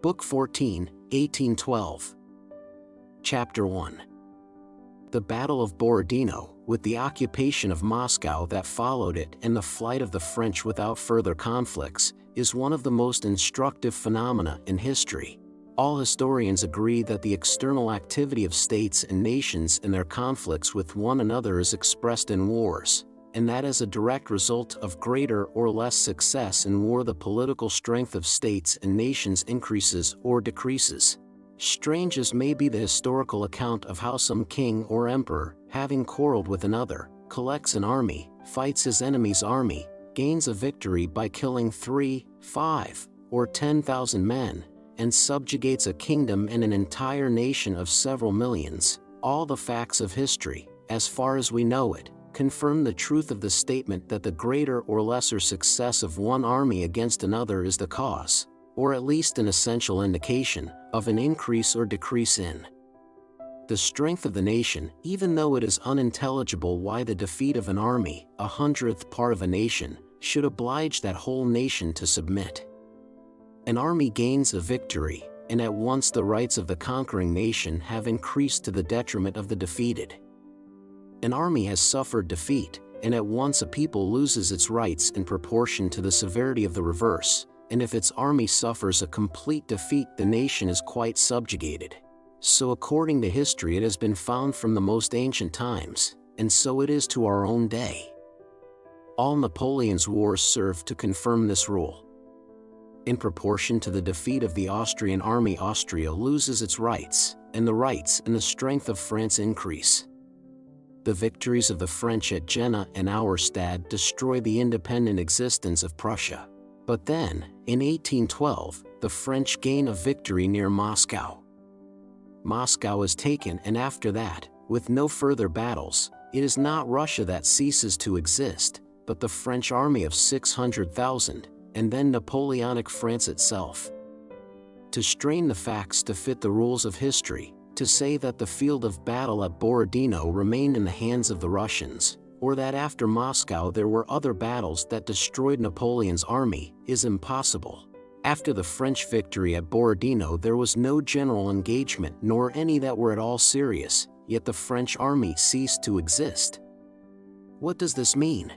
Book 14, 1812. Chapter 1. The Battle of Borodino, with the occupation of Moscow that followed it and the flight of the French without further conflicts, is one of the most instructive phenomena in history. All historians agree that the external activity of states and nations in their conflicts with one another is expressed in wars, and that as a direct result of greater or less success in war the political strength of states and nations increases or decreases. Strange as may be the historical account of how some king or emperor, having quarreled with another, collects an army, fights his enemy's army, gains a victory by killing 3, 5, or 10,000 men, and subjugates a kingdom and an entire nation of several millions, all the facts of history, as far as we know it, confirm the truth of the statement that the greater or lesser success of one army against another is the cause, or at least an essential indication, of an increase or decrease in the strength of the nation, even though it is unintelligible why the defeat of an army, 100th part of a nation, should oblige that whole nation to submit. An army gains a victory, and at once the rights of the conquering nation have increased to the detriment of the defeated. An army has suffered defeat, and at once a people loses its rights in proportion to the severity of the reverse, and if its army suffers a complete defeat the nation is quite subjugated. So according to history it has been found from the most ancient times, and so it is to our own day. All Napoleon's wars serve to confirm this rule. In proportion to the defeat of the Austrian army Austria loses its rights, and the rights and the strength of France increase. The victories of the French at Jena and Auerstadt destroy the independent existence of Prussia. But then, in 1812, the French gain a victory near Moscow. Moscow is taken, and after that, with no further battles, it is not Russia that ceases to exist, but the French army of 600,000, and then Napoleonic France itself. To strain the facts to fit the rules of history, to say that the field of battle at Borodino remained in the hands of the Russians, or that after Moscow there were other battles that destroyed Napoleon's army, is impossible. After the French victory at Borodino there was no general engagement nor any that were at all serious, yet the French army ceased to exist. What does this mean?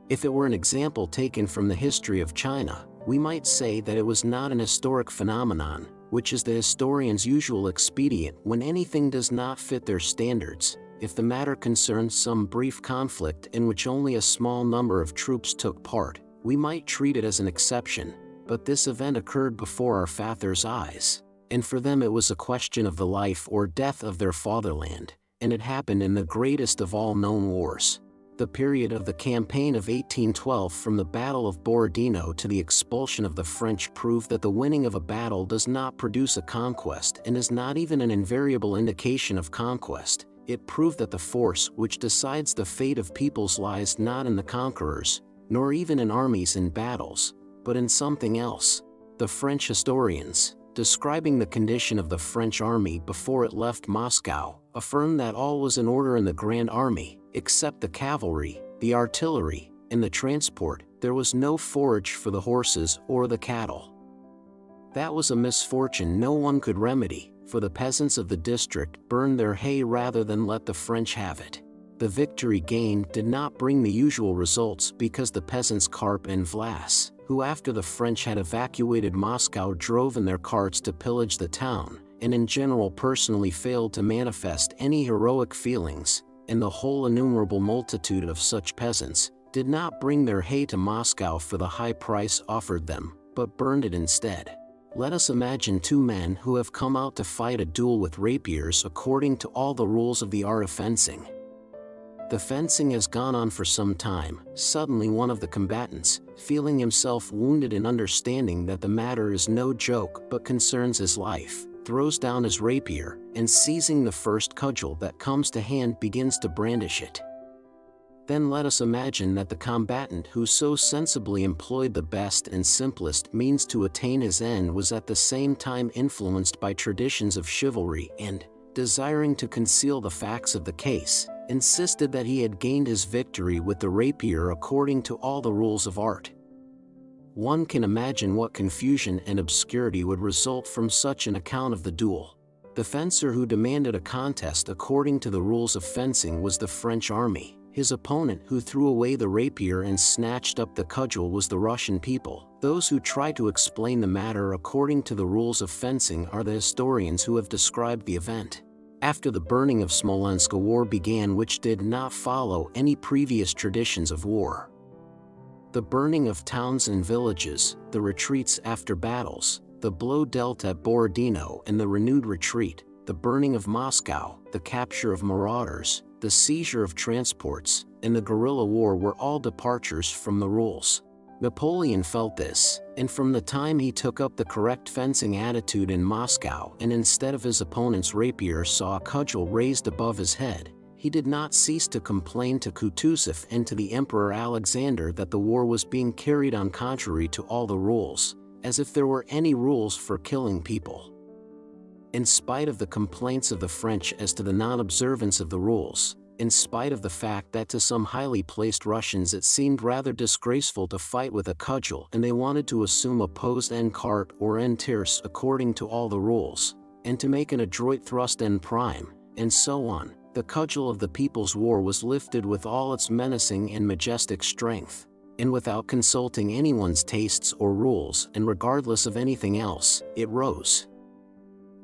If it were an example taken from the history of China, we might say that it was not an historic phenomenon, which is the historian's usual expedient when anything does not fit their standards. If the matter concerns some brief conflict in which only a small number of troops took part, we might treat it as an exception, but this event occurred before our fathers' eyes, and for them it was a question of the life or death of their fatherland, and it happened in the greatest of all known wars. The period of the campaign of 1812 from the Battle of Borodino to the expulsion of the French proved that the winning of a battle does not produce a conquest and is not even an invariable indication of conquest. It proved that the force which decides the fate of peoples lies not in the conquerors, nor even in armies and battles, but in something else. The French historians, describing the condition of the French army before it left Moscow, affirmed that all was in order in the Grand Army, except the cavalry, the artillery, and the transport. There was no forage for the horses or the cattle. That was a misfortune no one could remedy, for the peasants of the district burned their hay rather than let the French have it. The victory gained did not bring the usual results because the peasants Karp and Vlas, who after the French had evacuated Moscow drove in their carts to pillage the town, and in general personally failed to manifest any heroic feelings, and the whole innumerable multitude of such peasants did not bring their hay to Moscow for the high price offered them, but burned it instead. Let us imagine two men who have come out to fight a duel with rapiers according to all the rules of the art of fencing. The fencing has gone on for some time. Suddenly one of the combatants, feeling himself wounded and understanding that the matter is no joke but concerns his life, throws down his rapier, and seizing the first cudgel that comes to hand begins to brandish it. Then let us imagine that the combatant who so sensibly employed the best and simplest means to attain his end was at the same time influenced by traditions of chivalry and, desiring to conceal the facts of the case, insisted that he had gained his victory with the rapier according to all the rules of art. One can imagine what confusion and obscurity would result from such an account of the duel. The fencer who demanded a contest according to the rules of fencing was the French army. His opponent who threw away the rapier and snatched up the cudgel was the Russian people. Those who try to explain the matter according to the rules of fencing are the historians who have described the event. After the burning of Smolensk, a war began which did not follow any previous traditions of war. The burning of towns and villages, the retreats after battles, the blow dealt at Borodino and the renewed retreat, the burning of Moscow, the capture of marauders, the seizure of transports, and the guerrilla war were all departures from the rules. Napoleon felt this, and from the time he took up the correct fencing attitude in Moscow and instead of his opponent's rapier saw a cudgel raised above his head, he did not cease to complain to Kutuzov and to the Emperor Alexander that the war was being carried on contrary to all the rules, as if there were any rules for killing people. In spite of the complaints of the French as to the non-observance of the rules, in spite of the fact that to some highly placed Russians it seemed rather disgraceful to fight with a cudgel and they wanted to assume a pose en carte or en tierce according to all the rules, and to make an adroit thrust en prime, and so on, the cudgel of the People's War was lifted with all its menacing and majestic strength, and without consulting anyone's tastes or rules and regardless of anything else, it rose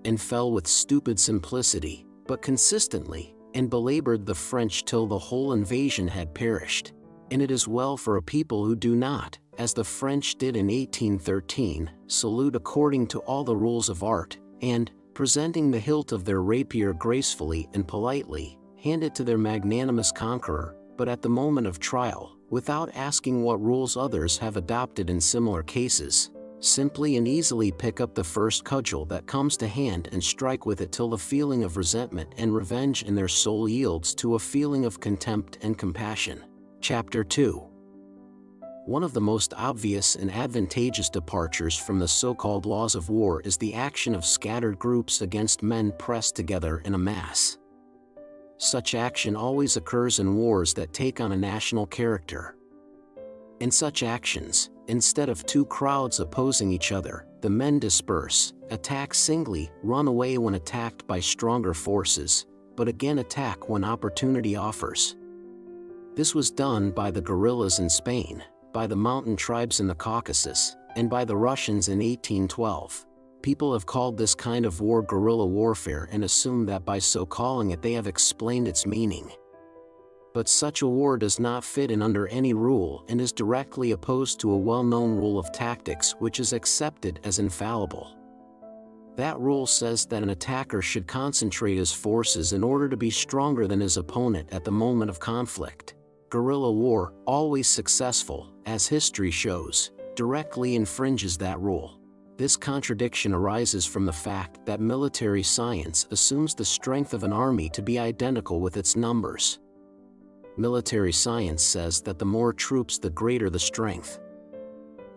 and fell with stupid simplicity, but consistently, and belabored the French till the whole invasion had perished. And it is well for a people who do not, as the French did in 1813, salute according to all the rules of art, and, presenting the hilt of their rapier gracefully and politely, hand it to their magnanimous conqueror, but at the moment of trial, without asking what rules others have adopted in similar cases, simply and easily pick up the first cudgel that comes to hand and strike with it till the feeling of resentment and revenge in their soul yields to a feeling of contempt and compassion. Chapter 2. One of the most obvious and advantageous departures from the so-called laws of war is the action of scattered groups against men pressed together in a mass. Such action always occurs in wars that take on a national character. In such actions, instead of two crowds opposing each other, the men disperse, attack singly, run away when attacked by stronger forces, but again attack when opportunity offers. This was done by the guerrillas in Spain, by the mountain tribes in the Caucasus, and by the Russians in 1812. People have called this kind of war guerrilla warfare and assume that by so calling it they have explained its meaning. But such a war does not fit in under any rule and is directly opposed to a well-known rule of tactics which is accepted as infallible. That rule says that an attacker should concentrate his forces in order to be stronger than his opponent at the moment of conflict. Guerrilla war, always successful, as history shows, directly infringes that rule. This contradiction arises from the fact that military science assumes the strength of an army to be identical with its numbers. Military science says that the more troops the greater the strength.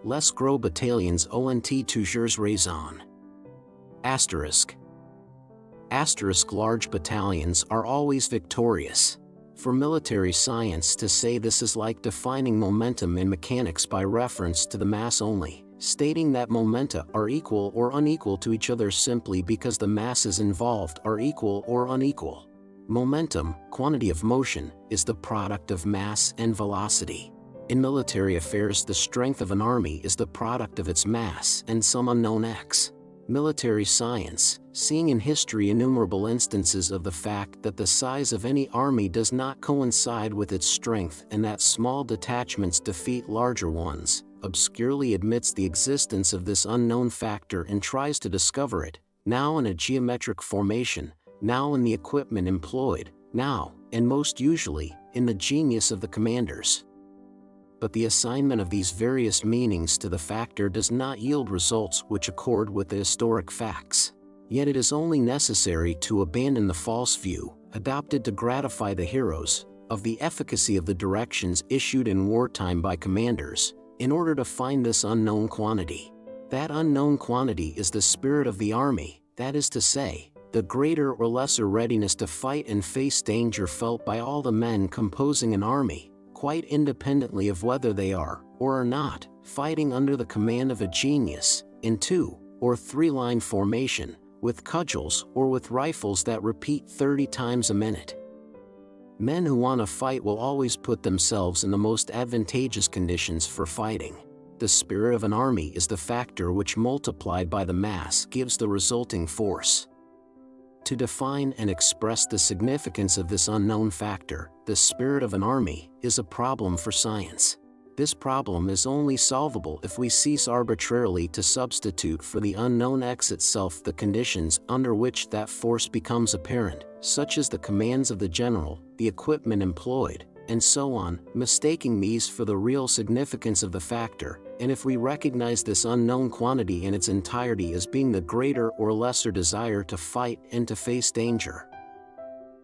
Les gros bataillons ont toujours raison. Asterisk. Large battalions are always victorious. For military science to say this is like defining momentum in mechanics by reference to the mass only, stating that momenta are equal or unequal to each other simply because the masses involved are equal or unequal. Momentum, quantity of motion, is the product of mass and velocity. In military affairs, the strength of an army is the product of its mass and some unknown x. Military science, seeing in history innumerable instances of the fact that the size of any army does not coincide with its strength and that small detachments defeat larger ones, obscurely admits the existence of this unknown factor and tries to discover it, now in a geometric formation, now in the equipment employed, now, and most usually, in the genius of the commanders. But the assignment of these various meanings to the factor does not yield results which accord with the historic facts. Yet it is only necessary to abandon the false view, adopted to gratify the heroes, of the efficacy of the directions issued in wartime by commanders, in order to find this unknown quantity. That unknown quantity is the spirit of the army, that is to say, the greater or lesser readiness to fight and face danger felt by all the men composing an army, quite independently of whether they are, or are not, fighting under the command of a genius, in 2- or 3-line formation, with cudgels or with rifles that repeat 30 times a minute. Men who want to fight will always put themselves in the most advantageous conditions for fighting. The spirit of an army is the factor which, multiplied by the mass, gives the resulting force. To define and express the significance of this unknown factor, the spirit of an army, is a problem for science. This problem is only solvable if we cease arbitrarily to substitute for the unknown X itself the conditions under which that force becomes apparent, such as the commands of the general, the equipment employed, and so on, mistaking these for the real significance of the factor, and if we recognize this unknown quantity in its entirety as being the greater or lesser desire to fight and to face danger.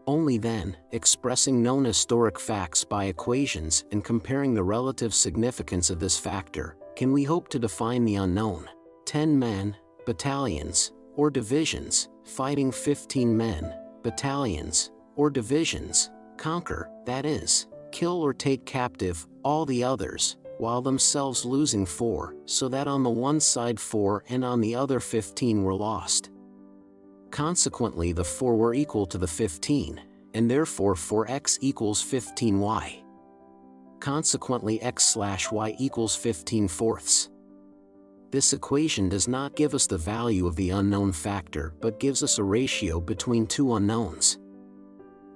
Only then, expressing known historic facts by equations and comparing the relative significance of this factor, can we hope to define the unknown. 10 men, battalions, or divisions, fighting 15 men, battalions, or divisions, conquer, that is, kill or take captive, all the others, while themselves losing 4, so that on the one side 4 and on the other 15 were lost. Consequently, the 4 were equal to the 15, and therefore 4x equals 15y. Consequently, x/y equals 15/4. This equation does not give us the value of the unknown factor but gives us a ratio between two unknowns.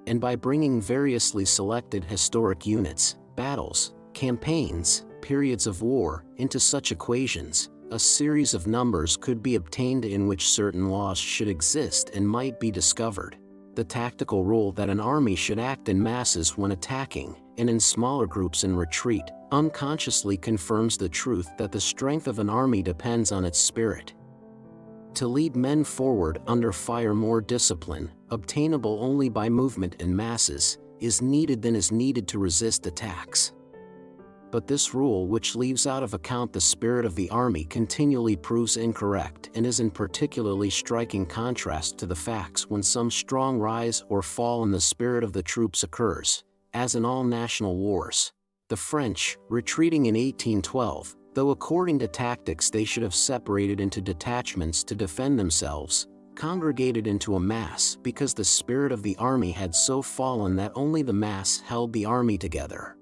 And by bringing variously selected historic units, battles, campaigns, periods of war, into such equations, a series of numbers could be obtained in which certain laws should exist and might be discovered. The tactical rule that an army should act in masses when attacking, and in smaller groups in retreat, unconsciously confirms the truth that the strength of an army depends on its spirit. To lead men forward under far more discipline, obtainable only by movement in masses, is needed than is needed to resist attacks. But this rule, which leaves out of account the spirit of the army, continually proves incorrect and is in particularly striking contrast to the facts when some strong rise or fall in the spirit of the troops occurs, as in all national wars. The French, retreating in 1812, though according to tactics they should have separated into detachments to defend themselves, congregated into a mass because the spirit of the army had so fallen that only the mass held the army together.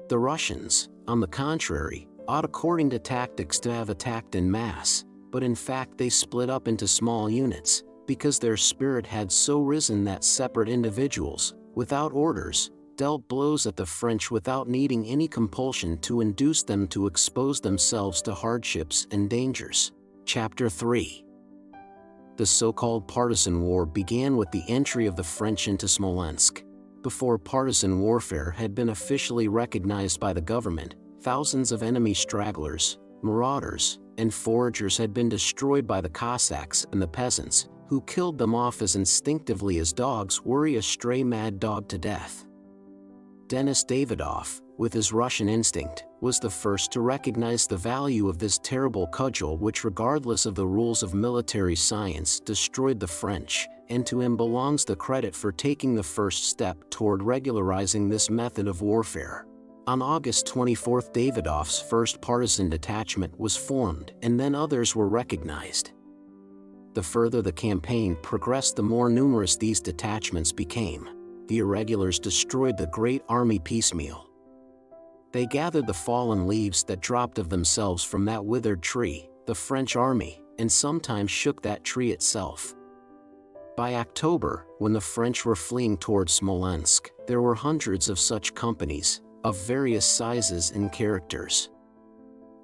The Russians, on the contrary, ought according to tactics to have attacked in mass, but in fact they split up into small units, because their spirit had so risen that separate individuals, without orders, dealt blows at the French without needing any compulsion to induce them to expose themselves to hardships and dangers. Chapter 3. The so-called partisan war began with the entry of the French into Smolensk. Before partisan warfare had been officially recognized by the government, thousands of enemy stragglers, marauders, and foragers had been destroyed by the Cossacks and the peasants, who killed them off as instinctively as dogs worry a stray mad dog to death. Denis Davidov, with his Russian instinct, was the first to recognize the value of this terrible cudgel which, regardless of the rules of military science, destroyed the French, and to him belongs the credit for taking the first step toward regularizing this method of warfare. On August 24, Davidov's first partisan detachment was formed, and then others were recognized. The further the campaign progressed, the more numerous these detachments became. The irregulars destroyed the great army piecemeal. They gathered the fallen leaves that dropped of themselves from that withered tree, the French army, and sometimes shook that tree itself. By October, when the French were fleeing towards Smolensk, there were hundreds of such companies, of various sizes and characters.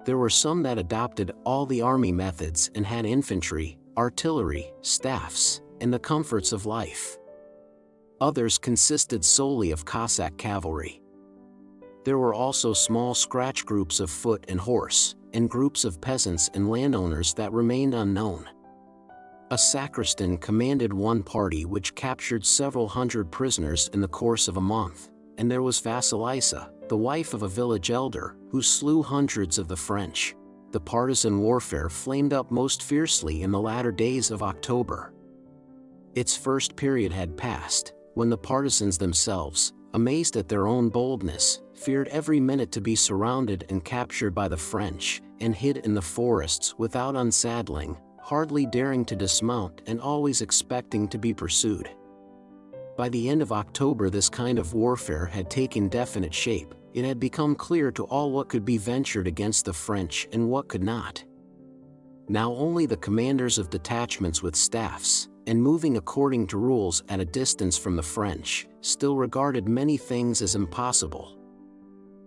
There were some that adopted all the army methods and had infantry, artillery, staffs, and the comforts of life. Others consisted solely of Cossack cavalry. There were also small scratch groups of foot and horse, and groups of peasants and landowners that remained unknown. A sacristan commanded one party which captured several hundred prisoners in the course of a month, and there was Vasilisa, the wife of a village elder, who slew hundreds of the French. The partisan warfare flamed up most fiercely in the latter days of October. Its first period had passed, when the partisans themselves, amazed at their own boldness, feared every minute to be surrounded and captured by the French, and hid in the forests without unsaddling, hardly daring to dismount and always expecting to be pursued. By the end of October, this kind of warfare had taken definite shape. It had become clear to all what could be ventured against the French and what could not. Now only the commanders of detachments with staffs, and moving according to rules at a distance from the French, still regarded many things as impossible.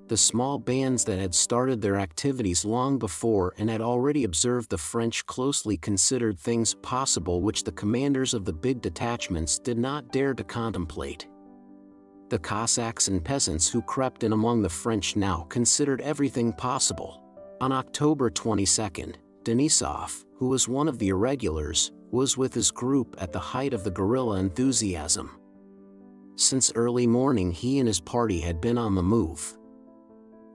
The small bands that had started their activities long before and had already observed the French closely considered things possible which the commanders of the big detachments did not dare to contemplate. The Cossacks and peasants who crept in among the French now considered everything possible. On October 22, Denisov, who was one of the irregulars, was with his group at the height of the guerrilla enthusiasm. Since early morning he and his party had been on the move.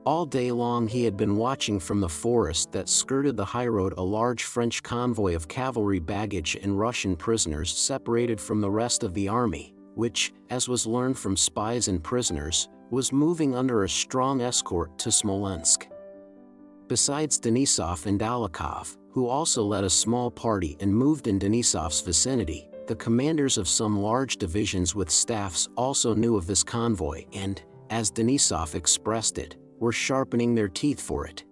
All day long he had been watching from the forest that skirted the highroad a large French convoy of cavalry baggage and Russian prisoners separated from the rest of the army, which, as was learned from spies and prisoners, was moving under a strong escort to Smolensk. Besides Denisov and Dolokhov, who also led a small party and moved in Denisov's vicinity, the commanders of some large divisions with staffs also knew of this convoy and, as Denisov expressed it, were sharpening their teeth for it.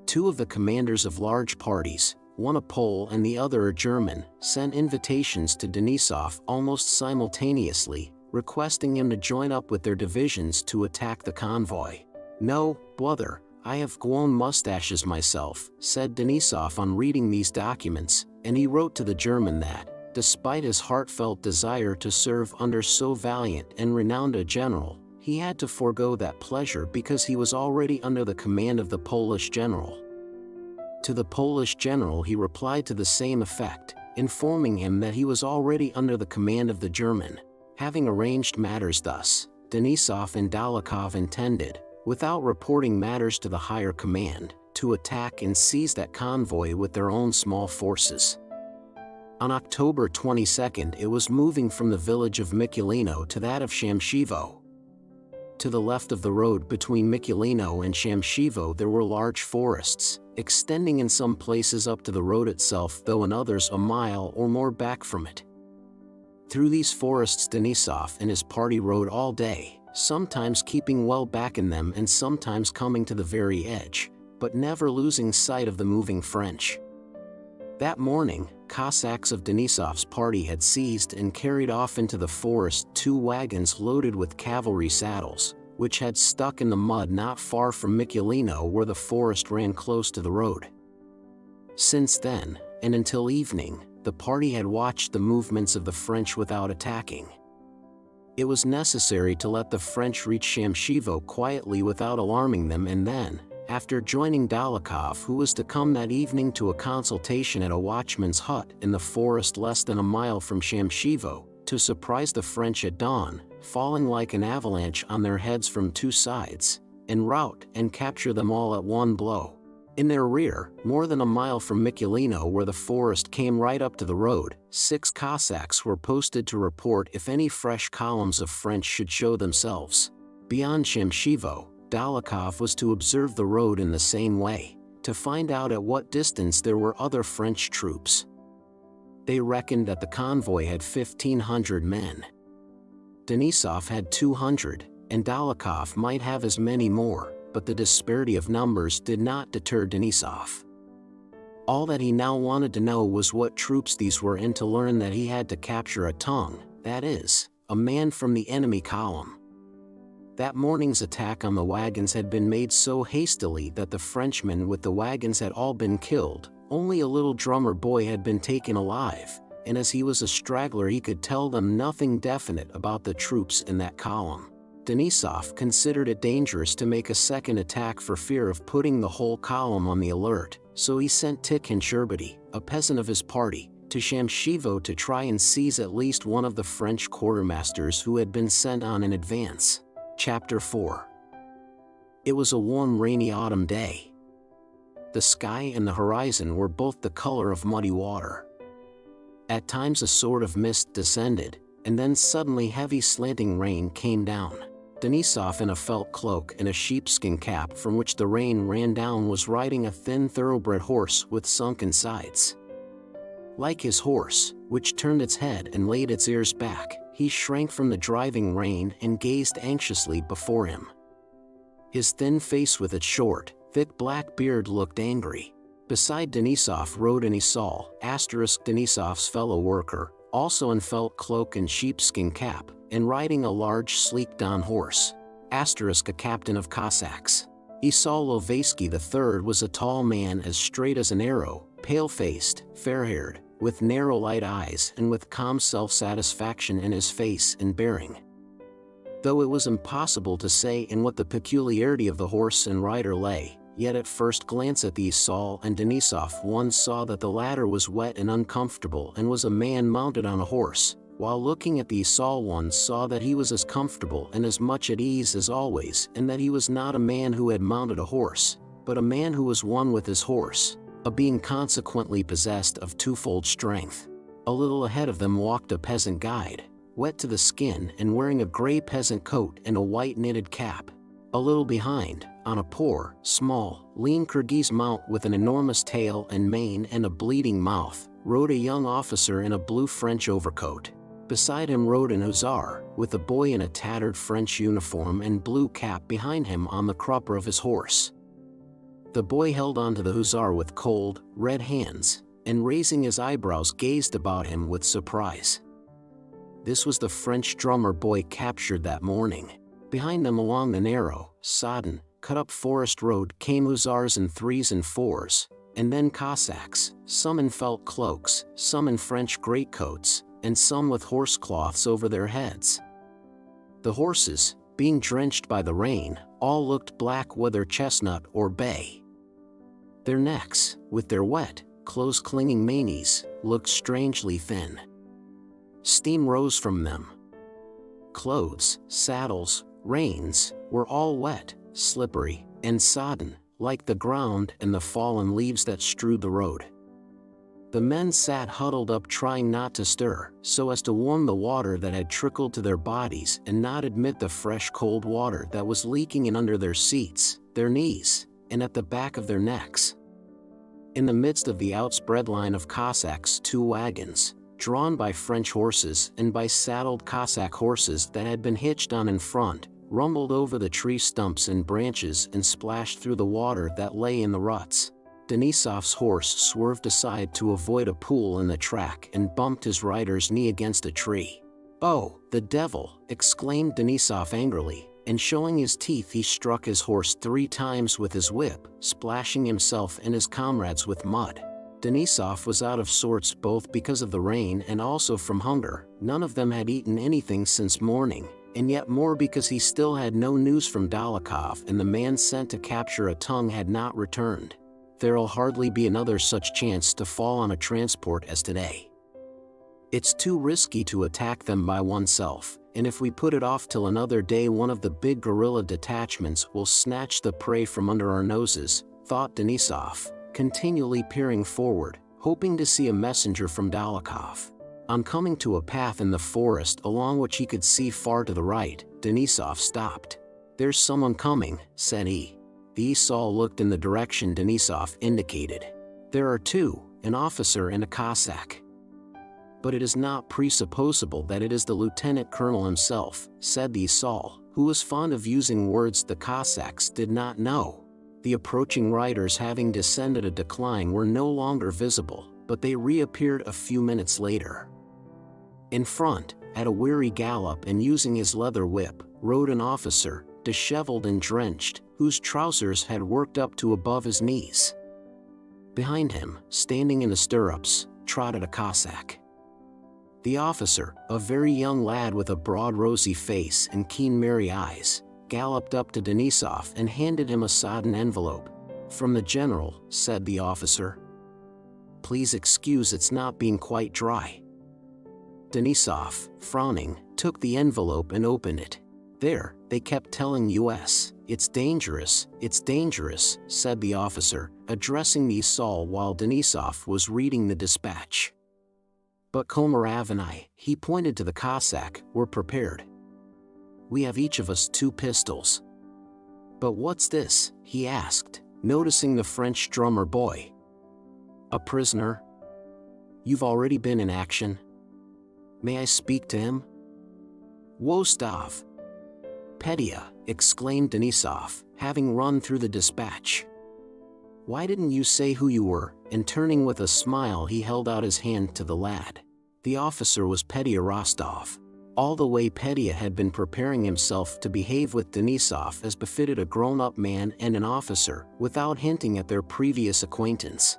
Two of the commanders of large parties, one a Pole and the other a German, sent invitations to Denisov almost simultaneously, requesting him to join up with their divisions to attack the convoy. "No, brother, I have grown mustaches myself," said Denisov on reading these documents, and he wrote to the German that, despite his heartfelt desire to serve under so valiant and renowned a general, he had to forego that pleasure because he was already under the command of the Polish general. To the Polish general he replied to the same effect, informing him that he was already under the command of the German. Having arranged matters thus, Denisov and Dolokhov intended, without reporting matters to the higher command, to attack and seize that convoy with their own small forces. On October 22 it was moving from the village of Mikulino to that of Shamshivo. To the left of the road between Mikulino and Shamshivo there were large forests, extending in some places up to the road itself, though in others a mile or more back from it. Through these forests Denisov and his party rode all day, sometimes keeping well back in them and sometimes coming to the very edge, but never losing sight of the moving French. That morning, Cossacks of Denisov's party had seized and carried off into the forest 2 wagons loaded with cavalry saddles, which had stuck in the mud not far from Mikulino where the forest ran close to the road. Since then, and until evening, the party had watched the movements of the French without attacking. It was necessary to let the French reach Shamshivo quietly without alarming them, and then, after joining Dolokhov, who was to come that evening to a consultation at a watchman's hut in the forest less than a mile from Shamshivo, to surprise the French at dawn, falling like an avalanche on their heads from 2 sides, en route and capture them all at one blow. In their rear, more than a mile from Mikulino where the forest came right up to the road, 6 Cossacks were posted to report if any fresh columns of French should show themselves. Beyond Shamshivo, Dolokhov was to observe the road in the same way, to find out at what distance there were other French troops. They reckoned that the convoy had 1,500 men. Denisov had 200, and Dolokhov might have as many more, but the disparity of numbers did not deter Denisov. All that he now wanted to know was what troops these were, and to learn that he had to capture a tongue, that is, a man from the enemy column. That morning's attack on the wagons had been made so hastily that the Frenchmen with the wagons had all been killed, only a little drummer boy had been taken alive, and as he was a straggler he could tell them nothing definite about the troops in that column. Denisov considered it dangerous to make a second attack for fear of putting the whole column on the alert, so he sent Tikhon Sherbety, a peasant of his party, to Shamshivo to try and seize at least one of the French quartermasters who had been sent on in advance. Chapter 4. It was a warm rainy autumn day. The sky and the horizon were both the color of muddy water. At times a sort of mist descended, and then suddenly heavy slanting rain came down. Denisov, in a felt cloak and a sheepskin cap from which the rain ran down, was riding a thin thoroughbred horse with sunken sides. Like his horse, which turned its head and laid its ears back, he shrank from the driving rain and gazed anxiously before him. His thin face with its short, thick black beard looked angry. Beside Denisov rode an esaul, Denisov's fellow worker, also in felt cloak and sheepskin cap, and riding a large sleek-down horse, a captain of Cossacks. Esaul Lovaisky III was a tall man as straight as an arrow, pale-faced, fair-haired, with narrow light eyes and with calm self-satisfaction in his face and bearing. Though it was impossible to say in what the peculiarity of the horse and rider lay, yet at first glance at the esaul and Denisov one saw that the latter was wet and uncomfortable and was a man mounted on a horse, while looking at the esaul one saw that he was as comfortable and as much at ease as always, and that he was not a man who had mounted a horse, but a man who was one with his horse, a being consequently possessed of twofold strength. A little ahead of them walked a peasant guide, wet to the skin and wearing a gray peasant coat and a white knitted cap. A little behind, on a poor, small, lean Kyrgyz mount with an enormous tail and mane and a bleeding mouth, rode a young officer in a blue French overcoat. Beside him rode an hussar, with a boy in a tattered French uniform and blue cap behind him on the crupper of his horse. The boy held on to the hussar with cold, red hands, and raising his eyebrows gazed about him with surprise. This was the French drummer boy captured that morning. Behind them along the narrow, sodden, cut-up forest road came hussars in threes and fours, and then Cossacks, some in felt cloaks, some in French greatcoats, and some with horsecloths over their heads. The horses, being drenched by the rain, all looked black, whether chestnut or bay. Their necks, with their wet, close-clinging manes, looked strangely thin. Steam rose from them. Clothes, saddles, reins, were all wet, slippery, and sodden, like the ground and the fallen leaves that strewed the road. The men sat huddled up, trying not to stir, so as to warm the water that had trickled to their bodies and not admit the fresh cold water that was leaking in under their seats, their knees, and at the back of their necks. In the midst of the outspread line of Cossacks, two wagons, drawn by French horses and by saddled Cossack horses that had been hitched on in front, rumbled over the tree stumps and branches and splashed through the water that lay in the ruts. Denisov's horse swerved aside to avoid a pool in the track and bumped his rider's knee against a tree. "Oh, the devil!" exclaimed Denisov angrily, and showing his teeth he struck his horse 3 times with his whip, splashing himself and his comrades with mud. Denisov was out of sorts both because of the rain and also from hunger. None of them had eaten anything since morning, and yet more because he still had no news from Dolokhov, and the man sent to capture a tongue had not returned. There'll hardly be another such chance to fall on a transport as today. It's too risky to attack them by oneself, and if we put it off till another day one of the big guerrilla detachments will snatch the prey from under our noses, thought Denisov, continually peering forward, hoping to see a messenger from Dolokhov. On coming to a path in the forest along which he could see far to the right, Denisov stopped. "There's someone coming," said he. The esaul looked in the direction Denisov indicated. "There are 2, an officer and a Cossack." "But it is not presupposable that it is the lieutenant colonel himself," said the esaul, who was fond of using words the Cossacks did not know. The approaching riders, having descended a decline, were no longer visible, but they reappeared a few minutes later. In front, at a weary gallop and using his leather whip, rode an officer, disheveled and drenched, whose trousers had worked up to above his knees. Behind him, standing in the stirrups, trotted a Cossack. The officer, a very young lad with a broad rosy face and keen merry eyes, galloped up to Denisov and handed him a sodden envelope. "From the general," said the officer. "Please excuse its not being quite dry." Denisov, frowning, took the envelope and opened it. "There, they kept telling us, it's dangerous," said the officer, addressing the esaul while Denisov was reading the dispatch. "But Komarov and I," he pointed to the Cossack, "were prepared. We have each of us 2 pistols." "But what's this?" he asked, noticing the French drummer boy. "A prisoner? You've already been in action? May I speak to him?" "Wostov! Petya!" exclaimed Denisov, having run through the dispatch. "Why didn't you say who you were?" And turning with a smile, he held out his hand to the lad. The officer was Petya Rostov. All the way Petya had been preparing himself to behave with Denisov as befitted a grown-up man and an officer, without hinting at their previous acquaintance.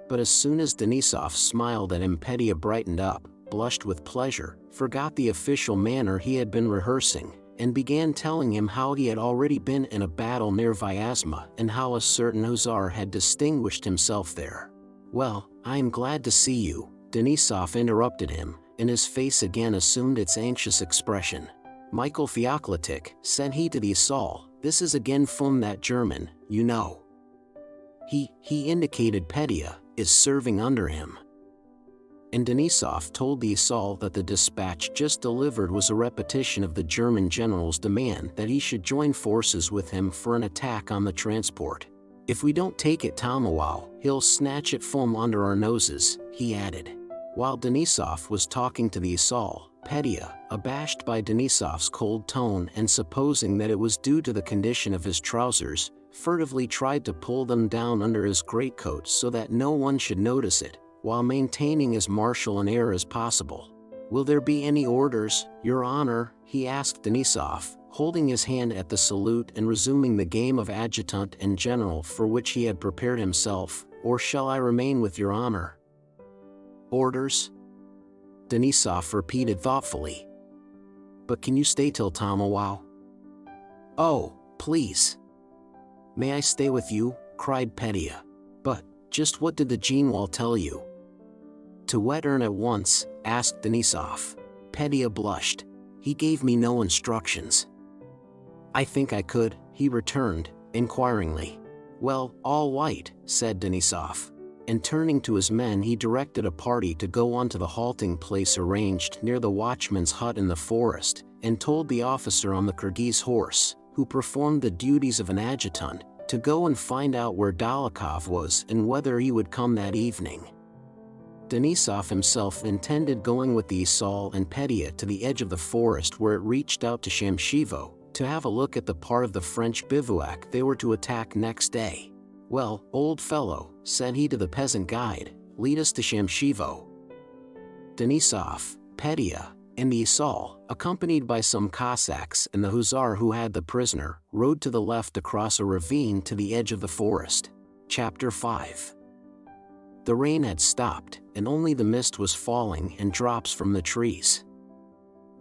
But as soon as Denisov smiled at him, Petya brightened up, blushed with pleasure, forgot the official manner he had been rehearsing, and began telling him how he had already been in a battle near Vyazma and how a certain hussar had distinguished himself there. "Well, I am glad to see you," Denisov interrupted him, and his face again assumed its anxious expression. "Michael Feoklitic," said he to the esaul, "this is again from that German, you know. He indicated Petya, is serving under him." And Denisov told the esaul that the dispatch just delivered was a repetition of the German general's demand that he should join forces with him for an attack on the transport. "If we don't take it tomorrow, he'll snatch it from under our noses," he added. While Denisov was talking to the esaul, Petya, abashed by Denisov's cold tone and supposing that it was due to the condition of his trousers, furtively tried to pull them down under his greatcoat so that no one should notice it, while maintaining as martial an air as possible. "Will there be any orders, Your Honor?" he asked Denisov, holding his hand at the salute and resuming the game of adjutant and general for which he had prepared himself, "or shall I remain with Your Honor?" "Orders?" Denisov repeated thoughtfully. "But can you stay till tomorrow?" "Oh, please." "May I stay with you?" cried Petya. "But, just what did the general tell you?" "To return at once?" asked Denisov. Petya blushed. "He gave me no instructions." "I think I could," he returned, inquiringly. "Well, all right," said Denisov. And turning to his men, he directed a party to go on to the halting place arranged near the watchman's hut in the forest, and told the officer on the Kyrgyz horse, who performed the duties of an adjutant, to go and find out where Dolokhov was and whether he would come that evening. Denisov himself intended going with the esaul and Petya to the edge of the forest where it reached out to Shamshevo, to have a look at the part of the French bivouac they were to attack next day. "Well, old fellow," said he to the peasant guide, "lead us to Shamshevo." Denisov, Petya, and the esaul, accompanied by some Cossacks and the hussar who had the prisoner, rode to the left across a ravine to the edge of the forest. Chapter 5. The rain had stopped, and only the mist was falling and drops from the trees.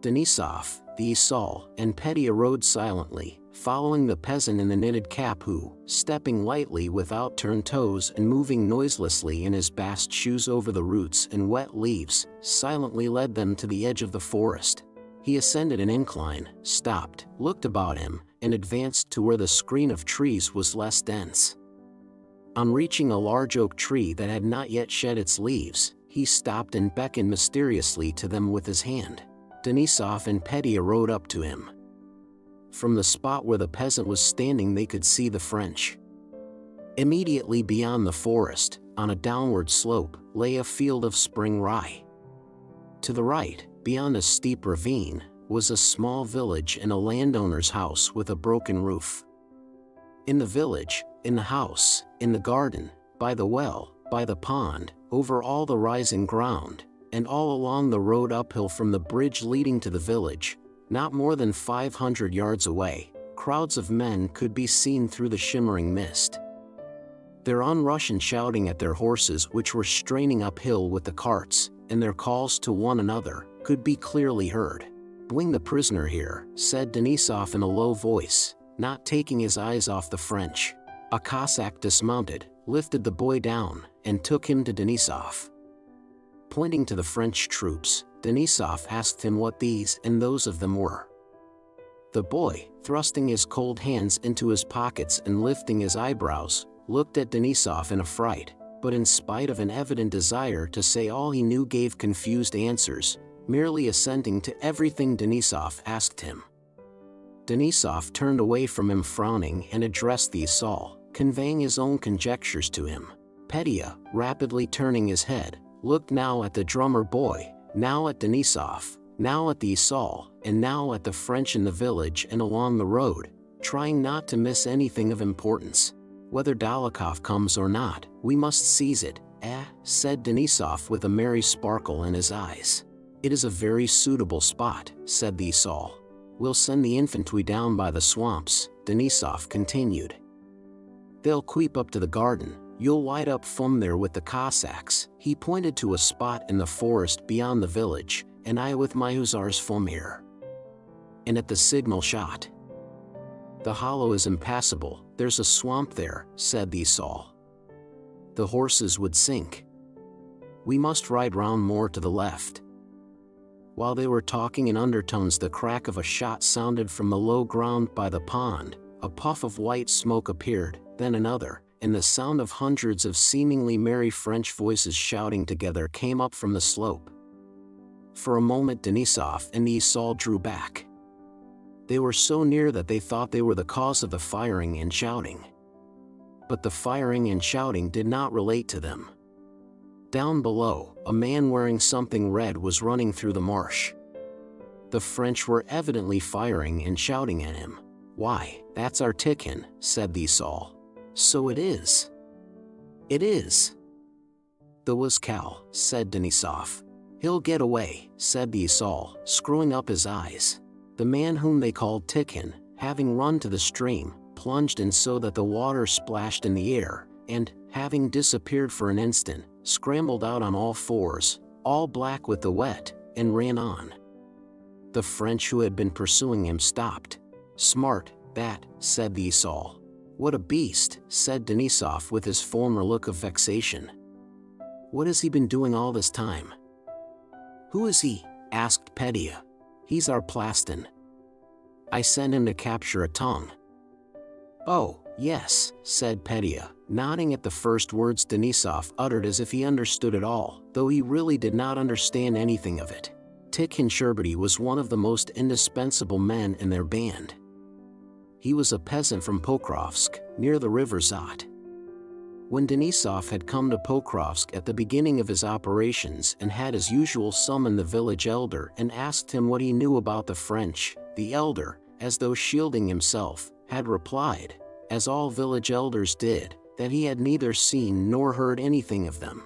Denisov, the esaul, and Petya rode silently, following the peasant in the knitted cap who, stepping lightly without turned toes and moving noiselessly in his bast shoes over the roots and wet leaves, silently led them to the edge of the forest. He ascended an incline, stopped, looked about him, and advanced to where the screen of trees was less dense. On reaching a large oak tree that had not yet shed its leaves, he stopped and beckoned mysteriously to them with his hand. Denisov and Petya rode up to him. From the spot where the peasant was standing they could see the French. Immediately beyond the forest, on a downward slope, lay a field of spring rye. To the right, beyond a steep ravine, was a small village and a landowner's house with a broken roof. In the village, in the house, in the garden, by the well, by the pond, over all the rising ground, and all along the road uphill from the bridge leading to the village, not more than 500 yards away, crowds of men could be seen through the shimmering mist. Their onrush and shouting at their horses which were straining uphill with the carts, and their calls to one another, could be clearly heard. "Bring the prisoner here," said Denisov in a low voice, not taking his eyes off the French. A Cossack dismounted, lifted the boy down, and took him to Denisov. Pointing to the French troops, Denisov asked him what these and those of them were. The boy, thrusting his cold hands into his pockets and lifting his eyebrows, looked at Denisov in affright, but in spite of an evident desire to say all he knew gave confused answers, merely assenting to everything Denisov asked him. Denisov turned away from him frowning and addressed the esaul, conveying his own conjectures to him. Petya, rapidly turning his head, looked now at the drummer boy, now at Denisov, now at the esaul, and now at the French in the village and along the road, trying not to miss anything of importance. "Whether Dolokhov comes or not, we must seize it," said Denisov with a merry sparkle in his eyes. "It is a very suitable spot," said the esaul. "We'll send the infantry down by the swamps," Denisov continued. "They'll creep up to the garden. You'll light up from there with the Cossacks." He pointed to a spot in the forest beyond the village, "and I with my hussars from here. And at the signal shot. The hollow is impassable, there's a swamp there," said the esaul. "The horses would sink. We must ride round more to the left." While they were talking in undertones, the crack of a shot sounded from the low ground by the pond, a puff of white smoke appeared, then another, and the sound of hundreds of seemingly merry French voices shouting together came up from the slope. For a moment Denisov and the esaul drew back. They were so near that they thought they were the cause of the firing and shouting. But the firing and shouting did not relate to them. Down below, a man wearing something red was running through the marsh. The French were evidently firing and shouting at him. "Why, that's our Tikhon," said the esaul. "So it is." "It is." "The Waskow," said Denisov. "He'll get away," said the esaul, screwing up his eyes. The man whom they called Tikhon, having run to the stream, plunged in so that the water splashed in the air, and, having disappeared for an instant, scrambled out on all fours, all black with the wet, and ran on. The French who had been pursuing him stopped. "Smart, that," said the esaul. "What a beast," said Denisov with his former look of vexation. "What has he been doing all this time?" "Who is he?" asked Petya. "He's our Plaston. I sent him to capture a tongue." "Oh, yes," said Petya, nodding at the first words Denisov uttered as if he understood it all, though he really did not understand anything of it. Tikhon Sherbety was one of the most indispensable men in their band. He was a peasant from Pokrovsk, near the river Zot. When Denisov had come to Pokrovsk at the beginning of his operations and had as usual summoned the village elder and asked him what he knew about the French, the elder, as though shielding himself, had replied, as all village elders did, that he had neither seen nor heard anything of them.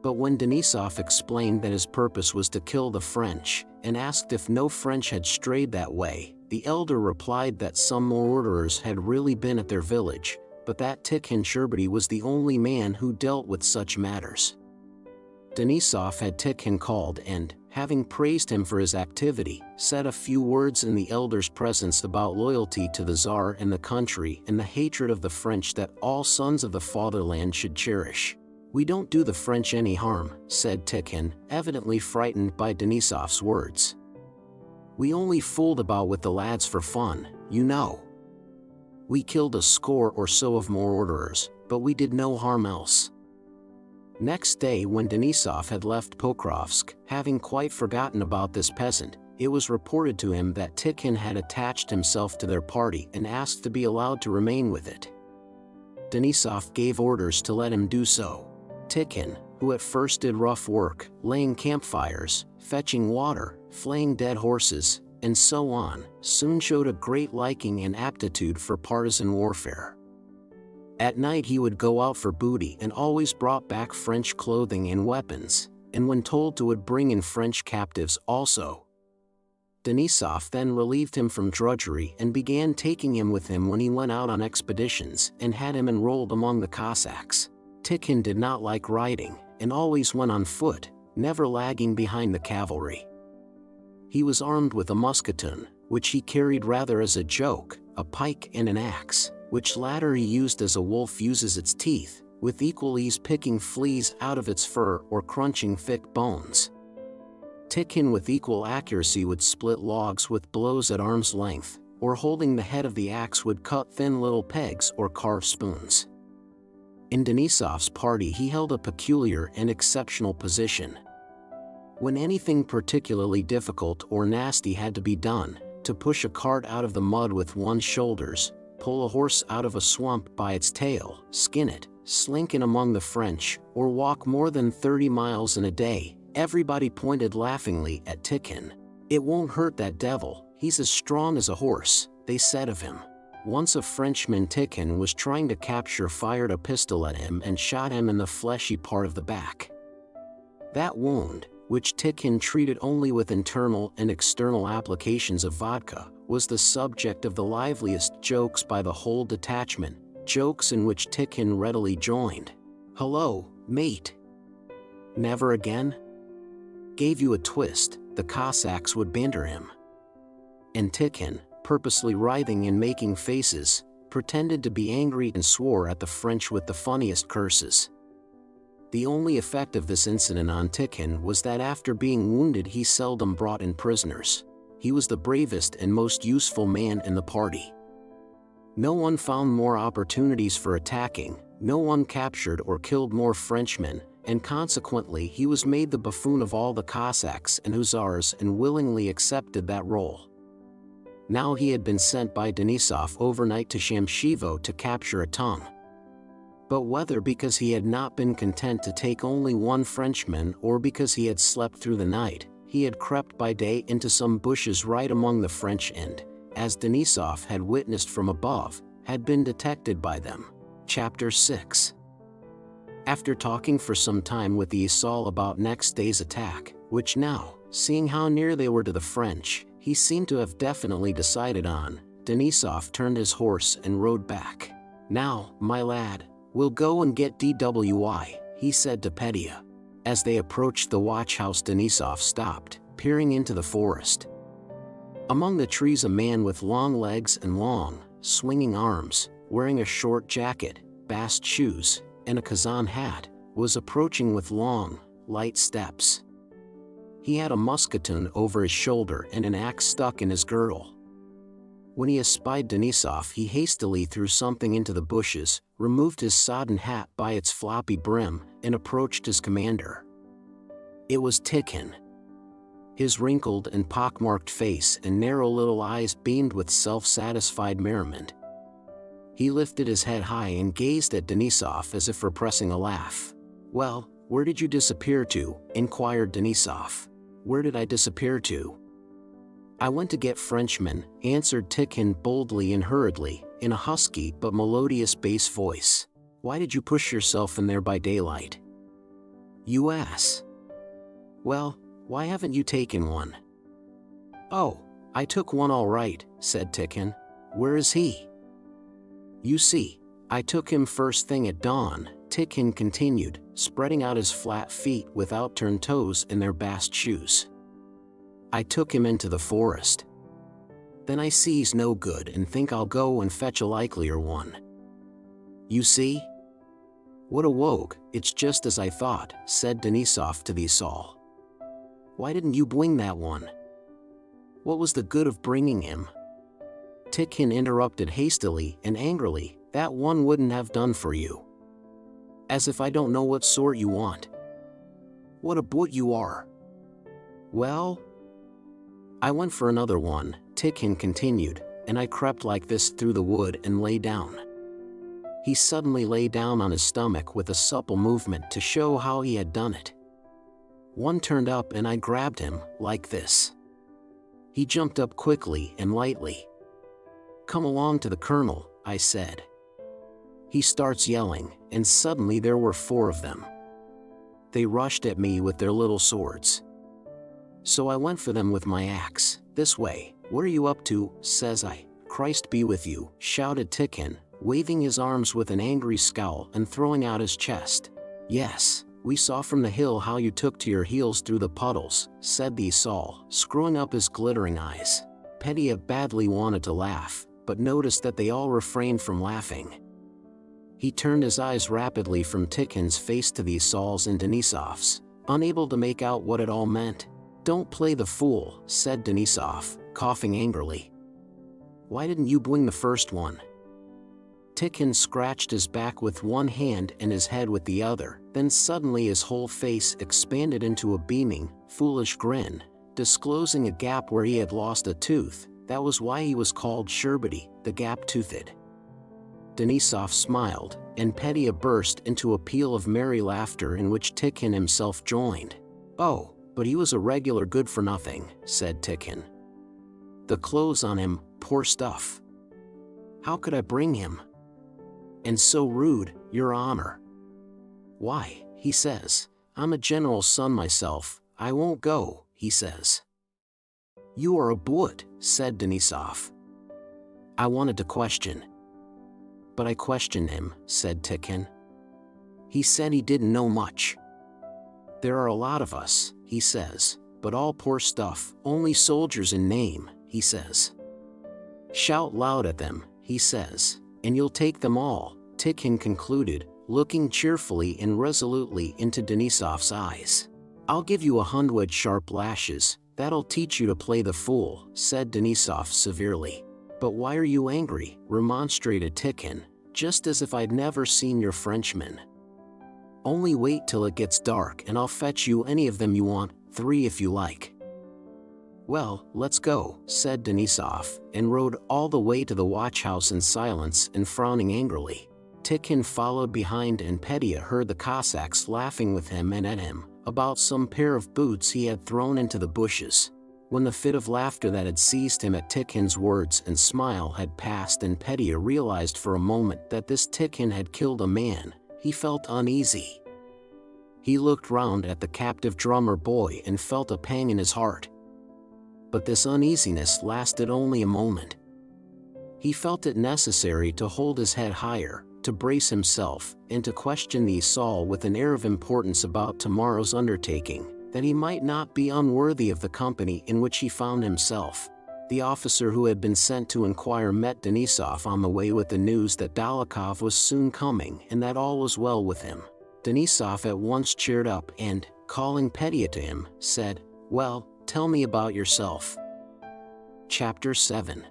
But when Denisov explained that his purpose was to kill the French, and asked if no French had strayed that way, the elder replied that some marauders had really been at their village, but that Tikhon Sherbety was the only man who dealt with such matters. Denisov had Tikhon called and, having praised him for his activity, said a few words in the elder's presence about loyalty to the Tsar and the country and the hatred of the French that all sons of the fatherland should cherish. "We don't do the French any harm," said Tikhon, evidently frightened by Denisov's words. "We only fooled about with the lads for fun, you know. We killed a score or so of marauders, but we did no harm else." Next day when Denisov had left Pokrovsk, having quite forgotten about this peasant, it was reported to him that Tikhon had attached himself to their party and asked to be allowed to remain with it. Denisov gave orders to let him do so. Tikhon, who at first did rough work, laying campfires, fetching water, flaying dead horses, and so on, soon showed a great liking and aptitude for partisan warfare. At night he would go out for booty and always brought back French clothing and weapons, and when told to would bring in French captives also. Denisov then relieved him from drudgery and began taking him with him when he went out on expeditions and had him enrolled among the Cossacks. Tikhon did not like riding, and always went on foot, never lagging behind the cavalry. He was armed with a musketoon, which he carried rather as a joke, a pike and an axe, which latter he used as a wolf uses its teeth, with equal ease picking fleas out of its fur or crunching thick bones. Tikhon with equal accuracy would split logs with blows at arm's length, or holding the head of the axe would cut thin little pegs or carve spoons. In Denisov's party he held a peculiar and exceptional position. When anything particularly difficult or nasty had to be done, to push a cart out of the mud with one's shoulders, pull a horse out of a swamp by its tail, skin it, slink in among the French, or walk more than 30 miles in a day, everybody pointed laughingly at Tikhon. "It won't hurt that devil, he's as strong as a horse," they said of him. Once a Frenchman Tikhon was trying to capture fired a pistol at him and shot him in the fleshy part of the back. That wound, which Tikhon treated only with internal and external applications of vodka, was the subject of the liveliest jokes by the whole detachment, jokes in which Tikhon readily joined. "Hello, mate. Never again?" Gave you a twist, the Cossacks would banter him. And Tikhon, purposely writhing and making faces, pretended to be angry and swore at the French with the funniest curses. The only effect of this incident on Tikhon was that after being wounded he seldom brought in prisoners. He was the bravest and most useful man in the party. No one found more opportunities for attacking, no one captured or killed more Frenchmen, and consequently he was made the buffoon of all the Cossacks and Hussars and willingly accepted that role. Now he had been sent by Denisov overnight to Shamshevo to capture a tongue. But whether because he had not been content to take only one Frenchman or because he had slept through the night, he had crept by day into some bushes right among the French and, as Denisov had witnessed from above, had been detected by them. Chapter 6. After talking for some time with the Isal about next day's attack, which now, seeing how near they were to the French, he seemed to have definitely decided on, Denisov turned his horse and rode back. "Now, my lad, we'll go and get DWI," he said to Petya. As they approached the watchhouse, Denisov stopped, peering into the forest. Among the trees a man with long legs and long, swinging arms, wearing a short jacket, bast shoes, and a Kazan hat, was approaching with long, light steps. He had a musketoon over his shoulder and an axe stuck in his girdle. When he espied Denisov, he hastily threw something into the bushes, removed his sodden hat by its floppy brim, and approached his commander. It was Tikhon. His wrinkled and pockmarked face and narrow little eyes beamed with self-satisfied merriment. He lifted his head high and gazed at Denisov as if repressing a laugh. "Well, where did you disappear to?" inquired Denisov. "Where did I disappear to?" "I went to get Frenchmen," answered Tikhon boldly and hurriedly, in a husky but melodious bass voice. "Why did you push yourself in there by daylight?" "You ass. Well, why haven't you taken one?" "Oh, I took one all right," said Tikhon. "Where is he?" "You see, I took him first thing at dawn," Tikhon continued, spreading out his flat feet with outturned toes in their bast shoes. "I took him into the forest. Then I see he's no good and think I'll go and fetch a likelier one. You see?" "What a wogue, it's just as I thought," said Denisov to the Isal. "Why didn't you bring that one?" "What was the good of bringing him?" Tikhon interrupted hastily and angrily. "That one wouldn't have done for you. As if I don't know what sort you want. What a brute you are." "Well, I went for another one," Tikhon continued, "and I crept like this through the wood and lay down." He suddenly lay down on his stomach with a supple movement to show how he had done it. "One turned up and I grabbed him, like this." He jumped up quickly and lightly. "Come along to the colonel," I said. He starts yelling, and suddenly there were 4 of them. They rushed at me with their little swords. So I went for them with my axe. "This way, what are you up to?" says I. "Christ be with you," shouted Tikhon, waving his arms with an angry scowl and throwing out his chest. "Yes, we saw from the hill how you took to your heels through the puddles," said the Isal, screwing up his glittering eyes. Petya badly wanted to laugh, but noticed that they all refrained from laughing. He turned his eyes rapidly from Tikhon's face to the Isal's and Denisov's, unable to make out what it all meant. "Don't play the fool," said Denisov, coughing angrily. "Why didn't you bring the first one?" Tikhon scratched his back with one hand and his head with the other, then suddenly his whole face expanded into a beaming, foolish grin, disclosing a gap where he had lost a tooth, That was why he was called Sherbety, the gap-toothed. Denisov smiled, and Petya burst into a peal of merry laughter in which Tikhon himself joined. "Oh, but he was a regular good-for-nothing," said Tikhon. "The clothes on him, poor stuff. How could I bring him? And so rude, your honor. Why, he says, I'm a general's son myself, I won't go, he says." "You are a brute," said Denisov. "I wanted to question." "But I questioned him," said Tikhon. "He said he didn't know much. There are a lot of us, he says, but all poor stuff, only soldiers in name, he says. Shout loud at them, he says, and you'll take them all," Tikhon concluded, looking cheerfully and resolutely into Denisov's eyes. "I'll give you 100 sharp lashes, that'll teach you to play the fool," said Denisov severely. "But why are you angry?" remonstrated Tikhon, "just as if I'd never seen your Frenchman. Only wait till it gets dark and I'll fetch you any of them you want, 3 if you like." "Well, let's go," said Denisov, and rode all the way to the watchhouse in silence and frowning angrily. Tikhon followed behind, and Petya heard the Cossacks laughing with him and at him about some pair of boots he had thrown into the bushes. When the fit of laughter that had seized him at Tikhon's words and smile had passed and Petya realized for a moment that this Tikhon had killed a man, he felt uneasy. He looked round at the captive drummer boy and felt a pang in his heart. But this uneasiness lasted only a moment. He felt it necessary to hold his head higher, to brace himself, and to question the esaul with an air of importance about tomorrow's undertaking, that he might not be unworthy of the company in which he found himself. The officer who had been sent to inquire met Denisov on the way with the news that Dolokhov was soon coming and that all was well with him. Denisov at once cheered up and, calling Petya to him, said, "Well, tell me about yourself." Chapter 7.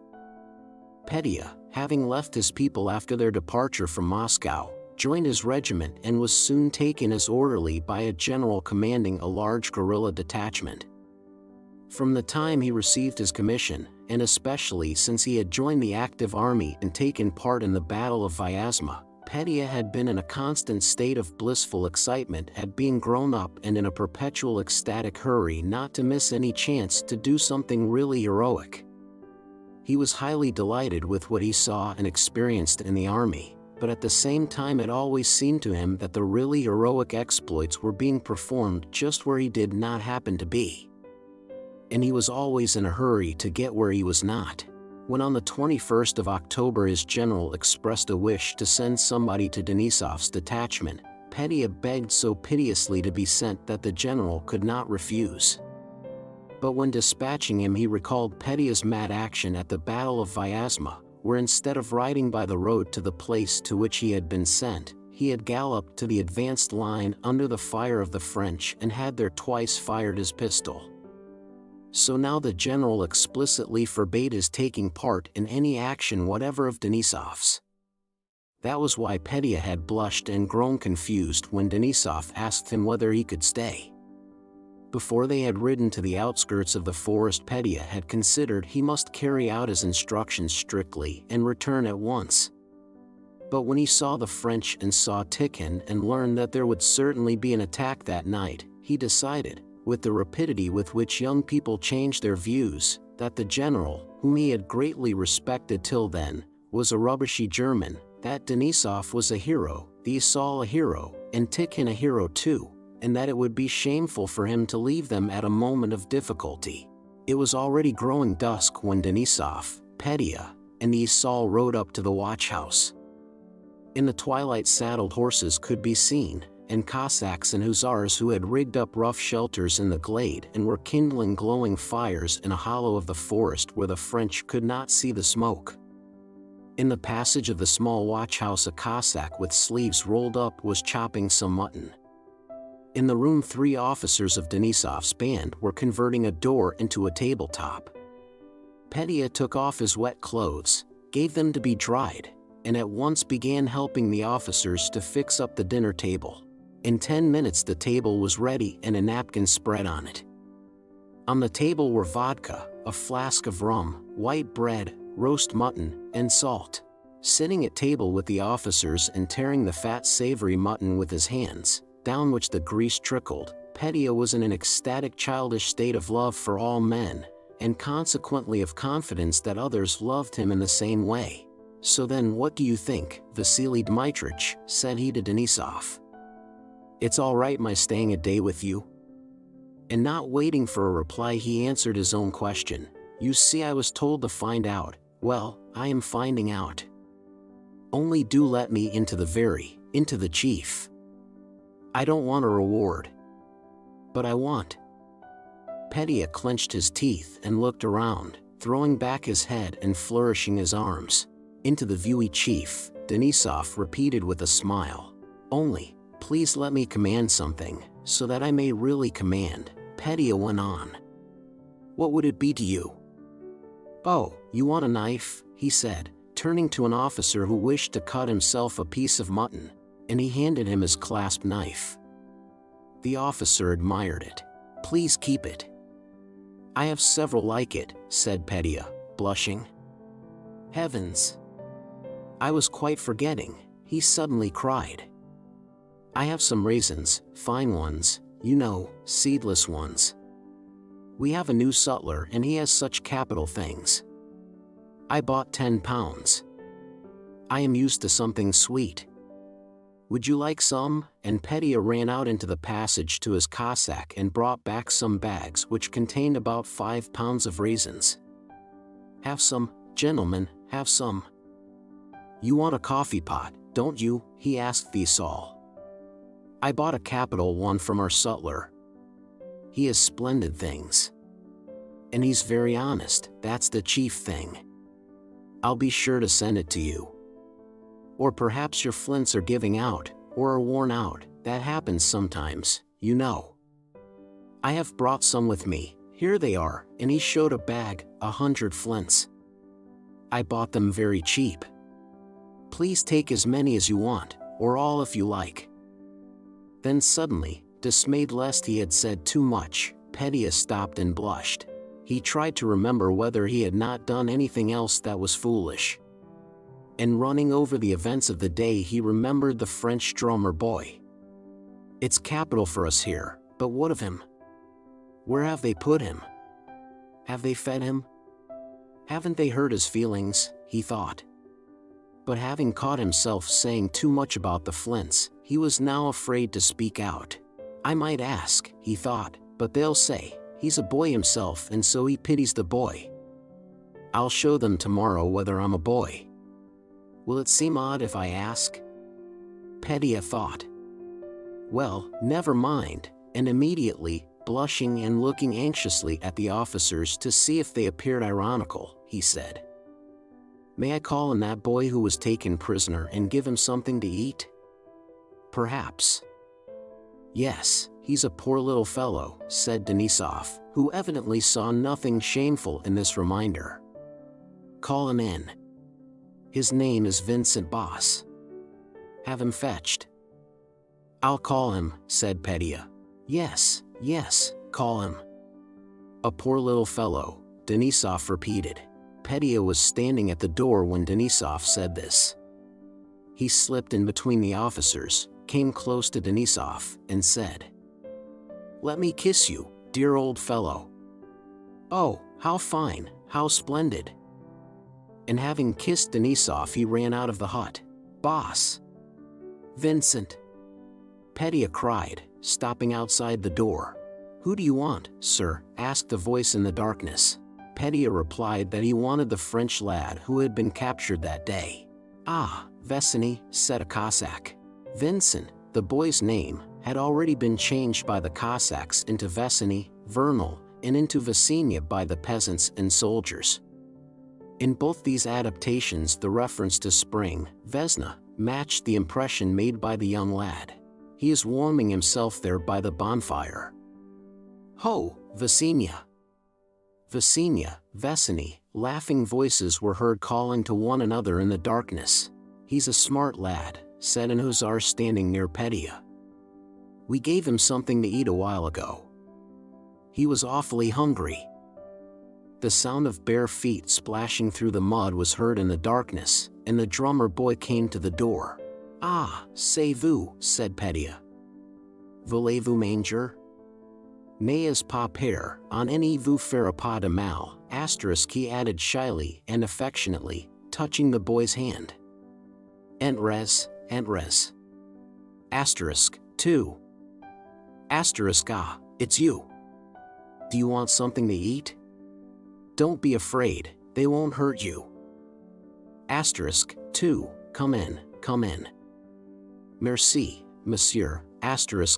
Petya, having left his people after their departure from Moscow, joined his regiment and was soon taken as orderly by a general commanding a large guerrilla detachment. From the time he received his commission, and especially since he had joined the active army and taken part in the Battle of Vyazma, Petya had been in a constant state of blissful excitement at being grown up and in a perpetual ecstatic hurry not to miss any chance to do something really heroic. He was highly delighted with what he saw and experienced in the army, but at the same time it always seemed to him that the really heroic exploits were being performed just where he did not happen to be. And he was always in a hurry to get where he was not. When on the 21st of October his general expressed a wish to send somebody to Denisov's detachment, Petya begged so piteously to be sent that the general could not refuse. But when dispatching him he recalled Petya's mad action at the Battle of Vyazma, where instead of riding by the road to the place to which he had been sent, he had galloped to the advanced line under the fire of the French and had there twice fired his pistol. So now the general explicitly forbade his taking part in any action whatever of Denisov's. That was why Petya had blushed and grown confused when Denisov asked him whether he could stay. Before they had ridden to the outskirts of the forest, Petya had considered he must carry out his instructions strictly and return at once. But when he saw the French and saw Tikhon and learned that there would certainly be an attack that night, he decided, with the rapidity with which young people change their views, that the general, whom he had greatly respected till then, was a rubbishy German, that Denisov was a hero, the esaul a hero, and Tikhon a hero too, and that it would be shameful for him to leave them at a moment of difficulty. It was already growing dusk when Denisov, Petya, and the esaul rode up to the watchhouse. In the twilight saddled horses could be seen, and Cossacks and hussars who had rigged up rough shelters in the glade and were kindling glowing fires in a hollow of the forest where the French could not see the smoke. In the passage of the small watchhouse a Cossack with sleeves rolled up was chopping some mutton. In the room 3 officers of Denisov's band were converting a door into a tabletop. Petya took off his wet clothes, gave them to be dried, and at once began helping the officers to fix up the dinner table. In 10 minutes the table was ready and a napkin spread on it. On the table were vodka, a flask of rum, white bread, roast mutton, and salt. Sitting at table with the officers and tearing the fat savory mutton with his hands, down which the grease trickled, Petya was in an ecstatic childish state of love for all men, and consequently of confidence that others loved him in the same way. "So then what do you think, Vasily Dmitrich?" said he to Denisov. "It's all right my staying a day with you?" And not waiting for a reply, he answered his own question. "You see, I was told to find out. Well, I am finding out. Only do let me into the chief. I don't want a reward. But I want." Petya clenched his teeth and looked around, throwing back his head and flourishing his arms. "Into the viewy chief," Denisov repeated with a smile. "Only, please let me command something, so that I may really command," Petya went on. "What would it be to you?" "Oh, you want a knife," he said, turning to an officer who wished to cut himself a piece of mutton, and he handed him his clasp knife. The officer admired it. "Please keep it." "I have several like it," said Petya, blushing. "Heavens! I was quite forgetting," he suddenly cried. "I have some raisins, fine ones, you know, seedless ones. We have a new sutler and he has such capital things. I bought 10 pounds. I am used to something sweet. Would you like some?" And Petya ran out into the passage to his Cossack and brought back some bags which contained about 5 pounds of raisins. "Have some, gentlemen, have some." "You want a coffee pot, don't you?" he asked Vesal. "I bought a capital one from our sutler. He has splendid things. And he's very honest, that's the chief thing. I'll be sure to send it to you. Or perhaps your flints are giving out, or are worn out, that happens sometimes, you know. I have brought some with me, here they are," and he showed a bag, 100 flints. "I bought them very cheap. Please take as many as you want, or all if you like." Then suddenly, dismayed lest he had said too much, Petya stopped and blushed. He tried to remember whether he had not done anything else that was foolish. And running over the events of the day, he remembered the French drummer boy. "It's capital for us here, but what of him? Where have they put him? Have they fed him? Haven't they hurt his feelings?" he thought. But having caught himself saying too much about the flints, he was now afraid to speak out. "I might ask," he thought, "but they'll say, he's a boy himself and so he pities the boy. I'll show them tomorrow whether I'm a boy. Will it seem odd if I ask?" Petya thought. "Well, never mind," and immediately, blushing and looking anxiously at the officers to see if they appeared ironical, he said, "May I call on that boy who was taken prisoner and give him something to eat?" "Perhaps." "Yes, he's a poor little fellow," said Denisov, who evidently saw nothing shameful in this reminder. "Call him in. His name is Vincent Boss. Have him fetched." "I'll call him," said Petya. Yes, call him." "A poor little fellow," Denisov repeated. Petya was standing at the door when Denisov said this. He slipped in between the officers, came close to Denisov, and said, "Let me kiss you, dear old fellow." "Oh, how fine, how splendid." And having kissed Denisov, he ran out of the hut. "Boss! Vincent!" Petya cried, stopping outside the door. "Who do you want, sir?" asked a voice in the darkness. Petya replied that he wanted the French lad who had been captured that day. "Ah, Vesiny," said a Cossack. Vincent, the boy's name, had already been changed by the Cossacks into Vesiny, Vernal, and into Vasinya by the peasants and soldiers. In both these adaptations, the reference to spring, Vesna, matched the impression made by the young lad. He is warming himself there by the bonfire. "Ho, Vasinya! Vasinya, Vesiny," laughing voices were heard calling to one another in the darkness. "He's a smart lad," said an hussar standing near Petya. "We gave him something to eat a while ago. He was awfully hungry." The sound of bare feet splashing through the mud was heard in the darkness, and the drummer boy came to the door. "Ah, c'est vous," said Pédia. "Voulez-vous manger?" "N'ayez pas peur, on ne vous fera pas de mal," he added shyly and affectionately, touching the boy's hand. "Entrez, entrez." Two. Ah, it's you. Do you want something to eat? Don't be afraid, they won't hurt you. Two. Come in, come in. Merci, monsieur,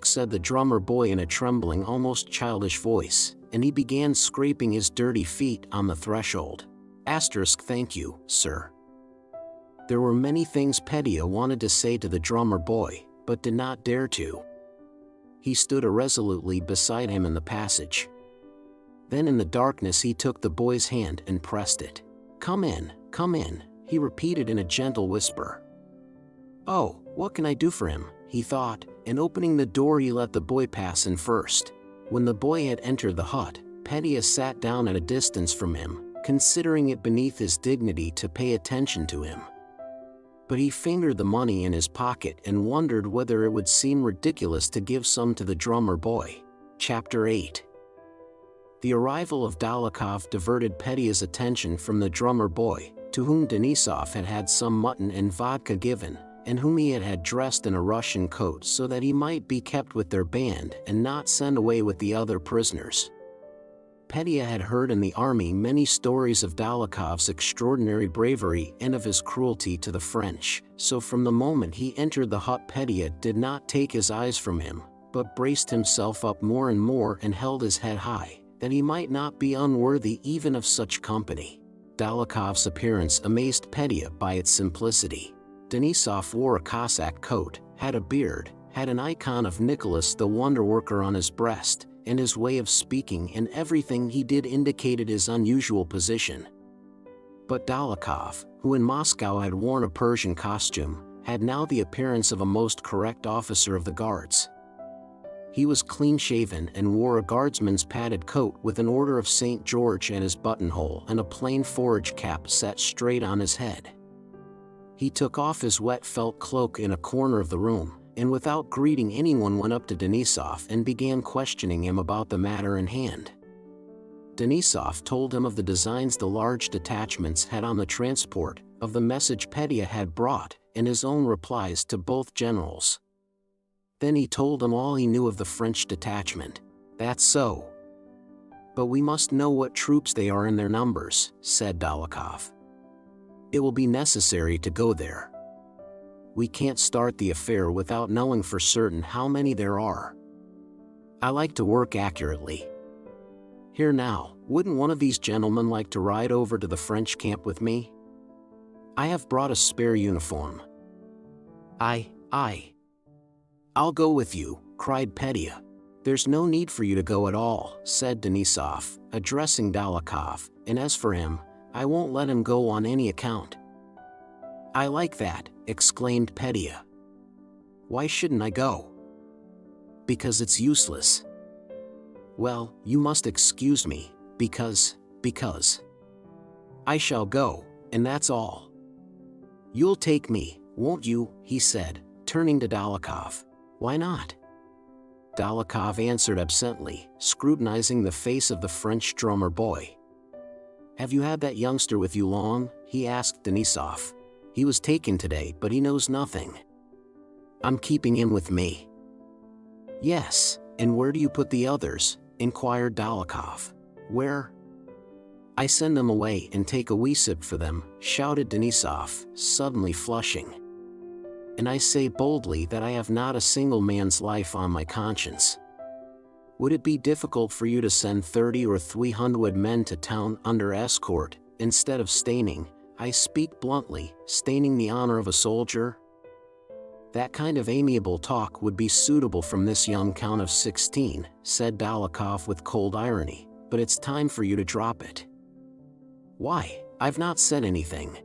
said the drummer boy in a trembling, almost childish voice, and he began scraping his dirty feet on the threshold. Thank you, sir. There were many things Pédia wanted to say to the drummer boy, but did not dare to. He stood irresolutely beside him in the passage. Then in the darkness he took the boy's hand and pressed it. Come in, he repeated in a gentle whisper. Oh, what can I do for him, he thought, and opening the door he let the boy pass in first. When the boy had entered the hut, Pédia sat down at a distance from him, considering it beneath his dignity to pay attention to him. But he fingered the money in his pocket and wondered whether it would seem ridiculous to give some to the drummer boy. Chapter 8. The arrival of Dolokhov diverted Pédia's attention from the drummer boy, to whom Denisov had had some mutton and vodka given, and whom he had dressed in a Russian coat so that he might be kept with their band and not sent away with the other prisoners. Pédia had heard in the army many stories of Dolokhov's extraordinary bravery and of his cruelty to the French, so from the moment he entered the hut Pédia did not take his eyes from him, but braced himself up more and more and held his head high, that he might not be unworthy even of such company. Dolokhov's appearance amazed Pédia by its simplicity. Denisov wore a Cossack coat, had a beard, had an icon of Nicholas the Wonder Worker on his breast, and his way of speaking and everything he did indicated his unusual position. But Dolokhov, who in Moscow had worn a Persian costume, had now the appearance of a most correct officer of the guards. He was clean-shaven and wore a guardsman's padded coat with an Order of St. George at his buttonhole and a plain forage cap set straight on his head. He took off his wet felt cloak in a corner of the room, and without greeting anyone went up to Denisov and began questioning him about the matter in hand. Denisov told him of the designs the large detachments had on the transport, of the message Pédia had brought, and his own replies to both generals. Then he told him all he knew of the French detachment. That's so. But we must know what troops they are and their numbers, said Dolokhov. It will be necessary to go there. We can't start the affair without knowing for certain how many there are. I like to work accurately. Here now, wouldn't one of these gentlemen like to ride over to the French camp with me? I have brought a spare uniform. I'll go with you, cried Pédia. There's no need for you to go at all, said Denisov, addressing Dolokhov, and as for him, I won't let him go on any account. I like that, exclaimed Pédia. Why shouldn't I go? Because it's useless. Well, you must excuse me, because I shall go, and that's all. You'll take me, won't you, he said, turning to Dolokhov. Why not? Dolokhov answered absently, scrutinizing the face of the French drummer boy. Have you had that youngster with you long? He asked Denisov. He was taken today, but he knows nothing. I'm keeping him with me. Yes, and where do you put the others? Inquired Dolokhov. Where? I send them away and take a wee sip for them, shouted Denisov, suddenly flushing. And I say boldly that I have not a single man's life on my conscience. Would it be difficult for you to send 30 or 300 men to town under escort, instead of staining, I speak bluntly, staining the honor of a soldier? That kind of amiable talk would be suitable from this young Count of 16, said Dolokhov with cold irony, but it's time for you to drop it. Why, I've not said anything.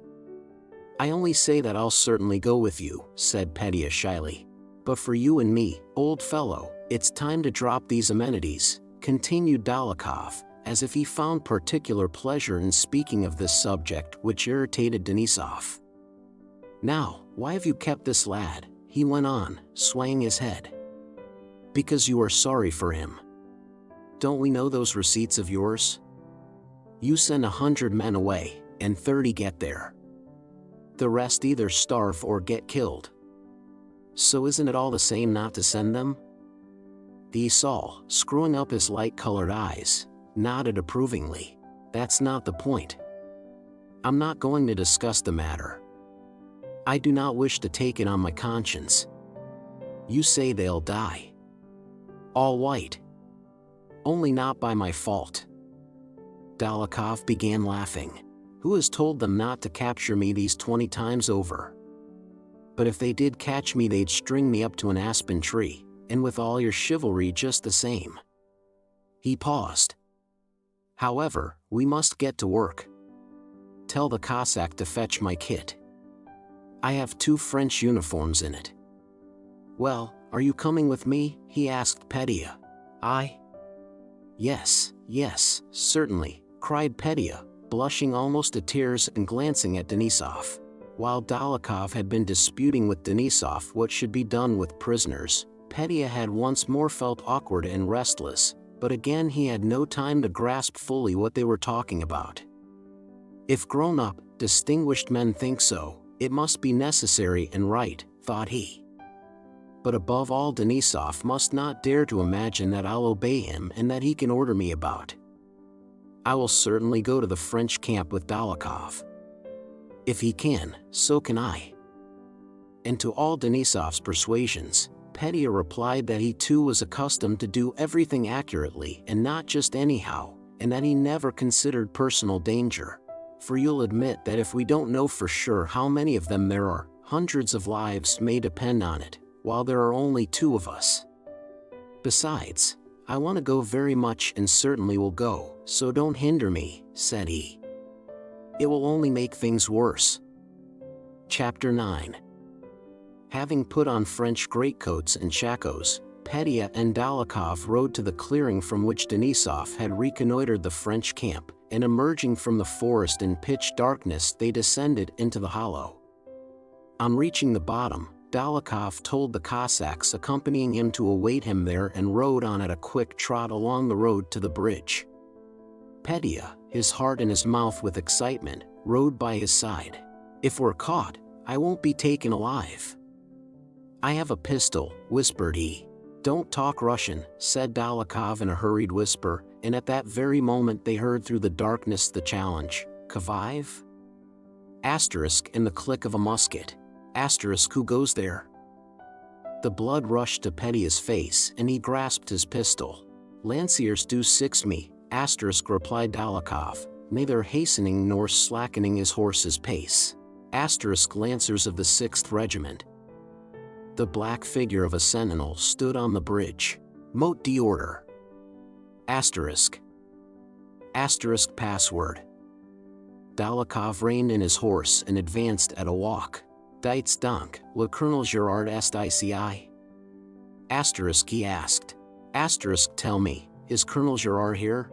I only say that I'll certainly go with you, said Pédia shyly. But for you and me, old fellow, it's time to drop these amenities, continued Dolokhov, as if he found particular pleasure in speaking of this subject, which irritated Denisov. "Now, why have you kept this lad?" he went on, swaying his head. "Because you are sorry for him. Don't we know those receipts of yours? You send 100 men away, and 30 get there. The rest either starve or get killed. So isn't it all the same not to send them?" The Saul, screwing up his light-colored eyes, nodded approvingly. "That's not the point. I'm not going to discuss the matter. I do not wish to take it on my conscience. You say they'll die. All white. Only not by my fault." Dolokhov began laughing. "Who has told them not to capture me these 20 times over? But if they did catch me, they'd string me up to an aspen tree, and with all your chivalry just the same." He paused. "However, we must get to work. Tell the Cossack to fetch my kit. I have 2 French uniforms in it." "Well, are you coming with me?" he asked Petya. "I?" Yes, certainly," cried Petya, blushing almost to tears and glancing at Denisov. While Dolokhov had been disputing with Denisov what should be done with prisoners, Petya had once more felt awkward and restless, but again he had no time to grasp fully what they were talking about. If grown-up, distinguished men think so, it must be necessary and right, thought he. But above all, Denisov must not dare to imagine that I'll obey him and that he can order me about. I will certainly go to the French camp with Dolokhov. If he can, so can I. And to all Denisov's persuasions, Petya replied that he too was accustomed to do everything accurately and not just anyhow, and that he never considered personal danger. For you'll admit that if we don't know for sure how many of them there are, hundreds of lives may depend on it, while there are only 2 of us. Besides, I want to go very much and certainly will go, so don't hinder me," said he. "It will only make things worse." Chapter 9. Having put on French greatcoats and shakos, Petya and Dolokhov rode to the clearing from which Denisov had reconnoitered the French camp, and emerging from the forest in pitch darkness they descended into the hollow. On reaching the bottom, Dolokhov told the Cossacks accompanying him to await him there and rode on at a quick trot along the road to the bridge. Petya, his heart in his mouth with excitement, rode by his side. "If we're caught, I won't be taken alive." "I have a pistol," whispered he. "Don't talk Russian," said Dolokhov in a hurried whisper, and at that very moment they heard through the darkness the challenge, "Kviv?" And the click of a musket. "Who goes there?" The blood rushed to Petya's face and he grasped his pistol. "Lanciers do 6 me," replied Dolokhov, neither hastening nor slackening his horse's pace. Lancers of the 6th Regiment. The black figure of a sentinel stood on the bridge. "Mot d'ordre." Password. Dolokhov reined in his horse and advanced at a walk. "Dites donc, le Colonel Gerard est ici?" He asked. Tell me, is Colonel Gerard here?"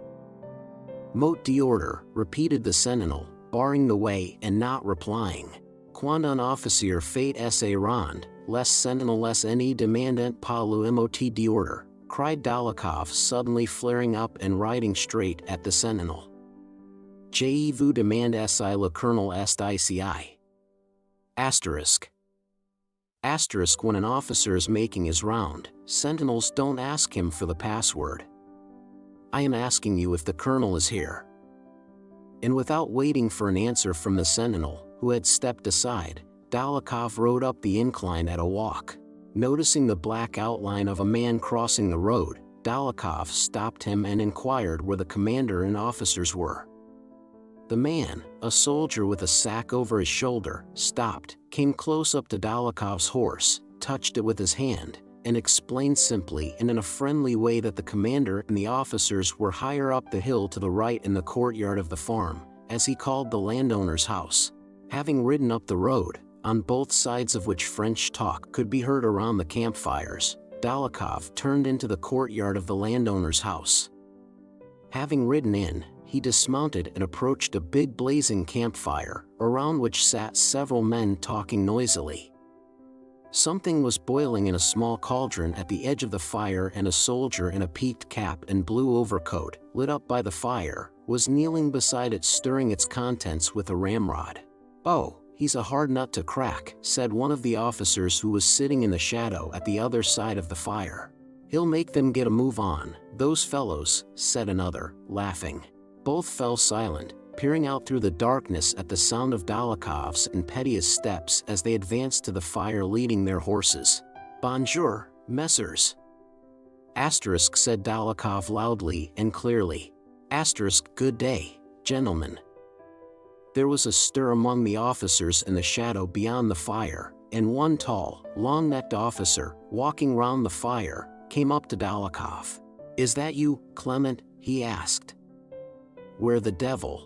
"Mot d'ordre," repeated the sentinel, barring the way and not replying. "Quand un officier fait sa ronde, les sentinelles ne demandent pas le mot d'ordre," cried Dolokhov, suddenly flaring up and riding straight at the sentinel. "Je vous demande si le Colonel est ici?" When an officer is making his round, sentinels don't ask him for the password. "I am asking you if the Colonel is here." And without waiting for an answer from the sentinel, who had stepped aside, Dolokhov rode up the incline at a walk. Noticing the black outline of a man crossing the road, Dolokhov stopped him and inquired where the commander and officers were. The man, a soldier with a sack over his shoulder, stopped, came close up to Dolokhov's horse, touched it with his hand, and explained simply and in a friendly way that the commander and the officers were higher up the hill to the right in the courtyard of the farm, as he called the landowner's house. Having ridden up the road, on both sides of which French talk could be heard around the campfires, Dolokhov turned into the courtyard of the landowner's house. Having ridden in, he dismounted and approached a big blazing campfire, around which sat several men talking noisily. Something was boiling in a small cauldron at the edge of the fire, and a soldier in a peaked cap and blue overcoat, lit up by the fire, was kneeling beside it, stirring its contents with a ramrod. "Oh, he's a hard nut to crack," said one of the officers who was sitting in the shadow at the other side of the fire. "He'll make them get a move on, those fellows," said another, laughing. Both fell silent, peering out through the darkness at the sound of Dólokhov's and Petya's steps as they advanced to the fire leading their horses. "Bonjour, messieurs." Asterisk, said Dólokhov loudly and clearly. Asterisk, "Good day, gentlemen." There was a stir among the officers in the shadow beyond the fire, and one tall, long-necked officer, walking round the fire, came up to Dólokhov. "Is that you, Clement?" he asked. "Where the devil?"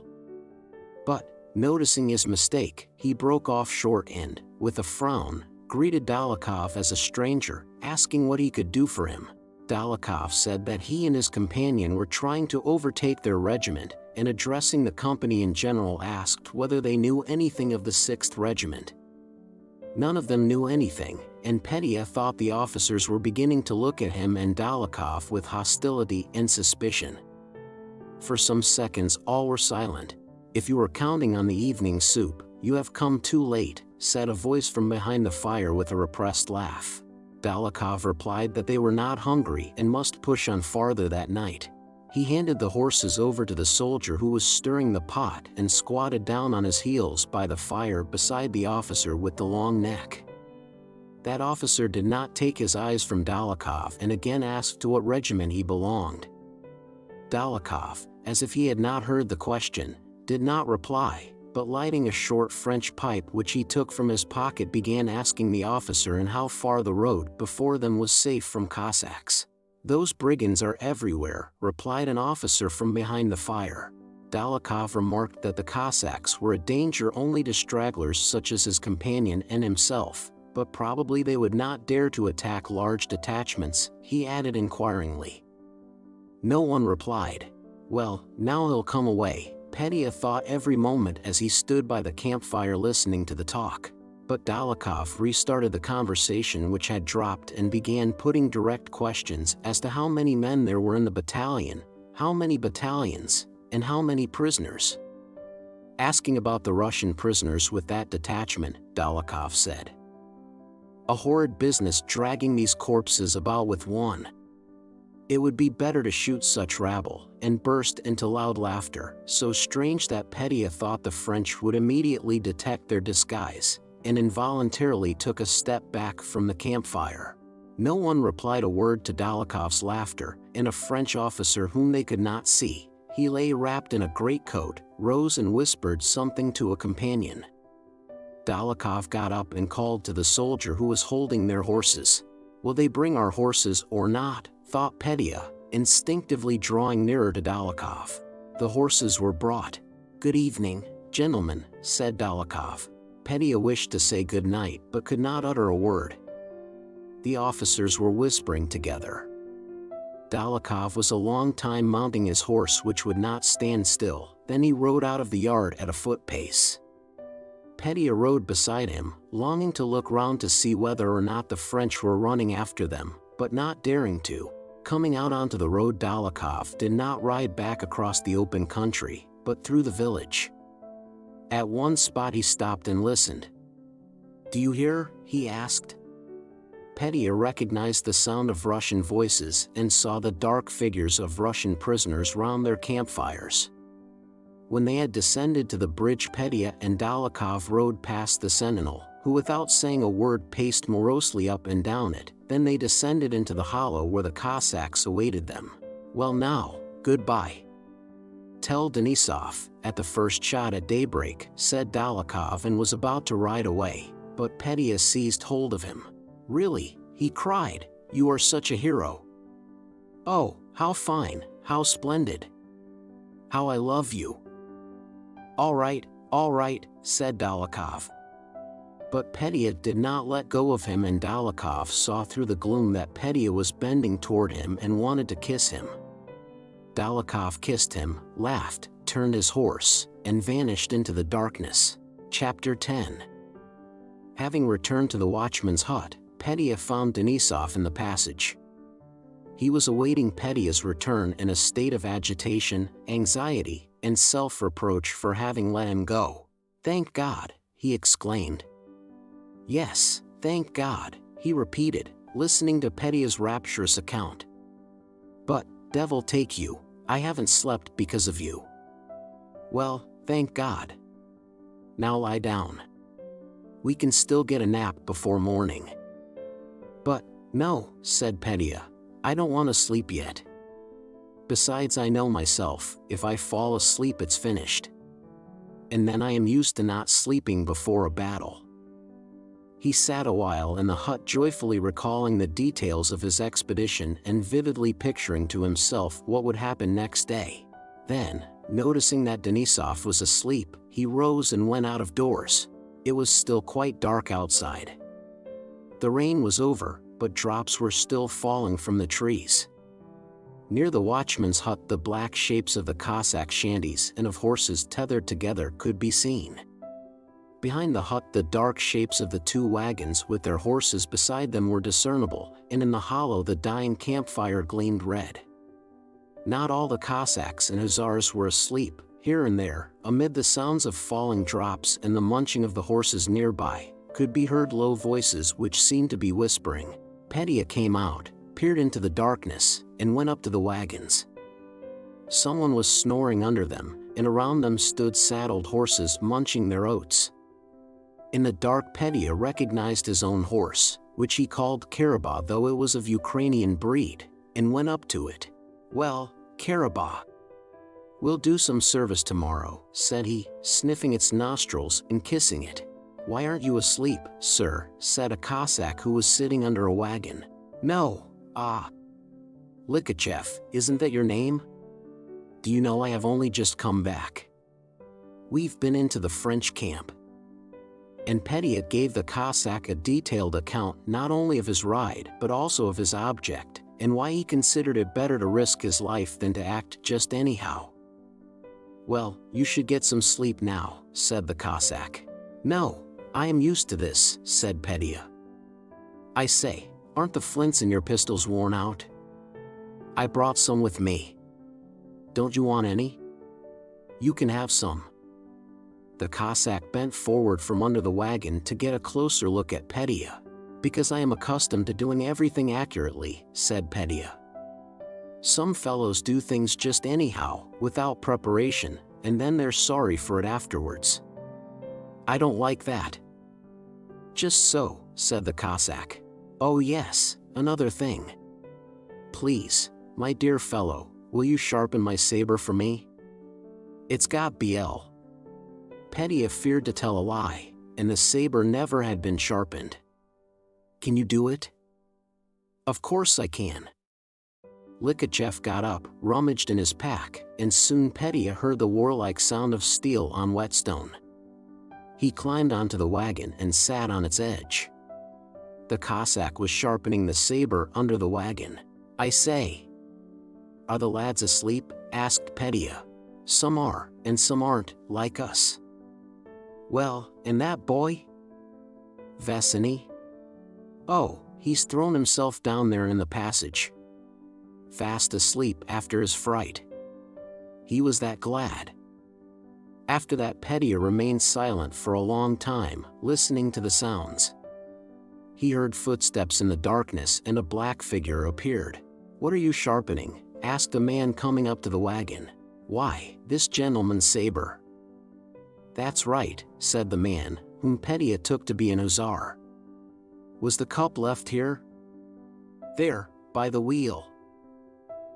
But, noticing his mistake, he broke off short and, with a frown, greeted Dólokhov as a stranger, asking what he could do for him. Dólokhov said that he and his companion were trying to overtake their regiment, and addressing the company in general asked whether they knew anything of the 6th Regiment. None of them knew anything, and Petya thought the officers were beginning to look at him and Dólokhov with hostility and suspicion. For some seconds all were silent. "If you were counting on the evening soup, you have come too late," said a voice from behind the fire with a repressed laugh. Dólokhov replied that they were not hungry and must push on farther that night. He handed the horses over to the soldier who was stirring the pot and squatted down on his heels by the fire beside the officer with the long neck. That officer did not take his eyes from Dólokhov and again asked to what regiment he belonged. Dólokhov, as if he had not heard the question, did not reply, but lighting a short French pipe which he took from his pocket began asking the officer and how far the road before them was safe from Cossacks. "Those brigands are everywhere," replied an officer from behind the fire. Dólokhov remarked that the Cossacks were a danger only to stragglers such as his companion and himself, but probably they would not dare to attack large detachments, he added inquiringly. No one replied. "Well, now he'll come away," Petya thought every moment as he stood by the campfire listening to the talk. But Dólokhov restarted the conversation which had dropped and began putting direct questions as to how many men there were in the battalion, how many battalions, and how many prisoners. Asking about the Russian prisoners with that detachment, Dólokhov said. "A horrid business dragging these corpses about with one. It would be better to shoot such rabble," and burst into loud laughter, so strange that Petya thought the French would immediately detect their disguise, and involuntarily took a step back from the campfire. No one replied a word to Dólokhov's laughter, and a French officer whom they could not see, he lay wrapped in a greatcoat, rose and whispered something to a companion. Dólokhov got up and called to the soldier who was holding their horses. "Will they bring our horses or not?" thought Petya, instinctively drawing nearer to Dólokhov. The horses were brought. "Good evening, gentlemen," said Dólokhov. Petya wished to say good night but could not utter a word. The officers were whispering together. Dólokhov was a long time mounting his horse which would not stand still, then he rode out of the yard at a foot pace. Petya rode beside him, longing to look round to see whether or not the French were running after them, but not daring to. Coming out onto the road, Dólokhov did not ride back across the open country, but through the village. At one spot he stopped and listened. "Do you hear?" he asked. Petya recognized the sound of Russian voices and saw the dark figures of Russian prisoners round their campfires. When they had descended to the bridge, Petya and Dólokhov rode past the sentinel, who without saying a word paced morosely up and down it. Then they descended into the hollow where the Cossacks awaited them. "Well now, goodbye. Tell Denisov, at the first shot at daybreak," said Dólokhov, and was about to ride away, but Petya seized hold of him. "Really," he cried, "you are such a hero. Oh, how fine, how splendid. How I love you." All right," said Dólokhov. But Petya did not let go of him, and Dólokhov saw through the gloom that Petya was bending toward him and wanted to kiss him. Dolokhov kissed him, laughed, turned his horse, and vanished into the darkness. Chapter 10. Having returned to the watchman's hut, Petya found Denisov in the passage. He was awaiting Petya's return in a state of agitation, anxiety, and self-reproach for having let him go. "Thank God," he exclaimed. "Yes, thank God," he repeated, listening to Petya's rapturous account. "But, devil take you, I haven't slept because of you." "Well, thank God. Now lie down. We can still get a nap before morning." "But, no," said Petya, "I don't want to sleep yet. Besides, I know myself, if I fall asleep it's finished. And then I am used to not sleeping before a battle." He sat a while in the hut, joyfully recalling the details of his expedition and vividly picturing to himself what would happen next day. Then, noticing that Denisov was asleep, he rose and went out of doors. It was still quite dark outside. The rain was over, but drops were still falling from the trees. Near the watchman's hut, the black shapes of the Cossack shanties and of horses tethered together could be seen. Behind the hut, the dark shapes of the two wagons with their horses beside them were discernible, and in the hollow the dying campfire gleamed red. Not all the Cossacks and Hussars were asleep. Here and there, amid the sounds of falling drops and the munching of the horses nearby, could be heard low voices which seemed to be whispering. Petya came out, peered into the darkness, and went up to the wagons. Someone was snoring under them, and around them stood saddled horses munching their oats. In the dark, Petya recognized his own horse, which he called Karabagh, though it was of Ukrainian breed, and went up to it. "Well, Karabagh, we'll do some service tomorrow," said he, sniffing its nostrils and kissing it. "Why aren't you asleep, sir?" said a Cossack who was sitting under a wagon. "No, Likhachev, isn't that your name? Do you know I have only just come back? We've been into the French camp." And Petya gave the Cossack a detailed account not only of his ride but also of his object, and why he considered it better to risk his life than to act just anyhow. "Well, you should get some sleep now," said the Cossack. "No, I am used to this," said Petya. "I say, aren't the flints in your pistols worn out? I brought some with me. Don't you want any? You can have some." The Cossack bent forward from under the wagon to get a closer look at Petya. "Because I am accustomed to doing everything accurately," said Petya. "Some fellows do things just anyhow, without preparation, and then they're sorry for it afterwards. I don't like that." "Just so," said the Cossack. "Oh yes, another thing. Please, my dear fellow, will you sharpen my saber for me? It's got BL." Petya feared to tell a lie, and the saber never had been sharpened. "Can you do it?" "Of course I can." Likhachev got up, rummaged in his pack, and soon Petya heard the warlike sound of steel on whetstone. He climbed onto the wagon and sat on its edge. The Cossack was sharpening the saber under the wagon. "I say, are the lads asleep?" asked Petya. "Some are, and some aren't, like us." "Well, and that boy? Vasily? Oh, he's thrown himself down there in the passage. Fast asleep after his fright. He was that glad." After that, Petya remained silent for a long time, listening to the sounds. He heard footsteps in the darkness and a black figure appeared. "What are you sharpening?" asked a man coming up to the wagon. "Why, this gentleman's saber." "That's right," said the man, whom Petya took to be an Hussar. "Was the cup left here?" "There, by the wheel."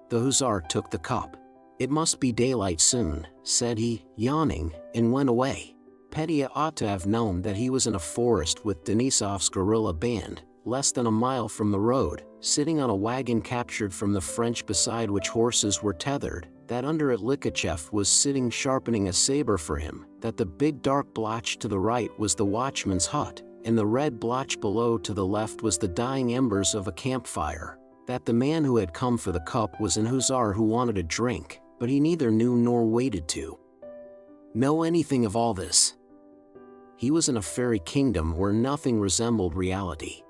The Hussar took the cup. "It must be daylight soon," said he, yawning, and went away. Petya ought to have known that he was in a forest with Denisov's guerrilla band, less than a mile from the road, sitting on a wagon captured from the French beside which horses were tethered, that under it Likhachev was sitting sharpening a saber for him, that the big dark blotch to the right was the watchman's hut, and the red blotch below to the left was the dying embers of a campfire. that the man who had come for the cup was an hussar who wanted a drink, but he neither knew nor waited to know anything of all this. He was in a fairy kingdom where nothing resembled reality.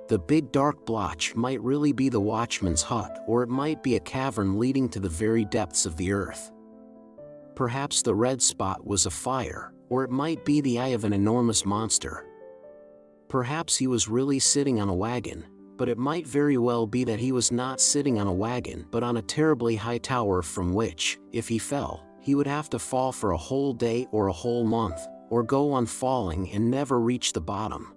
The big dark blotch might really be the watchman's hut, or it might be a cavern leading to the very depths of the earth. Perhaps the red spot was a fire, or it might be the eye of an enormous monster. Perhaps he was really sitting on a wagon, but it might very well be that he was not sitting on a wagon but on a terribly high tower from which, if he fell, he would have to fall for a whole day or a whole month, or go on falling and never reach the bottom.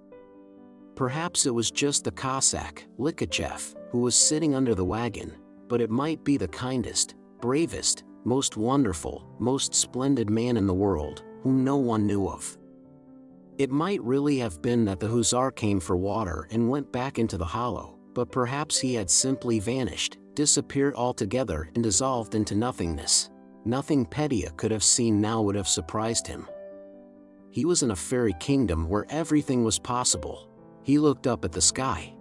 Perhaps it was just the Cossack, Likhachev, who was sitting under the wagon, but it might be the kindest, bravest, most wonderful, most splendid man in the world, whom no one knew of. It might really have been that the hussar came for water and went back into the hollow, but perhaps he had simply vanished, disappeared altogether and dissolved into nothingness. Nothing Petya could have seen now would have surprised him. He was in a fairy kingdom where everything was possible. He looked up at the sky.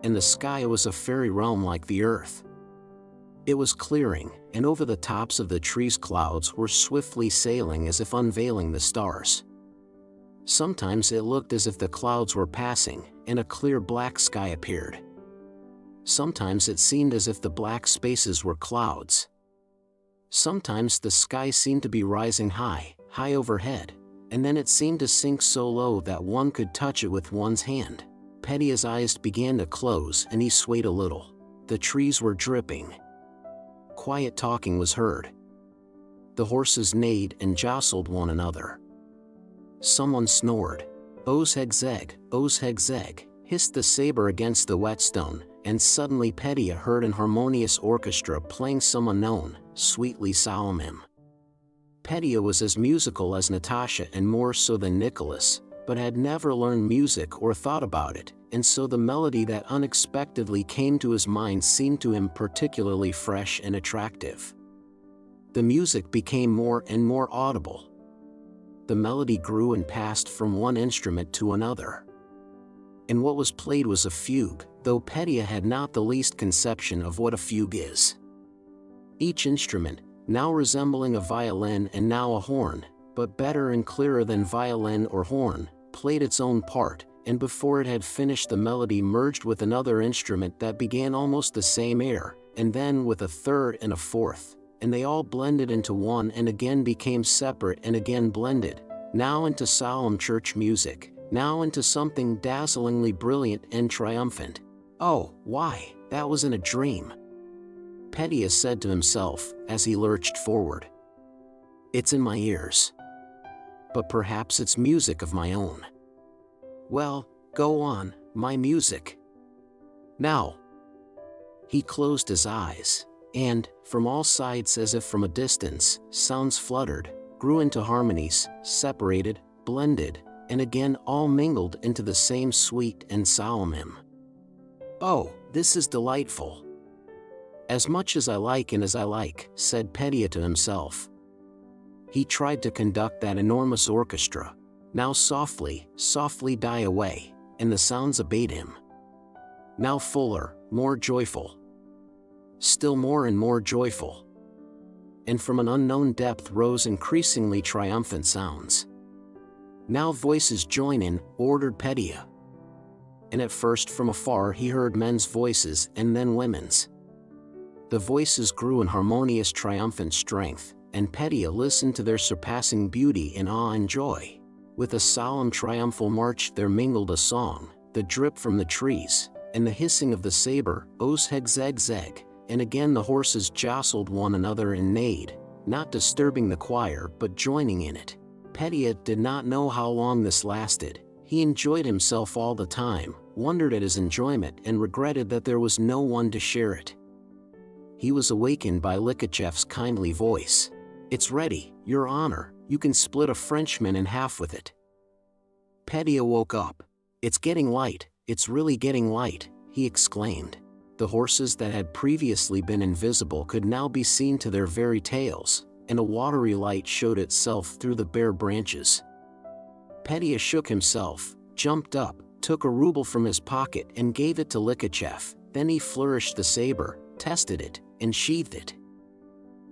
And the sky was a fairy realm like the earth. It was clearing, and over the tops of the trees clouds were swiftly sailing as if unveiling the stars. Sometimes it looked as if the clouds were passing, and a clear black sky appeared. Sometimes it seemed as if the black spaces were clouds. Sometimes the sky seemed to be rising high, high overhead, and then it seemed to sink so low that one could touch it with one's hand. Petya's eyes began to close and he swayed a little. The trees were dripping. Quiet talking was heard. The horses neighed and jostled one another. Someone snored. Ozheg, hissed the saber against the whetstone, and suddenly Petya heard an harmonious orchestra playing some unknown, sweetly solemn hymn. Petya was as musical as Natasha and more so than Nicholas, but had never learned music or thought about it, and so the melody that unexpectedly came to his mind seemed to him particularly fresh and attractive. The music became more and more audible. The melody grew and passed from one instrument to another. And what was played was a fugue, though Petya had not the least conception of what a fugue is. Each instrument, now resembling a violin and now a horn, but better and clearer than violin or horn, played its own part, and before it had finished the melody merged with another instrument that began almost the same air, and then with a third and a fourth, and they all blended into one and again became separate and again blended, now into solemn church music, now into something dazzlingly brilliant and triumphant. Oh, why, that was in a dream, Petya said to himself as he lurched forward. It's in my ears. But perhaps it's music of my own. Well, go on, my music. Now. He closed his eyes, and, from all sides as if from a distance, sounds fluttered, grew into harmonies, separated, blended, and again all mingled into the same sweet and solemn hymn. Oh, this is delightful. As much as I like and as I like, said Petya to himself. He tried to conduct that enormous orchestra, now softly, softly die away, and the sounds obeyed him. Now fuller, more joyful. Still more and more joyful. And from an unknown depth rose increasingly triumphant sounds. Now voices join in, ordered Petya. And at first from afar he heard men's voices and then women's. The voices grew in harmonious triumphant strength, and Petya listened to their surpassing beauty in awe and joy. With a solemn triumphal march there mingled a song, the drip from the trees, and the hissing of the saber, ozheg, and again the horses jostled one another and neighed, not disturbing the choir but joining in it. Petya did not know how long this lasted. He enjoyed himself all the time, wondered at his enjoyment and regretted that there was no one to share it. He was awakened by Likhachev's kindly voice. It's ready, Your Honor, you can split a Frenchman in half with it. Petya woke up. It's getting light, it's really getting light, he exclaimed. The horses that had previously been invisible could now be seen to their very tails, and a watery light showed itself through the bare branches. Petya shook himself, jumped up, took a ruble from his pocket and gave it to Likhachev, Then he flourished the saber, tested it, and sheathed it.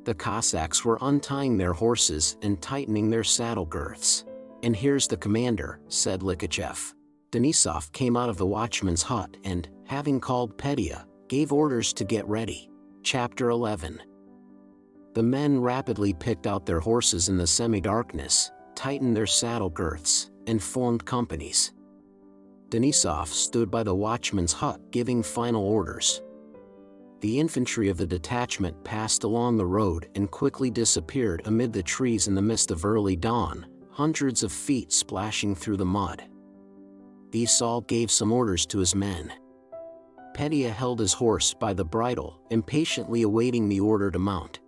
The Cossacks were untying their horses and tightening their saddle girths. "And here's the commander," said Likachev. Denisov came out of the watchman's hut and, having called Petya, gave orders to get ready. Chapter 11. The men rapidly picked out their horses in the semi-darkness, tightened their saddle girths, and formed companies. Denisov stood by the watchman's hut giving final orders. The infantry of the detachment passed along the road and quickly disappeared amid the trees in the mist of early dawn, hundreds of feet splashing through the mud. Isal gave some orders to his men. Petya held his horse by the bridle, impatiently awaiting the order to mount.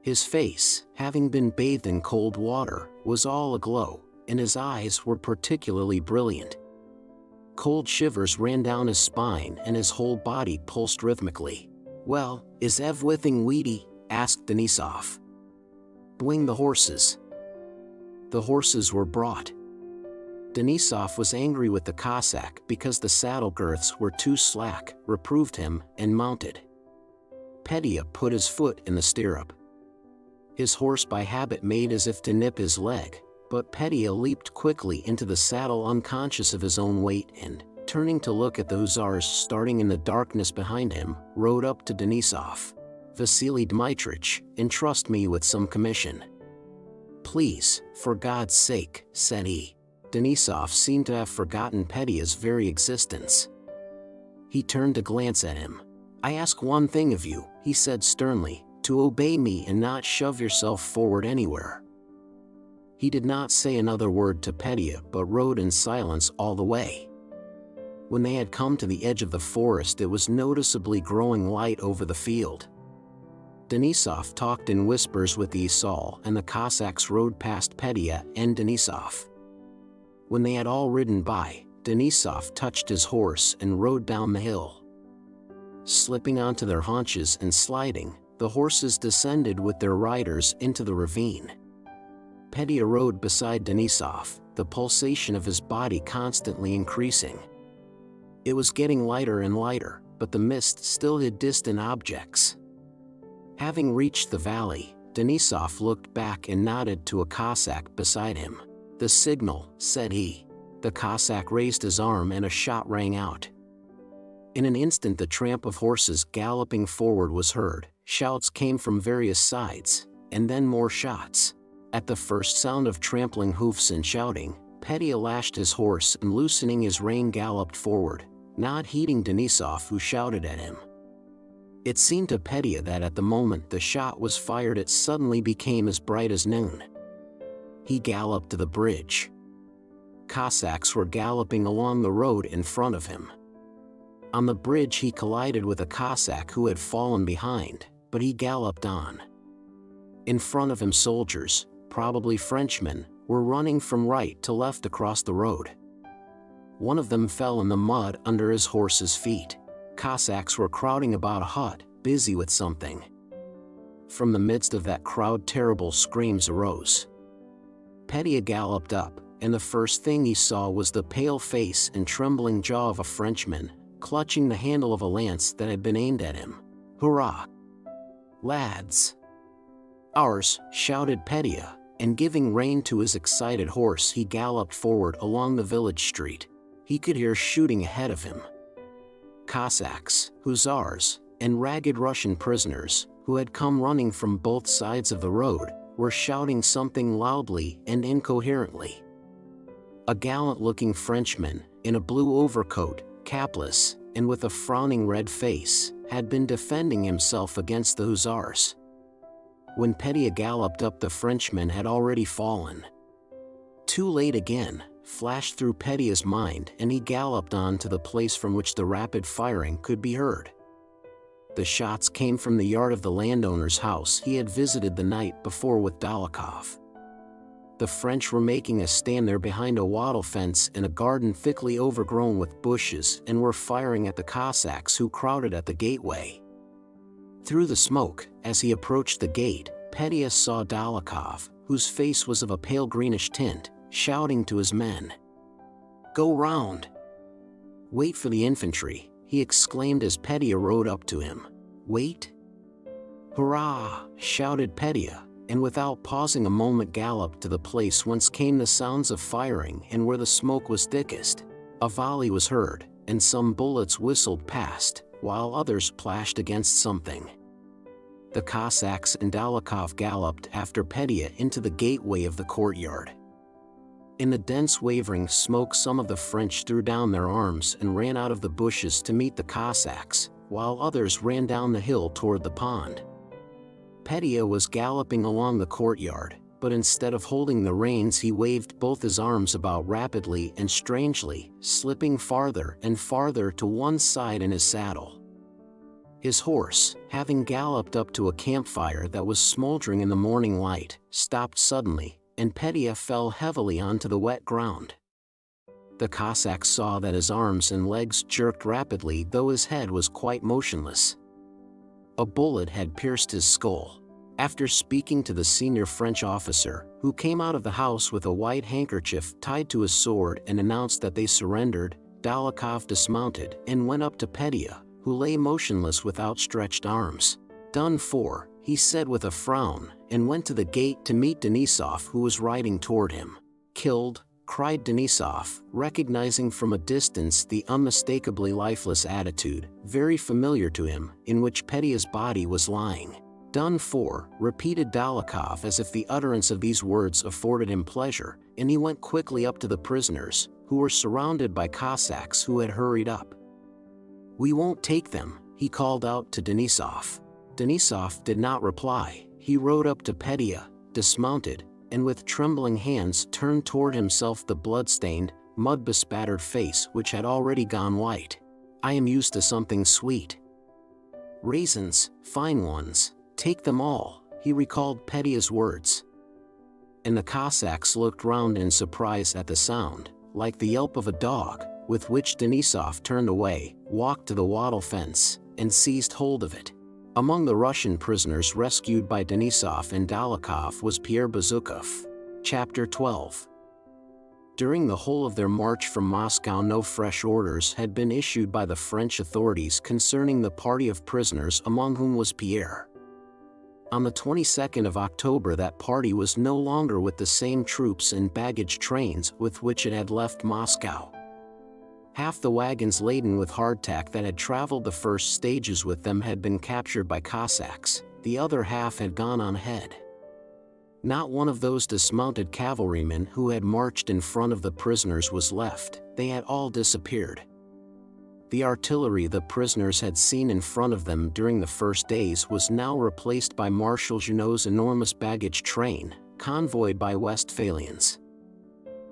His face, having been bathed in cold water, was all aglow, and his eyes were particularly brilliant. Cold shivers ran down his spine and his whole body pulsed rhythmically. "Well, is everything ready?" asked Denisov. "Bring the horses." The horses were brought. Denisov was angry with the Cossack because the saddle girths were too slack, reproved him, and mounted. Petya put his foot in the stirrup. His horse by habit made as if to nip his leg, but Petya leaped quickly into the saddle unconscious of his own weight and, turning to look at the hussars starting in the darkness behind him, rode up to Denisov. "Vasily Dmitrich, entrust me with some commission." "Please, for God's sake," said he. Denisov seemed to have forgotten Petya's very existence. He turned to glance at him. "I ask one thing of you," he said sternly, "to obey me and not shove yourself forward anywhere." He did not say another word to Petya but rode in silence all the way. When they had come to the edge of the forest, it was noticeably growing light over the field. Denisov talked in whispers with Isal, and the Cossacks rode past Petya and Denisov. When they had all ridden by, Denisov touched his horse and rode down the hill. Slipping onto their haunches and sliding, the horses descended with their riders into the ravine. Petya rode beside Denisov, the pulsation of his body constantly increasing. It was getting lighter and lighter, but the mist still hid distant objects. Having reached the valley, Denisov looked back and nodded to a Cossack beside him. "The signal," said he. The Cossack raised his arm and a shot rang out. In an instant the tramp of horses galloping forward was heard, shouts came from various sides, and then more shots. At the first sound of trampling hoofs and shouting, Petya lashed his horse and loosening his rein galloped forward, not heeding Denisov who shouted at him. It seemed to Petya that at the moment the shot was fired it suddenly became as bright as noon. He galloped to the bridge. Cossacks were galloping along the road in front of him. On the bridge he collided with a Cossack who had fallen behind, but he galloped on. In front of him soldiers, probably Frenchmen, were running from right to left across the road. One of them fell in the mud under his horse's feet. Cossacks were crowding about a hut, busy with something. From the midst of that crowd terrible screams arose. Petya galloped up, and the first thing he saw was the pale face and trembling jaw of a Frenchman, clutching the handle of a lance that had been aimed at him. "Hurrah! Lads!" "Ours!" shouted Petya, and giving rein to his excited horse he galloped forward along the village street. He could hear shooting ahead of him. Cossacks, hussars, and ragged Russian prisoners, who had come running from both sides of the road, were shouting something loudly and incoherently. A gallant-looking Frenchman, in a blue overcoat, capless, and with a frowning red face, had been defending himself against the hussars. When Petya galloped up, the Frenchman had already fallen. "Too late again," flashed through Petya's mind, and he galloped on to the place from which the rapid firing could be heard. The shots came from the yard of the landowner's house he had visited the night before with Dolokhov. The French were making a stand there behind a wattle fence in a garden thickly overgrown with bushes and were firing at the Cossacks who crowded at the gateway. Through the smoke, as he approached the gate, Petya saw Dolokhov, whose face was of a pale greenish tint, shouting to his men. "Go round! Wait for the infantry, he exclaimed as Petya rode up to him. "Wait!" "Hurrah!" shouted Petya, and without pausing a moment galloped to the place whence came the sounds of firing and where the smoke was thickest. A volley was heard, and some bullets whistled past, while others plashed against something. The Cossacks and Dolokhov galloped after Petya into the gateway of the courtyard. In the dense wavering smoke, some of the French threw down their arms and ran out of the bushes to meet the Cossacks, while others ran down the hill toward the pond. Petya was galloping along the courtyard, but instead of holding the reins he waved both his arms about rapidly and strangely, slipping farther and farther to one side in his saddle. His horse, having galloped up to a campfire that was smoldering in the morning light, stopped suddenly, and Petya fell heavily onto the wet ground. The Cossacks saw that his arms and legs jerked rapidly, though his head was quite motionless. A bullet had pierced his skull. After speaking to the senior French officer, who came out of the house with a white handkerchief tied to his sword and announced that they surrendered, Dolokhov dismounted and went up to Petya, who lay motionless with outstretched arms. "Done for," he said with a frown, and went to the gate to meet Denisov, who was riding toward him. "Killed?" cried Denisov, recognizing from a distance the unmistakably lifeless attitude, very familiar to him, in which Petya's body was lying. "Done for," repeated Dolokhov as if the utterance of these words afforded him pleasure, and he went quickly up to the prisoners, who were surrounded by Cossacks who had hurried up. "We won't take them," he called out to Denisov. Denisov did not reply. He rode up to Petya, dismounted, and with trembling hands turned toward himself the blood-stained, mud-bespattered face which had already gone white. "I am used to something sweet. Raisins, fine ones. Take them all," he recalled Petya's words. And the Cossacks looked round in surprise at the sound, like the yelp of a dog, with which Denisov turned away, walked to the wattle fence, and seized hold of it. Among the Russian prisoners rescued by Denisov and Dolokhov was Pierre Bezukhov. Chapter 12. During the whole of their march from Moscow, no fresh orders had been issued by the French authorities concerning the party of prisoners among whom was Pierre. On the 22nd of October, that party was no longer with the same troops and baggage trains with which it had left Moscow. Half the wagons laden with hardtack that had traveled the first stages with them had been captured by Cossacks, the other half had gone on ahead. Not one of those dismounted cavalrymen who had marched in front of the prisoners was left, they had all disappeared. The artillery the prisoners had seen in front of them during the first days was now replaced by Marshal Junot's enormous baggage train, convoyed by Westphalians.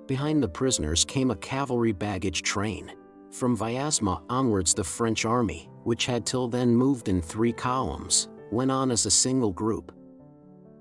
Behind the prisoners came a cavalry baggage train. From Vyazma onwards the French army, which had till then moved in 3 columns, went on as a single group.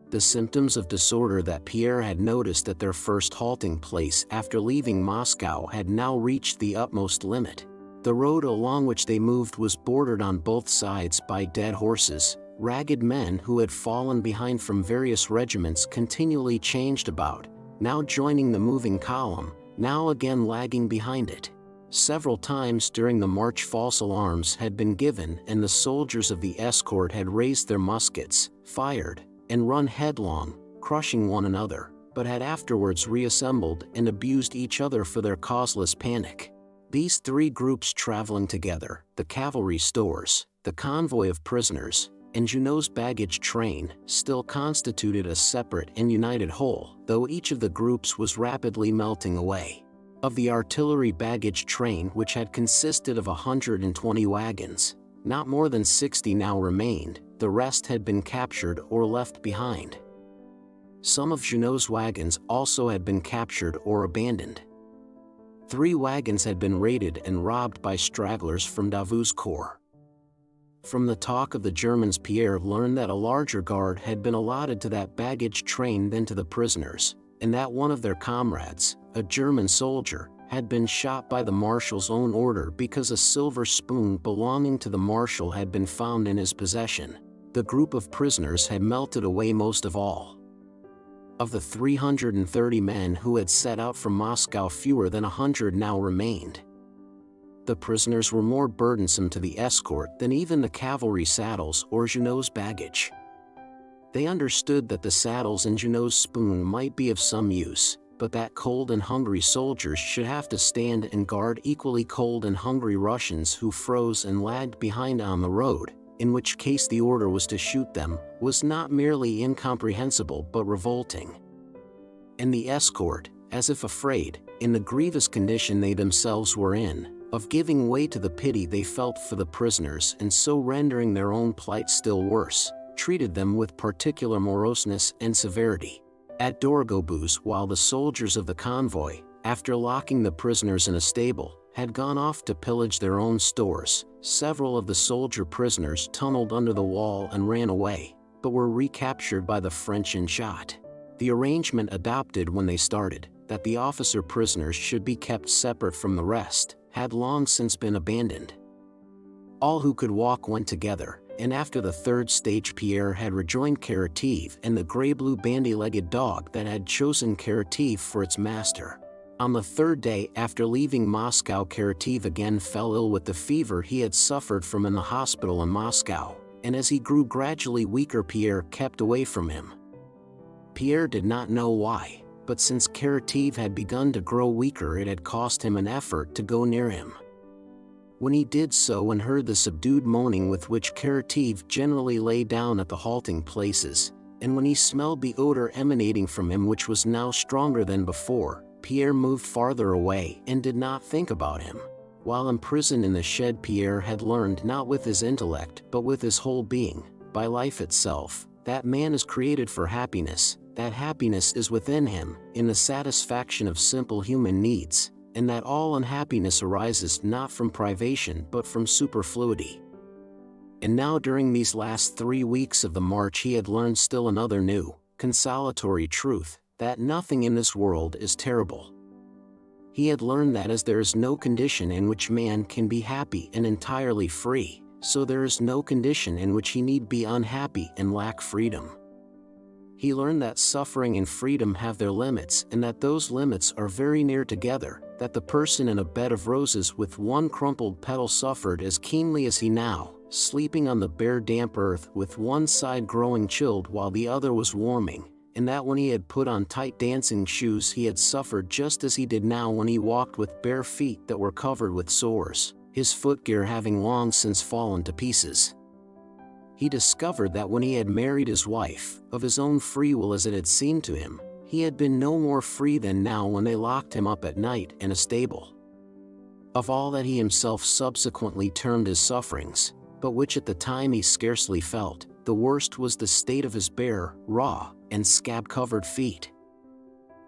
The symptoms of disorder that Pierre had noticed at their first halting place after leaving Moscow had now reached the utmost limit. The road along which they moved was bordered on both sides by dead horses. Ragged men who had fallen behind from various regiments continually changed about, now joining the moving column, now again lagging behind it. Several times during the march false alarms had been given, and the soldiers of the escort had raised their muskets, fired, and run headlong, crushing one another, but had afterwards reassembled and abused each other for their causeless panic. These 3 groups traveling together, the cavalry stores, the convoy of prisoners, and Junot's baggage train, still constituted a separate and united whole, though each of the groups was rapidly melting away. Of the artillery baggage train, which had consisted of 120 wagons, not more than 60 now remained, the rest had been captured or left behind. Some of Junot's wagons also had been captured or abandoned. 3 wagons had been raided and robbed by stragglers from Davout's corps. From the talk of the Germans, Pierre learned that a larger guard had been allotted to that baggage train than to the prisoners, and that one of their comrades, a German soldier, had been shot by the marshal's own order because a silver spoon belonging to the marshal had been found in his possession. The group of prisoners had melted away most of all. Of the 330 men who had set out from Moscow, fewer than 100 now remained. The prisoners were more burdensome to the escort than even the cavalry saddles or Junot's baggage. They understood that the saddles and Junot's spoon might be of some use, but that cold and hungry soldiers should have to stand and guard equally cold and hungry Russians who froze and lagged behind on the road, in which case the order was to shoot them, was not merely incomprehensible but revolting. And the escort, as if afraid, in the grievous condition they themselves were in, of giving way to the pity they felt for the prisoners and so rendering their own plight still worse, treated them with particular moroseness and severity. At Dorogobuz, while the soldiers of the convoy, after locking the prisoners in a stable, had gone off to pillage their own stores, several of the soldier prisoners tunneled under the wall and ran away, but were recaptured by the French and shot. The arrangement adopted when they started, that the officer prisoners should be kept separate from the rest, had long since been abandoned. All who could walk went together, and after the third stage Pierre had rejoined Karateev and the grey-blue bandy-legged dog that had chosen Karateev for its master. On the third day after leaving Moscow, Karateev again fell ill with the fever he had suffered from in the hospital in Moscow, and as he grew gradually weaker Pierre kept away from him. Pierre did not know why, but since Karateev had begun to grow weaker it had cost him an effort to go near him. When he did so and heard the subdued moaning with which Karateev generally lay down at the halting places, and when he smelled the odor emanating from him which was now stronger than before, Pierre moved farther away and did not think about him. While imprisoned in the shed, Pierre had learned not with his intellect but with his whole being, by life itself, that man is created for happiness, that happiness is within him, in the satisfaction of simple human needs, and that all unhappiness arises not from privation but from superfluity. And now during these last 3 weeks of the march he had learned still another new, consolatory truth, that nothing in this world is terrible. He had learned that as there is no condition in which man can be happy and entirely free, so there is no condition in which he need be unhappy and lack freedom. He learned that suffering and freedom have their limits and that those limits are very near together, that the person in a bed of roses with one crumpled petal suffered as keenly as he now, sleeping on the bare damp earth with one side growing chilled while the other was warming, and that when he had put on tight dancing shoes he had suffered just as he did now when he walked with bare feet that were covered with sores, his footgear having long since fallen to pieces. He discovered that when he had married his wife, of his own free will as it had seemed to him, he had been no more free than now when they locked him up at night in a stable. Of all that he himself subsequently termed his sufferings, but which at the time he scarcely felt, the worst was the state of his bare, raw, and scab-covered feet.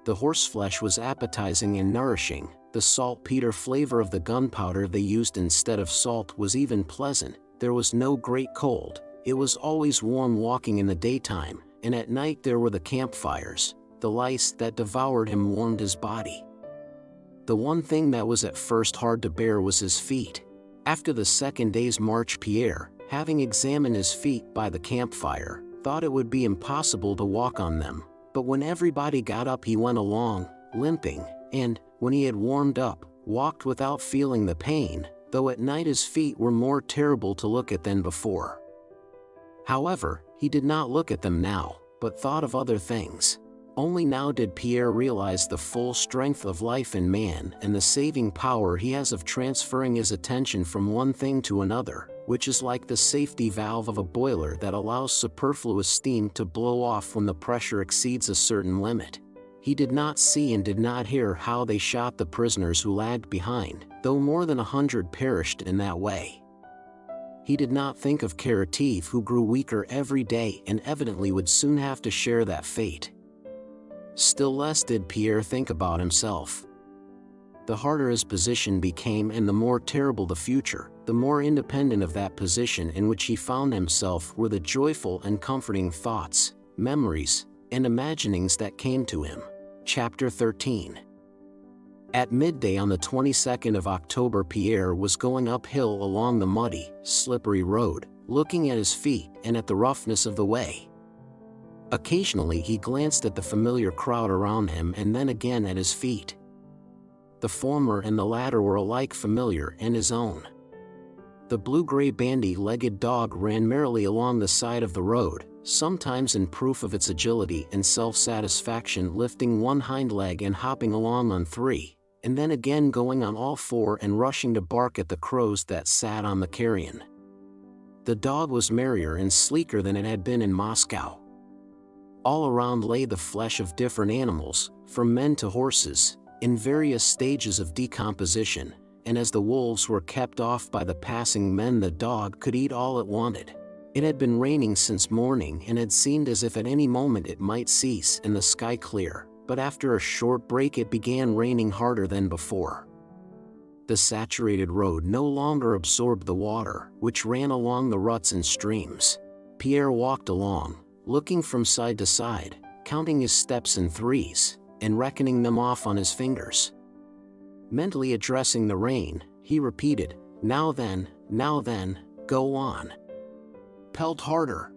The horseflesh was appetizing and nourishing, the saltpeter flavor of the gunpowder they used instead of salt was even pleasant, there was no great cold, it was always warm walking in the daytime, and at night there were the campfires, the lice that devoured him warmed his body. The one thing that was at first hard to bear was his feet. After the second day's march Pierre, having examined his feet by the campfire, thought it would be impossible to walk on them, but when everybody got up he went along, limping, and, when he had warmed up, walked without feeling the pain, though at night his feet were more terrible to look at than before. However, he did not look at them now, but thought of other things. Only now did Pierre realize the full strength of life in man and the saving power he has of transferring his attention from one thing to another, which is like the safety valve of a boiler that allows superfluous steam to blow off when the pressure exceeds a certain limit. He did not see and did not hear how they shot the prisoners who lagged behind, though more than 100 perished in that way. He did not think of Karateev, who grew weaker every day and evidently would soon have to share that fate. Still less did Pierre think about himself. The harder his position became and the more terrible the future, the more independent of that position in which he found himself were the joyful and comforting thoughts, memories, and imaginings that came to him. Chapter 13. At midday on the 22nd of October Pierre was going uphill along the muddy, slippery road, looking at his feet and at the roughness of the way. Occasionally he glanced at the familiar crowd around him and then again at his feet. The former and the latter were alike familiar and his own. The blue-gray bandy-legged dog ran merrily along the side of the road, sometimes in proof of its agility and self-satisfaction lifting one hind leg and hopping along on three, and then again going on all four and rushing to bark at the crows that sat on the carrion. The dog was merrier and sleeker than it had been in Moscow. All around lay the flesh of different animals, from men to horses, in various stages of decomposition, and as the wolves were kept off by the passing men, the dog could eat all it wanted. It had been raining since morning and had seemed as if at any moment it might cease and the sky clear, but after a short break it began raining harder than before. The saturated road no longer absorbed the water, which ran along the ruts and streams. Pierre walked along, looking from side to side, counting his steps in threes, and reckoning them off on his fingers. Mentally addressing the rain, he repeated, now then, go on. Pelt harder."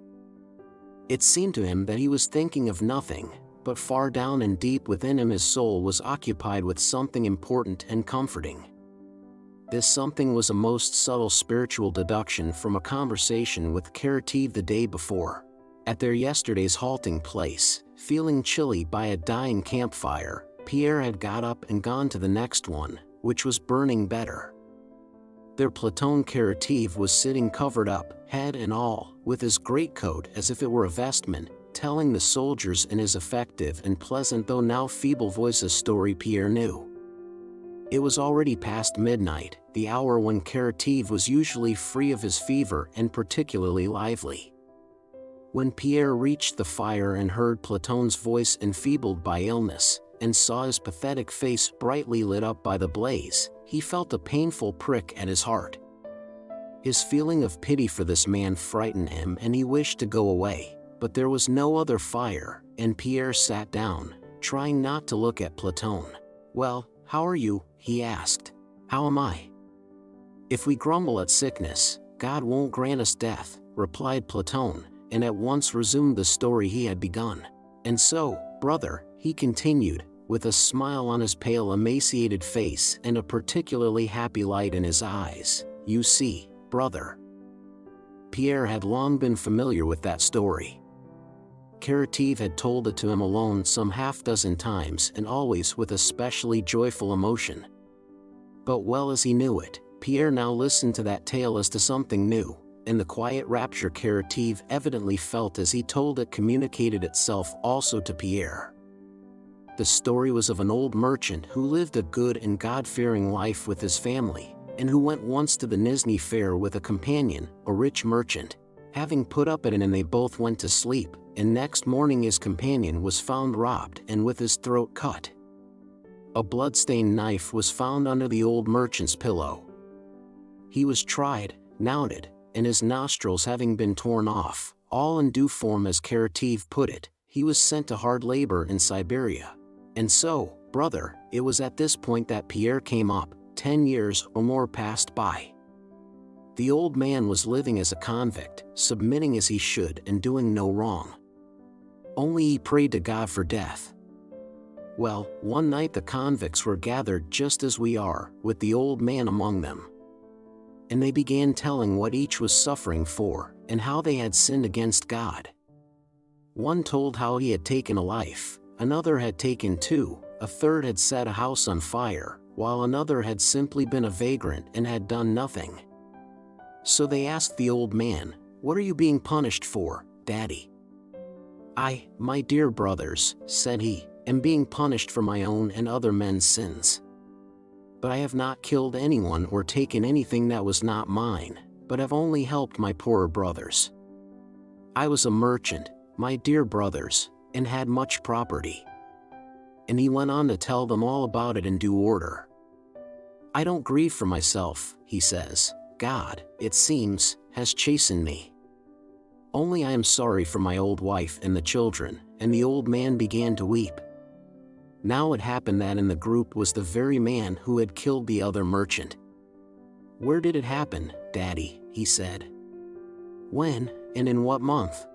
It seemed to him that he was thinking of nothing, but far down and deep within him his soul was occupied with something important and comforting. This something was a most subtle spiritual deduction from a conversation with Karateev the day before. At their yesterday's halting place, feeling chilly by a dying campfire, Pierre had got up and gone to the next one, which was burning better. Their platoon Karateev was sitting covered up, head and all, with his greatcoat as if it were a vestment, telling the soldiers in his effective and pleasant though now feeble voice a story Pierre knew. It was already past midnight, the hour when Karateev was usually free of his fever and particularly lively. When Pierre reached the fire and heard Platon's voice enfeebled by illness, and saw his pathetic face brightly lit up by the blaze, he felt a painful prick at his heart. His feeling of pity for this man frightened him and he wished to go away, but there was no other fire, and Pierre sat down, trying not to look at Platon. "Well, how are you?" he asked. "How am I?" "If we grumble at sickness, God won't grant us death," replied Platon, and at once resumed the story he had begun. "And so, brother," he continued, with a smile on his pale emaciated face and a particularly happy light in his eyes, "you see, brother." Pierre had long been familiar with that story. Karateev had told it to him alone some half-dozen times and always with a specially joyful emotion. But well as he knew it, Pierre now listened to that tale as to something new, and the quiet rapture Karateev evidently felt as he told it communicated itself also to Pierre. The story was of an old merchant who lived a good and God-fearing life with his family, and who went once to the Nizhny fair with a companion, a rich merchant. Having put up at an inn, they both went to sleep, and next morning his companion was found robbed and with his throat cut. A blood-stained knife was found under the old merchant's pillow. He was tried, knouted, and his nostrils having been torn off, all in due form as Karateev put it, he was sent to hard labor in Siberia. And so, brother, it was at this point that Pierre came up. 10 years or more passed by. The old man was living as a convict, submitting as he should and doing no wrong. Only he prayed to God for death. Well, one night the convicts were gathered just as we are, with the old man among them. And they began telling what each was suffering for, and how they had sinned against God. One told how he had taken a life, another had taken two, a third had set a house on fire, while another had simply been a vagrant and had done nothing. So they asked the old man, "What are you being punished for, Daddy?" "I, my dear brothers," said he, "am being punished for my own and other men's sins. But I have not killed anyone or taken anything that was not mine, but have only helped my poorer brothers. I was a merchant, my dear brothers, and had much property." And he went on to tell them all about it in due order. "I don't grieve for myself," he says. "God, it seems, has chastened me. Only I am sorry for my old wife and the children," and the old man began to weep. Now it happened that in the group was the very man who had killed the other merchant. "Where did it happen, Daddy?" he said. "When, and in what month?"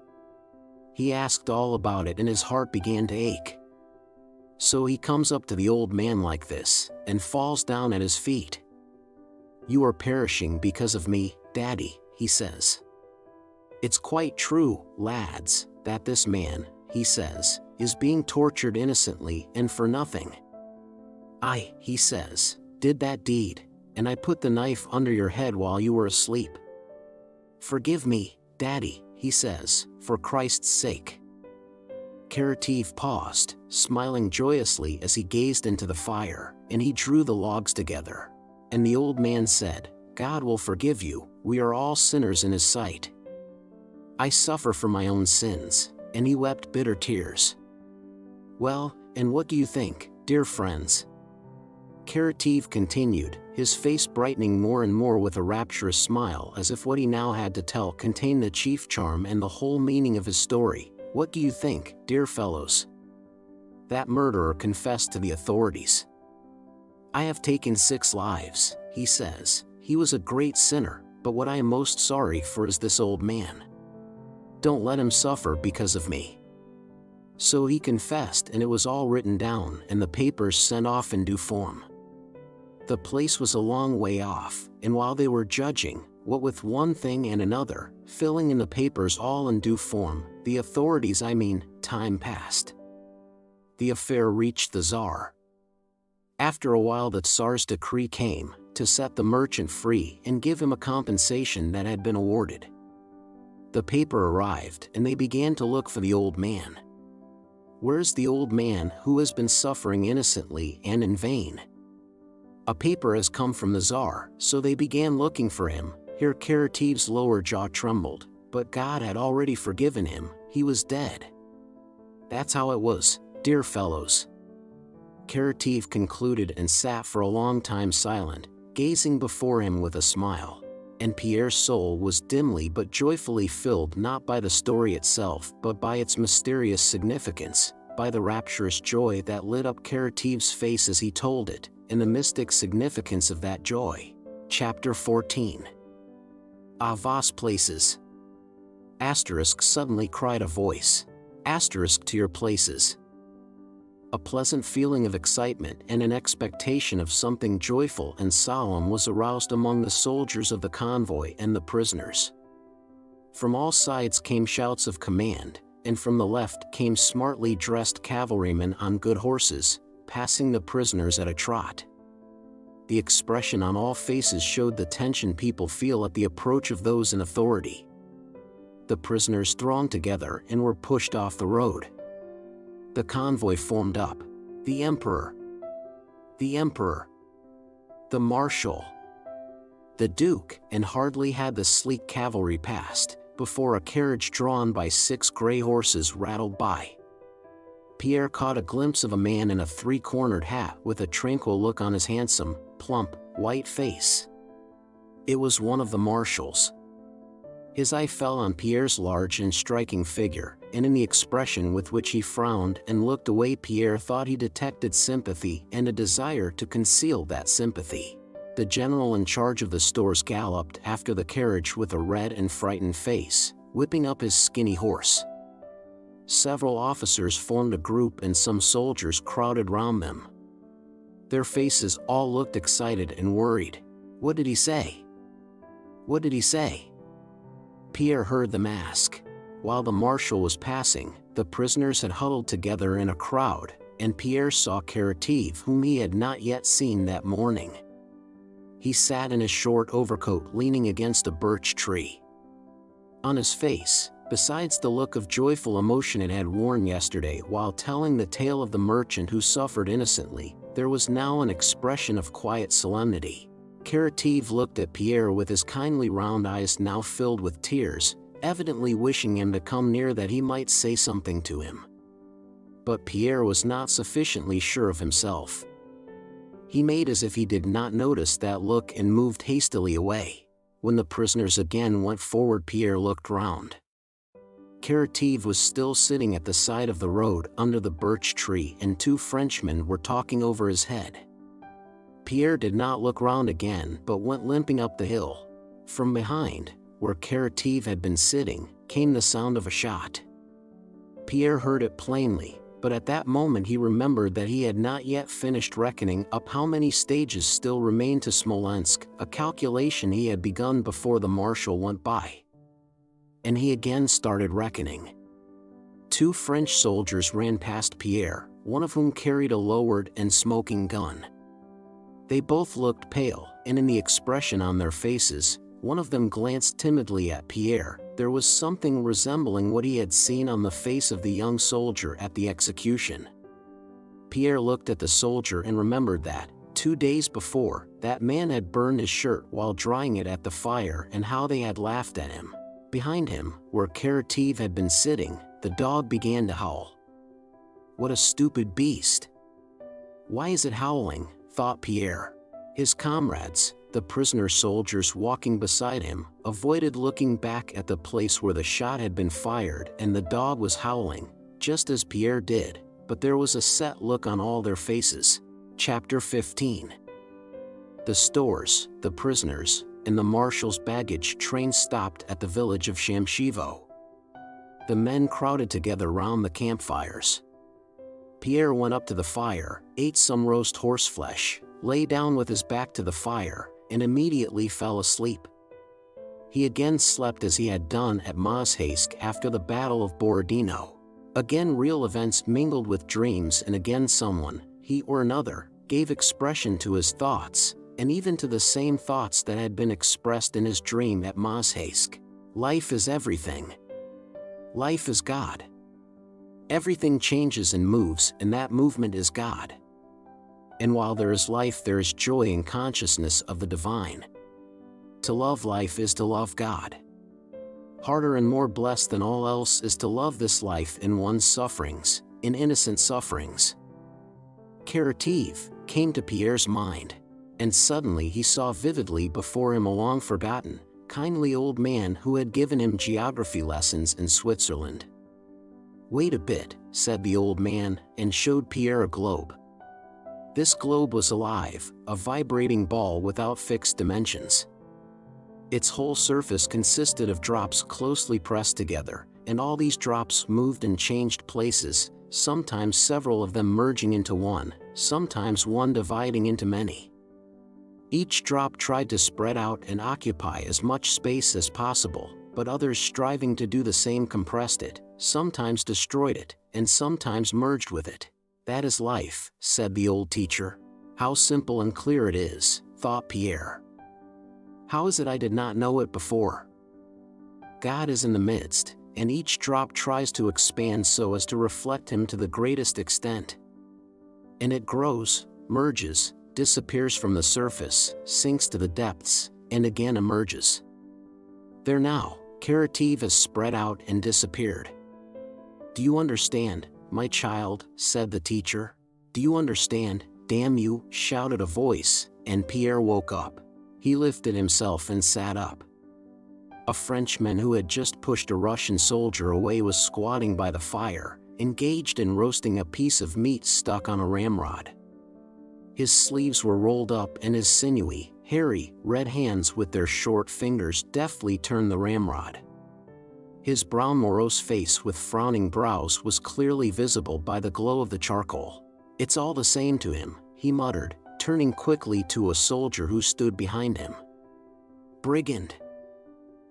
He asked all about it and his heart began to ache. So he comes up to the old man like this, and falls down at his feet. "You are perishing because of me, Daddy," he says. "It's quite true, lads, that this man," he says, "is being tortured innocently and for nothing. I," he says, "did that deed, and I put the knife under your head while you were asleep. Forgive me, Daddy," he says, "for Christ's sake." Karateev paused, smiling joyously as he gazed into the fire, and he drew the logs together. And the old man said, "God will forgive you, we are all sinners in his sight. I suffer for my own sins," and he wept bitter tears. "Well, and what do you think, dear friends?" Karateev continued, his face brightening more and more with a rapturous smile as if what he now had to tell contained the chief charm and the whole meaning of his story. "What do you think, dear fellows? That murderer confessed to the authorities. 'I have taken 6 lives,' he says. 'He was a great sinner, but what I am most sorry for is this old man. Don't let him suffer because of me.' So he confessed, and it was all written down and the papers sent off in due form. The place was a long way off, and while they were judging, what with one thing and another, filling in the papers all in due form, the authorities, time passed. The affair reached the Tsar. After a while the Tsar's decree came, to set the merchant free and give him a compensation that had been awarded. The paper arrived, and they began to look for the old man. Where's the old man who has been suffering innocently and in vain? A paper has come from the Tsar, so they began looking for him. Here Karateev's lower jaw trembled, but God had already forgiven him, he was dead. That's how it was, dear fellows. Karateev concluded and sat for a long time silent, gazing before him with a smile. And Pierre's soul was dimly but joyfully filled not by the story itself but by its mysterious significance, by the rapturous joy that lit up Karateev's face as he told it, and the mystic significance of that joy. Chapter 14. Vast places. Asterisk, suddenly cried a voice. Asterisk, to your places. A pleasant feeling of excitement and an expectation of something joyful and solemn was aroused among the soldiers of the convoy and the prisoners. From all sides came shouts of command, and from the left came smartly dressed cavalrymen on good horses, passing the prisoners at a trot. The expression on all faces showed the tension people feel at the approach of those in authority. The prisoners thronged together and were pushed off the road. The convoy formed up. The Emperor, the Marshal, the Duke, and hardly had the sleek cavalry passed, before a carriage drawn by 6 gray horses rattled by. Pierre caught a glimpse of a man in a 3-cornered hat with a tranquil look on his handsome, plump, white face. It was one of the marshals. His eye fell on Pierre's large and striking figure, and in the expression with which he frowned and looked away Pierre thought he detected sympathy and a desire to conceal that sympathy. The general in charge of the stores galloped after the carriage with a red and frightened face, whipping up his skinny horse. Several officers formed a group and some soldiers crowded round them. Their faces all looked excited and worried. What did he say? What did he say? Pierre heard them ask. While the marshal was passing, the prisoners had huddled together in a crowd, and Pierre saw Karateev, whom he had not yet seen that morning. He sat in his short overcoat leaning against a birch tree. On his face, besides the look of joyful emotion it had worn yesterday while telling the tale of the merchant who suffered innocently, there was now an expression of quiet solemnity. Karateev looked at Pierre with his kindly round eyes now filled with tears, evidently wishing him to come near that he might say something to him. But Pierre was not sufficiently sure of himself. He made as if he did not notice that look and moved hastily away. When the prisoners again went forward, Pierre looked round. Karateev was still sitting at the side of the road under the birch tree, and 2 Frenchmen were talking over his head. Pierre did not look round again but went limping up the hill. From behind, where Karateev had been sitting, came the sound of a shot. Pierre heard it plainly, But at that moment he remembered that he had not yet finished reckoning up how many stages still remained to Smolensk, a calculation he had begun before the marshal went by. And he again started reckoning. 2 French soldiers ran past Pierre, one of whom carried a lowered and smoking gun. They both looked pale, and in the expression on their faces, one of them glanced timidly at Pierre. There was something resembling what he had seen on the face of the young soldier at the execution. Pierre looked at the soldier and remembered that, 2 days before, that man had burned his shirt while drying it at the fire and how they had laughed at him. Behind him, where Karateev had been sitting, the dog began to howl. What a stupid beast! Why is it howling? Thought Pierre. His comrades, the prisoner soldiers walking beside him, avoided looking back at the place where the shot had been fired, and the dog was howling, just as Pierre did, but there was a set look on all their faces. Chapter 15. The stores, the prisoners, and the marshal's baggage train stopped at the village of Shamshevo. The men crowded together round the campfires. Pierre went up to the fire, ate some roast horseflesh, lay down with his back to the fire, and immediately fell asleep. He again slept as he had done at Mozhaysk after the Battle of Borodino. Again real events mingled with dreams, and again someone, he or another, gave expression to his thoughts, and even to the same thoughts that had been expressed in his dream at Mozhaysk. Life is everything. Life is God. Everything changes and moves, and that movement is God. And while there is life, there is joy and consciousness of the divine. To love life is to love God. Harder and more blessed than all else is to love this life in one's sufferings, in innocent sufferings. Karateev came to Pierre's mind, and suddenly he saw vividly before him a long-forgotten, kindly old man who had given him geography lessons in Switzerland. "Wait a bit," said the old man, and showed Pierre a globe. This globe was alive, a vibrating ball without fixed dimensions. Its whole surface consisted of drops closely pressed together, and all these drops moved and changed places, sometimes several of them merging into one, sometimes one dividing into many. Each drop tried to spread out and occupy as much space as possible, but others striving to do the same compressed it, sometimes destroyed it, and sometimes merged with it. "That is life," said the old teacher. "How simple and clear it is," thought Pierre. "How is it I did not know it before?" God is in the midst, and each drop tries to expand so as to reflect him to the greatest extent. And it grows, merges, disappears from the surface, sinks to the depths, and again emerges. There now, Karateev has spread out and disappeared. "Do you understand, my child?" said the teacher. "Do you understand, damn you?" shouted a voice, and Pierre woke up. He lifted himself and sat up. A Frenchman who had just pushed a Russian soldier away was squatting by the fire, engaged in roasting a piece of meat stuck on a ramrod. His sleeves were rolled up, and his sinewy, hairy, red hands with their short fingers deftly turned the ramrod. His brown morose face with frowning brows was clearly visible by the glow of the charcoal. "It's all the same to him," he muttered, turning quickly to a soldier who stood behind him. "Brigand!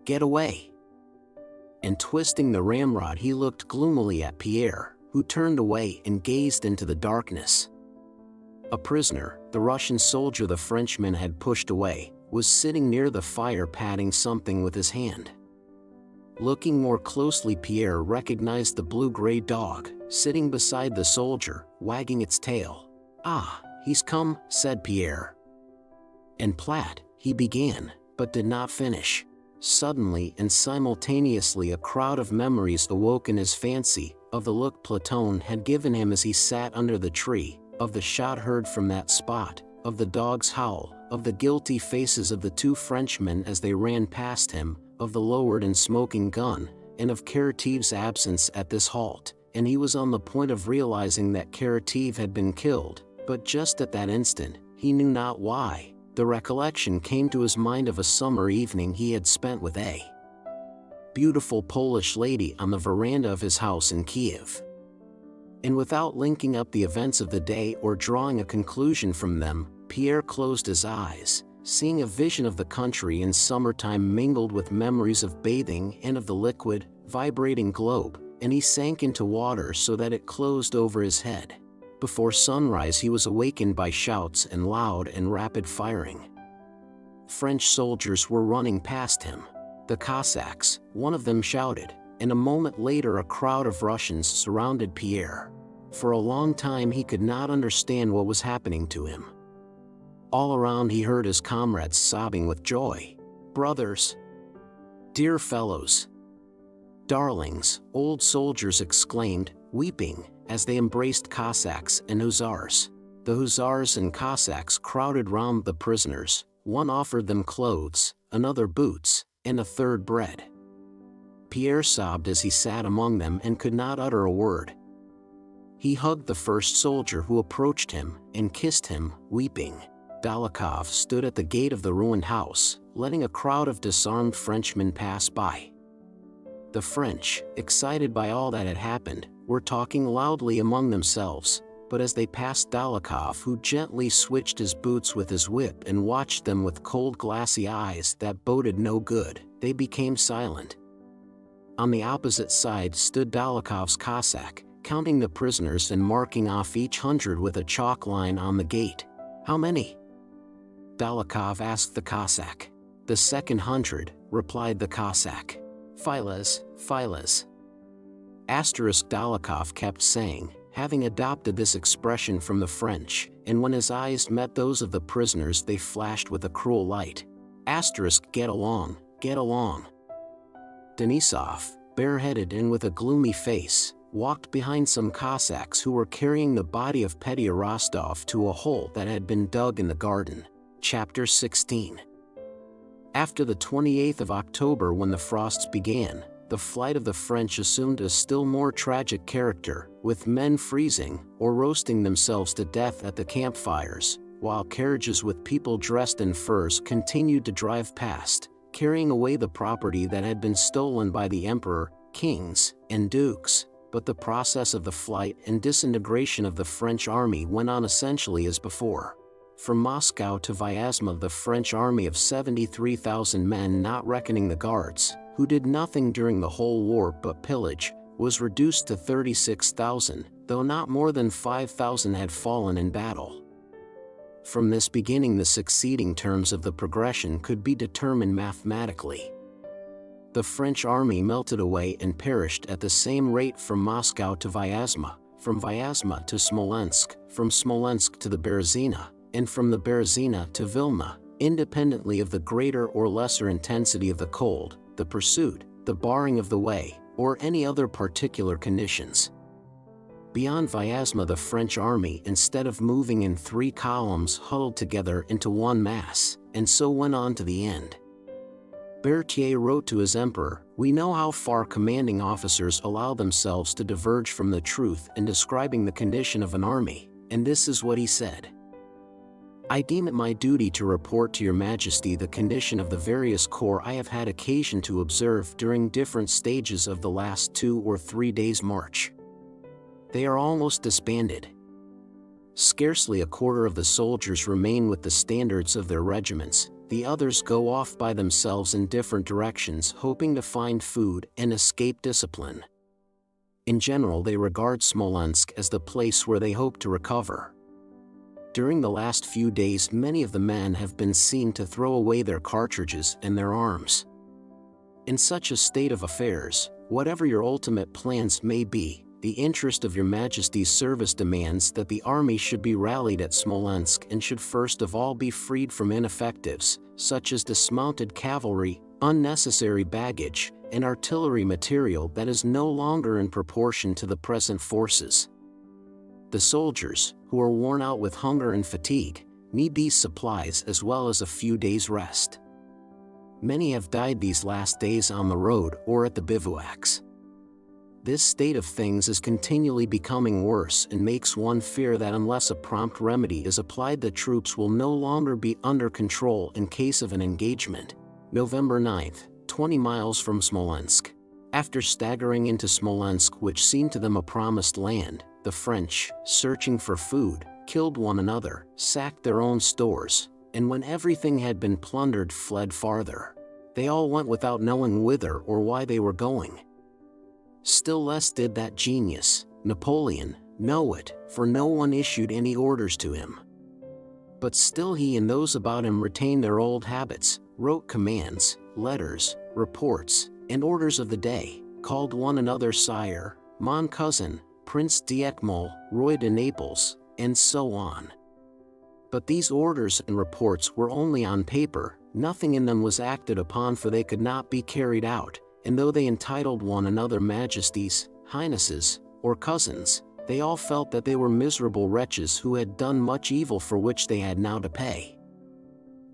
Get away!" And twisting the ramrod he looked gloomily at Pierre, who turned away and gazed into the darkness. A prisoner, the Russian soldier the Frenchman had pushed away, was sitting near the fire patting something with his hand. Looking more closely, Pierre recognized the blue-gray dog, sitting beside the soldier, wagging its tail. "Ah, he's come," said Pierre. "And Platt," he began, but did not finish. Suddenly and simultaneously a crowd of memories awoke in his fancy, of the look Platon had given him as he sat under the tree, of the shot heard from that spot, of the dog's howl, of the guilty faces of the 2 Frenchmen as they ran past him, of the lowered and smoking gun, and of Karateev's absence at this halt, and he was on the point of realizing that Karateev had been killed, but just at that instant, he knew not why, the recollection came to his mind of a summer evening he had spent with a beautiful Polish lady on the veranda of his house in Kiev. And without linking up the events of the day or drawing a conclusion from them, Pierre closed his eyes, seeing a vision of the country in summertime mingled with memories of bathing and of the liquid, vibrating globe, and he sank into water so that it closed over his head. Before sunrise he was awakened by shouts and loud and rapid firing. French soldiers were running past him. The Cossacks, one of them shouted, and a moment later a crowd of Russians surrounded Pierre. For a long time he could not understand what was happening to him. All around he heard his comrades sobbing with joy. "Brothers! Dear fellows! Darlings!" old soldiers exclaimed, weeping, as they embraced Cossacks and Hussars. The Hussars and Cossacks crowded round the prisoners. One offered them clothes, another boots, and a third bread. Pierre sobbed as he sat among them and could not utter a word. He hugged the first soldier who approached him and kissed him, weeping. Dolokhov stood at the gate of the ruined house, letting a crowd of disarmed Frenchmen pass by. The French, excited by all that had happened, were talking loudly among themselves, but as they passed Dolokhov, who gently switched his boots with his whip and watched them with cold glassy eyes that boded no good, they became silent. On the opposite side stood Dolokhov's Cossack, counting the prisoners and marking off each 100 with a chalk line on the gate. "How many?" Dolokhov asked the Cossack. "The second 100, replied the Cossack. "Filas, filas." Dolokhov kept saying, having adopted this expression from the French, and when his eyes met those of the prisoners they flashed with a cruel light. "Get along, get along." Denisov, bareheaded and with a gloomy face, walked behind some Cossacks who were carrying the body of Pierre Rostov to a hole that had been dug in the garden. Chapter 16. After the 28th of October, when the frosts began, the flight of the French assumed a still more tragic character, with men freezing or roasting themselves to death at the campfires, while carriages with people dressed in furs continued to drive past, carrying away the property that had been stolen by the emperor, kings, and dukes. But the process of the flight and disintegration of the French army went on essentially as before. From Moscow to Vyazma, the French army of 73,000 men, not reckoning the guards, who did nothing during the whole war but pillage, was reduced to 36,000, though not more than 5,000 had fallen in battle. From this beginning, the succeeding terms of the progression could be determined mathematically. The French army melted away and perished at the same rate from Moscow to Vyazma, from Vyazma to Smolensk, from Smolensk to the Berezina, and from the Berezina to Vilna, independently of the greater or lesser intensity of the cold, the pursuit, the barring of the way, or any other particular conditions. Beyond Vyazma, the French army, instead of moving in 3 columns, huddled together into one mass, and so went on to the end. Berthier wrote to his emperor, "We know how far commanding officers allow themselves to diverge from the truth in describing the condition of an army, and this is what he said. I deem it my duty to report to your Majesty the condition of the various corps I have had occasion to observe during different stages of the last 2 or 3 days' march. They are almost disbanded. Scarcely a quarter of the soldiers remain with the standards of their regiments, the others go off by themselves in different directions, hoping to find food and escape discipline. In general, they regard Smolensk as the place where they hope to recover. During the last few days, many of the men have been seen to throw away their cartridges and their arms. In such a state of affairs, whatever your ultimate plans may be, the interest of your Majesty's service demands that the army should be rallied at Smolensk and should first of all be freed from ineffectives, such as dismounted cavalry, unnecessary baggage, and artillery material that is no longer in proportion to the present forces. The soldiers, who are worn out with hunger and fatigue, need these supplies as well as a few days' rest. Many have died these last days on the road or at the bivouacs. This state of things is continually becoming worse and makes one fear that unless a prompt remedy is applied, the troops will no longer be under control in case of an engagement. November 9th, 20 miles from Smolensk. After staggering into Smolensk, which seemed to them a promised land, the French, searching for food, killed one another, sacked their own stores, and when everything had been plundered fled farther. They all went without knowing whither or why they were going. Still less did that genius, Napoleon, know it, for no one issued any orders to him. But still he and those about him retained their old habits, wrote commands, letters, reports, and orders of the day, called one another sire, mon cousin, Prince d'Ecmol, Roi de Naples, and so on. But these orders and reports were only on paper, nothing in them was acted upon, for they could not be carried out, and though they entitled one another majesties, highnesses, or cousins, they all felt that they were miserable wretches who had done much evil for which they had now to pay.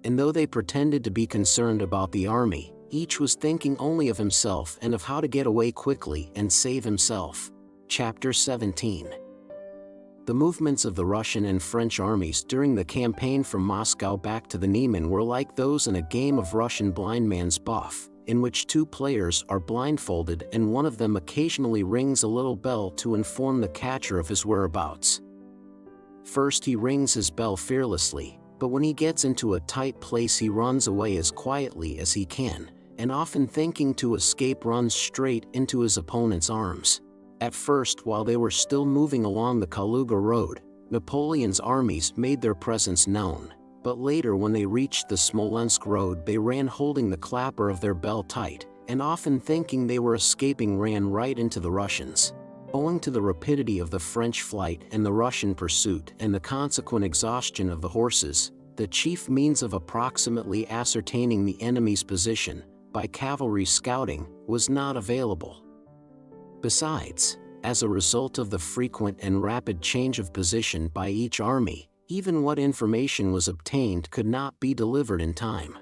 And though they pretended to be concerned about the army, each was thinking only of himself and of how to get away quickly and save himself. Chapter 17. The movements of the Russian and French armies during the campaign from Moscow back to the Niemen were like those in a game of Russian blindman's buff, in which two players are blindfolded and one of them occasionally rings a little bell to inform the catcher of his whereabouts. First he rings his bell fearlessly, but when he gets into a tight place he runs away as quietly as he can, and often thinking to escape runs straight into his opponent's arms. At first, while they were still moving along the Kaluga road, Napoleon's armies made their presence known, but later when they reached the Smolensk road they ran holding the clapper of their bell tight, and often thinking they were escaping ran right into the Russians. Owing to the rapidity of the French flight and the Russian pursuit and the consequent exhaustion of the horses, the chief means of approximately ascertaining the enemy's position, by cavalry scouting, was not available. Besides, as a result of the frequent and rapid change of position by each army, even what information was obtained could not be delivered in time.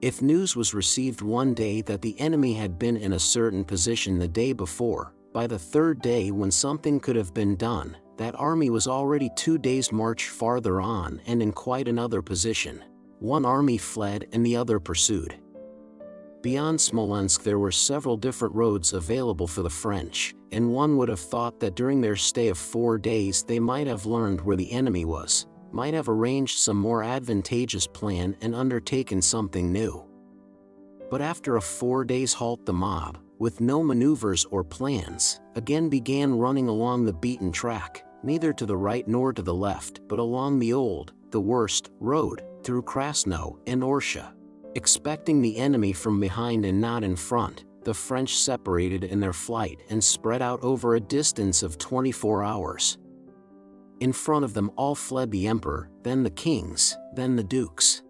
If news was received one day that the enemy had been in a certain position the day before, by the third day when something could have been done, that army was already 2 days' march farther on and in quite another position. One army fled and the other pursued. Beyond Smolensk there were several different roads available for the French, and one would have thought that during their stay of 4 days they might have learned where the enemy was, might have arranged some more advantageous plan and undertaken something new. But after a 4 days' halt the mob, with no maneuvers or plans, again began running along the beaten track, neither to the right nor to the left, but along the old, the worst, road, through Krasno and Orsha. Expecting the enemy from behind and not in front, the French separated in their flight and spread out over a distance of 24 hours. In front of them all fled the emperor, then the kings, then the dukes.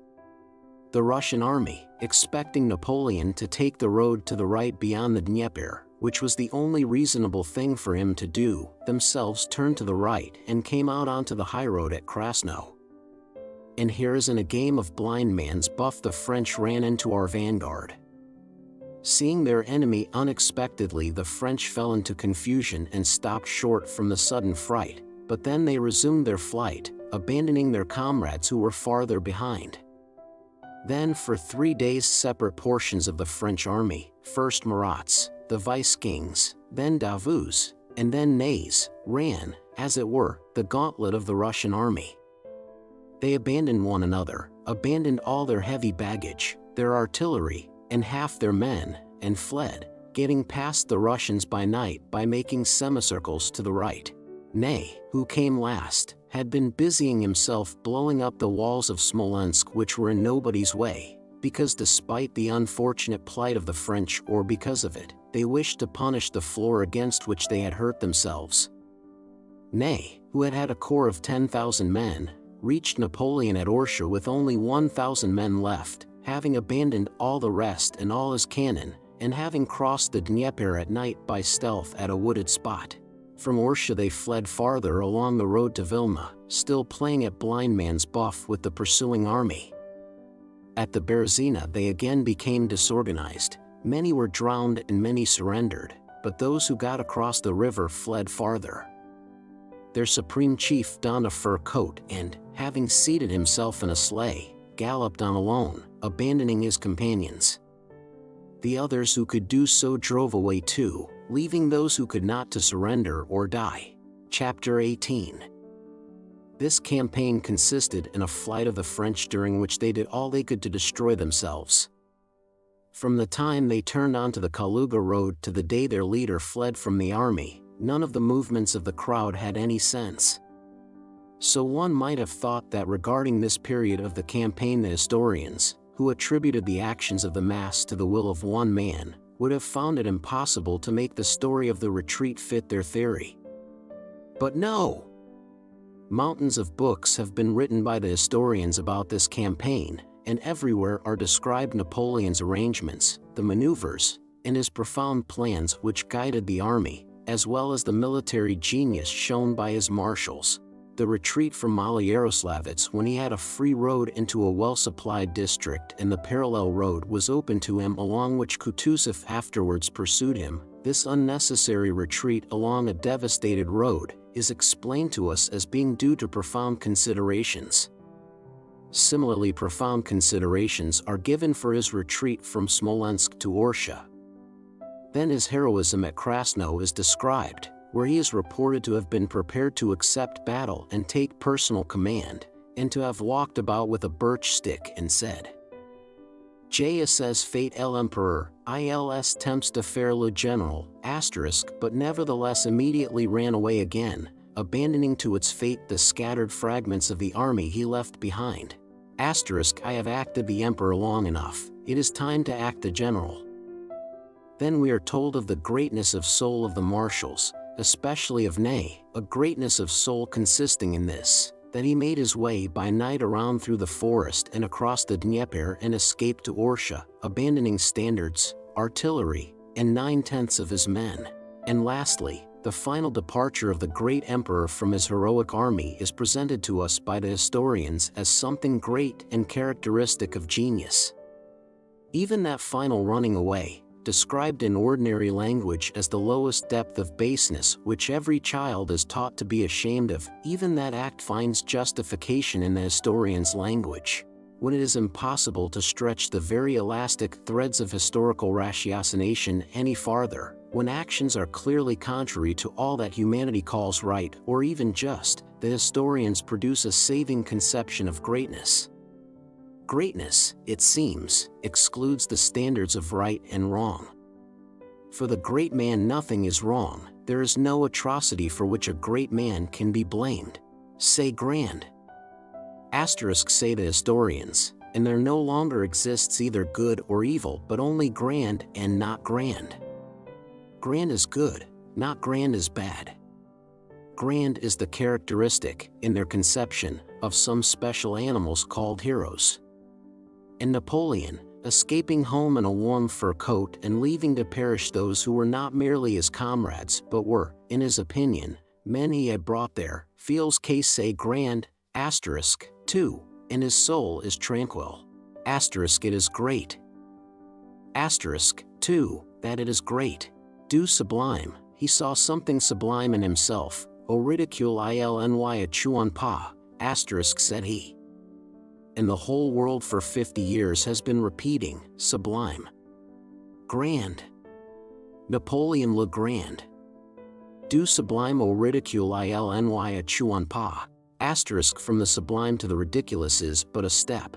The Russian army, expecting Napoleon to take the road to the right beyond the Dnieper, which was the only reasonable thing for him to do, themselves turned to the right and came out onto the highroad at Krasno. And here as in a game of blind man's buff the French ran into our vanguard. Seeing their enemy unexpectedly the French fell into confusion and stopped short from the sudden fright, but then they resumed their flight, abandoning their comrades who were farther behind. Then for 3 days separate portions of the French army, first Marats, the vice-kings, then Davout's, and then Ney's, ran, as it were, the gauntlet of the Russian army. They abandoned one another, abandoned all their heavy baggage, their artillery, and half their men, and fled, getting past the Russians by night by making semicircles to the right. Ney, who came last, had been busying himself blowing up the walls of Smolensk which were in nobody's way, because despite the unfortunate plight of the French or because of it, they wished to punish the floor against which they had hurt themselves. Ney, who had had a corps of 10,000 men, reached Napoleon at Orsha with only 1,000 men left, having abandoned all the rest and all his cannon, and having crossed the Dnieper at night by stealth at a wooded spot. From Orsha they fled farther along the road to Vilna, still playing at blind man's buff with the pursuing army. At the Berezina they again became disorganized, many were drowned and many surrendered, but those who got across the river fled farther. Their supreme chief donned a fur coat and, having seated himself in a sleigh, galloped on alone, abandoning his companions. The others who could do so drove away too, leaving those who could not to surrender or die. Chapter 18. This campaign consisted in a flight of the French during which they did all they could to destroy themselves. From the time they turned onto the Kaluga road to the day their leader fled from the army, none of the movements of the crowd had any sense. So one might have thought that regarding this period of the campaign the historians, who attributed the actions of the mass to the will of one man, would have found it impossible to make the story of the retreat fit their theory. But no! Mountains of books have been written by the historians about this campaign, and everywhere are described Napoleon's arrangements, the maneuvers, and his profound plans which guided the army, as well as the military genius shown by his marshals. The retreat from Malyaroslavets when he had a free road into a well-supplied district and the parallel road was open to him along which Kutuzov afterwards pursued him, this unnecessary retreat along a devastated road, is explained to us as being due to profound considerations. Similarly profound considerations are given for his retreat from Smolensk to Orsha. Then his heroism at Krasno is described, where he is reported to have been prepared to accept battle and take personal command, and to have walked about with a birch stick and said, "Je sais fate l'empereur, ils temps de faire le général, but nevertheless immediately ran away again, abandoning to its fate the scattered fragments of the army he left behind. I have acted the emperor long enough, it is time to act the general." Then we are told of the greatness of soul of the marshals, especially of Ney, a greatness of soul consisting in this, that he made his way by night around through the forest and across the Dnieper and escaped to Orsha, abandoning standards, artillery, and 9/10 of his men. And lastly, the final departure of the great emperor from his heroic army is presented to us by the historians as something great and characteristic of genius. Even that final running away, described in ordinary language as the lowest depth of baseness which every child is taught to be ashamed of, even that act finds justification in the historian's language. When it is impossible to stretch the very elastic threads of historical ratiocination any farther, when actions are clearly contrary to all that humanity calls right or even just, the historians produce a saving conception of greatness. Greatness, it seems, excludes the standards of right and wrong. For the great man nothing is wrong, there is no atrocity for which a great man can be blamed. Say grand. Say the historians, and there no longer exists either good or evil but only grand and not grand. Grand is good, not grand is bad. Grand is the characteristic, in their conception, of some special animals called heroes. And Napoleon, escaping home in a warm fur coat and leaving to perish those who were not merely his comrades but were, in his opinion, men he had brought there, feels say grand, too, and his soul is tranquil. It is great. Too, that it is great. Do sublime, he saw something sublime in himself, au ridicule ilny a chuan pa, said he. And the whole world for 50 years has been repeating, sublime. Grand. Napoleon le Grand. Du sublime au ridicule ilny a chuan pa. From the sublime to the ridiculous is but a step.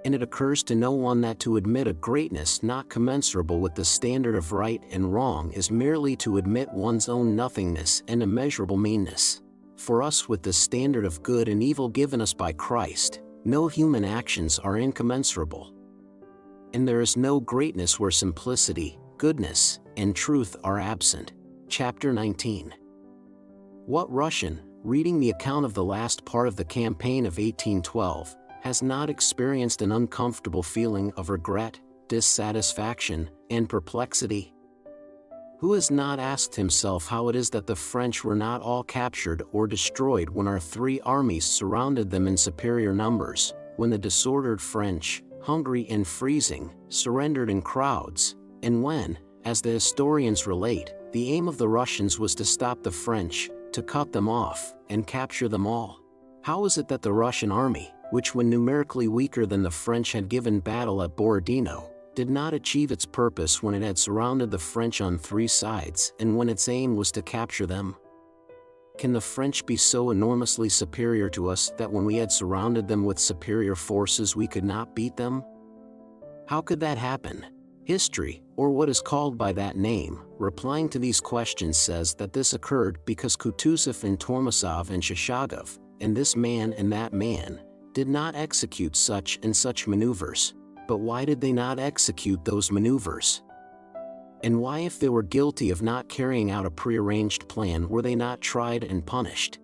And it occurs to no one that to admit a greatness not commensurable with the standard of right and wrong is merely to admit one's own nothingness and immeasurable meanness. For us, with the standard of good and evil given us by Christ, no human actions are incommensurable. And there is no greatness where simplicity, goodness, and truth are absent. Chapter 19. What Russian, reading the account of the last part of the campaign of 1812, has not experienced an uncomfortable feeling of regret, dissatisfaction, and perplexity? Who has not asked himself how it is that the French were not all captured or destroyed when our three armies surrounded them in superior numbers, when the disordered French, hungry and freezing, surrendered in crowds, and when, as the historians relate, the aim of the Russians was to stop the French, to cut them off, and capture them all? How is it that the Russian army, which when numerically weaker than the French had given battle at Borodino, did not achieve its purpose when it had surrounded the French on three sides and when its aim was to capture them? Can the French be so enormously superior to us that when we had surrounded them with superior forces we could not beat them? How could that happen? History, or what is called by that name, replying to these questions says that this occurred because Kutuzov and Tormasov and Shishagov, and this man and that man, did not execute such and such maneuvers. But why did they not execute those maneuvers? And why, if they were guilty of not carrying out a prearranged plan, were they not tried and punished?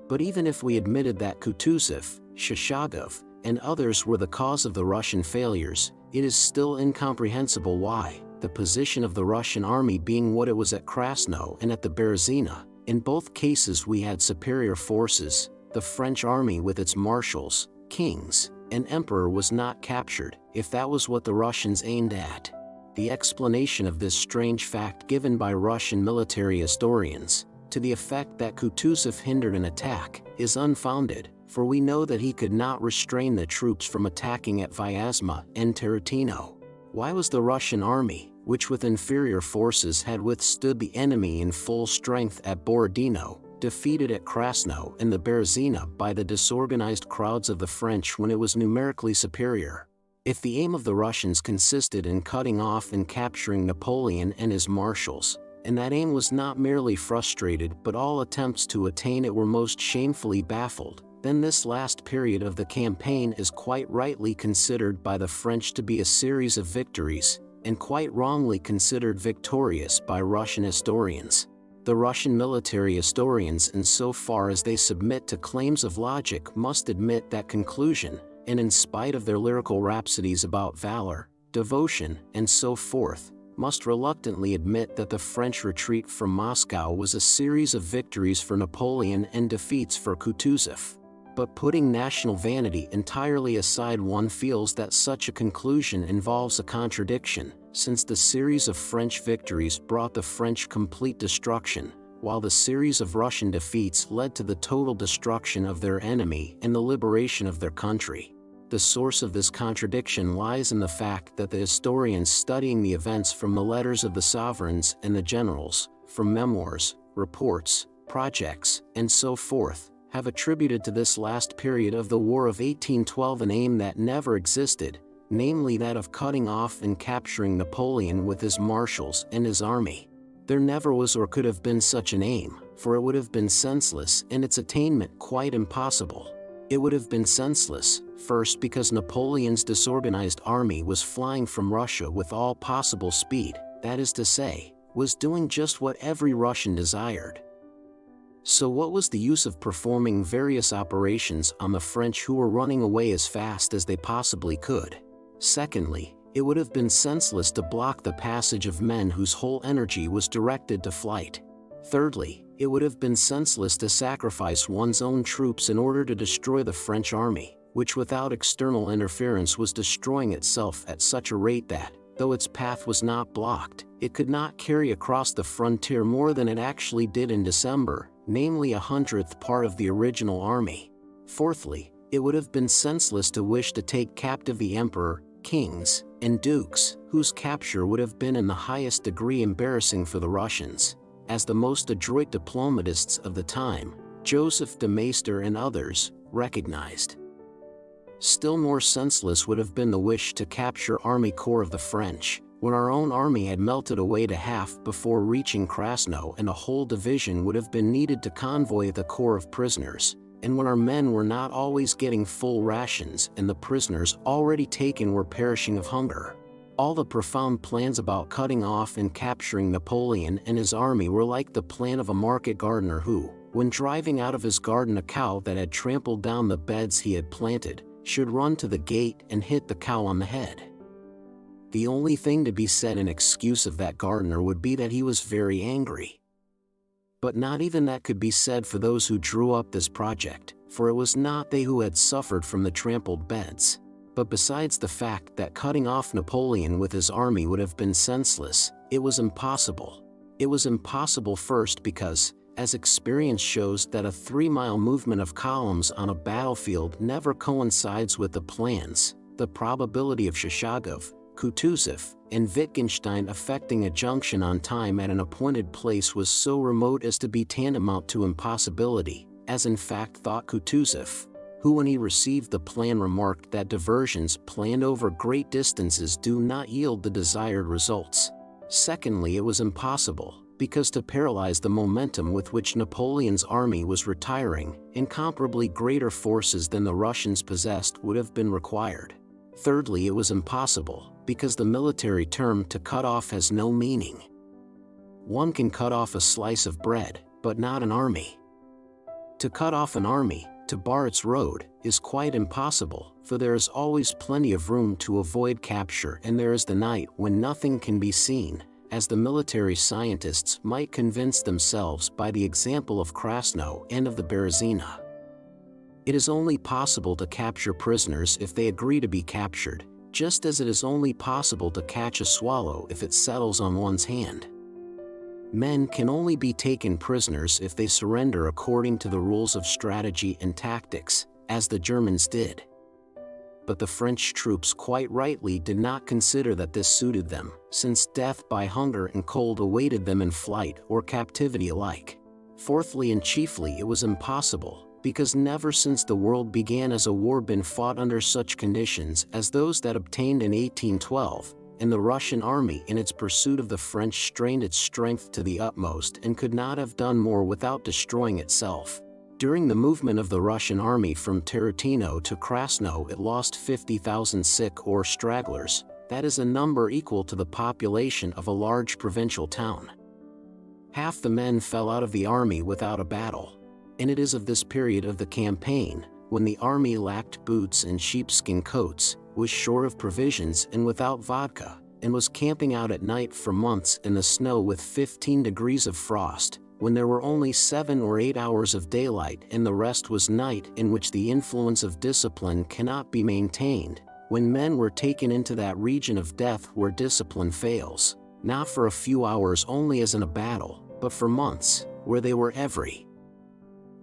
But even if we admitted that Kutuzov, Shishagov, and others were the cause of the Russian failures, it is still incomprehensible why, the position of the Russian army being what it was at Krasno and at the Berezina, in both cases we had superior forces, the French army with its marshals, kings, and emperor was not captured, if that was what the Russians aimed at. The explanation of this strange fact given by Russian military historians, to the effect that Kutuzov hindered an attack, is unfounded, for we know that he could not restrain the troops from attacking at Vyazma and Tarutino. Why was the Russian army, which with inferior forces had withstood the enemy in full strength at Borodino, defeated at Krasno and the Berezina by the disorganized crowds of the French when it was numerically superior? If the aim of the Russians consisted in cutting off and capturing Napoleon and his marshals, and that aim was not merely frustrated but all attempts to attain it were most shamefully baffled, then this last period of the campaign is quite rightly considered by the French to be a series of victories, and quite wrongly considered victorious by Russian historians. The Russian military historians, in so far as they submit to claims of logic, must admit that conclusion, and in spite of their lyrical rhapsodies about valor, devotion, and so forth, must reluctantly admit that the French retreat from Moscow was a series of victories for Napoleon and defeats for Kutuzov. But putting national vanity entirely aside, one feels that such a conclusion involves a contradiction, since the series of French victories brought the French complete destruction, while the series of Russian defeats led to the total destruction of their enemy and the liberation of their country. The source of this contradiction lies in the fact that the historians studying the events from the letters of the sovereigns and the generals, from memoirs, reports, projects, and so forth, have attributed to this last period of the War of 1812 an aim that never existed, namely that of cutting off and capturing Napoleon with his marshals and his army. There never was or could have been such an aim, for it would have been senseless and its attainment quite impossible. It would have been senseless, first because Napoleon's disorganized army was flying from Russia with all possible speed, that is to say, was doing just what every Russian desired. So what was the use of performing various operations on the French who were running away as fast as they possibly could? Secondly, it would have been senseless to block the passage of men whose whole energy was directed to flight. Thirdly, it would have been senseless to sacrifice one's own troops in order to destroy the French army, which without external interference was destroying itself at such a rate that, though its path was not blocked, it could not carry across the frontier more than it actually did in December, namely 100th part of the original army. Fourthly, it would have been senseless to wish to take captive the emperor, kings, and dukes, whose capture would have been in the highest degree embarrassing for the Russians, as the most adroit diplomatists of the time, Joseph de Maistre and others, recognized. Still more senseless would have been the wish to capture army corps of the French, when our own army had melted away to half before reaching Krasno and a whole division would have been needed to convoy the corps of prisoners, and when our men were not always getting full rations and the prisoners already taken were perishing of hunger. All the profound plans about cutting off and capturing Napoleon and his army were like the plan of a market gardener who, when driving out of his garden a cow that had trampled down the beds he had planted, should run to the gate and hit the cow on the head. The only thing to be said in excuse of that gardener would be that he was very angry. But not even that could be said for those who drew up this project, for it was not they who had suffered from the trampled beds. But besides the fact that cutting off Napoleon with his army would have been senseless, it was impossible. It was impossible first because, as experience shows that a 3-mile movement of columns on a battlefield never coincides with the plans, the probability of Shishagov, Kutuzov, and Wittgenstein effecting a junction on time at an appointed place was so remote as to be tantamount to impossibility, as in fact thought Kutuzov, who when he received the plan remarked that diversions planned over great distances do not yield the desired results. Secondly, it was impossible, because to paralyze the momentum with which Napoleon's army was retiring, incomparably greater forces than the Russians possessed would have been required. Thirdly, it was impossible, because the military term to cut off has no meaning. One can cut off a slice of bread, but not an army. To cut off an army, to bar its road, is quite impossible, for there is always plenty of room to avoid capture, and there is the night when nothing can be seen, as the military scientists might convince themselves by the example of Krasno and of the Berezina. It is only possible to capture prisoners if they agree to be captured, just as it is only possible to catch a swallow if it settles on one's hand. Men can only be taken prisoners if they surrender according to the rules of strategy and tactics, as the Germans did. But the French troops quite rightly did not consider that this suited them, since death by hunger and cold awaited them in flight or captivity alike. Fourthly and chiefly, it was impossible, because never since the world began has a war been fought under such conditions as those that obtained in 1812, and the Russian army in its pursuit of the French strained its strength to the utmost and could not have done more without destroying itself. During the movement of the Russian army from Tarutino to Krasno, it lost 50,000 sick or stragglers, that is a number equal to the population of a large provincial town. Half the men fell out of the army without a battle. And it is of this period of the campaign, when the army lacked boots and sheepskin coats, was short of provisions and without vodka, and was camping out at night for months in the snow with 15 degrees of frost, when there were only 7 or 8 hours of daylight and the rest was night, in which the influence of discipline cannot be maintained, when men were taken into that region of death where discipline fails, not for a few hours only as in a battle, but for months, where they were every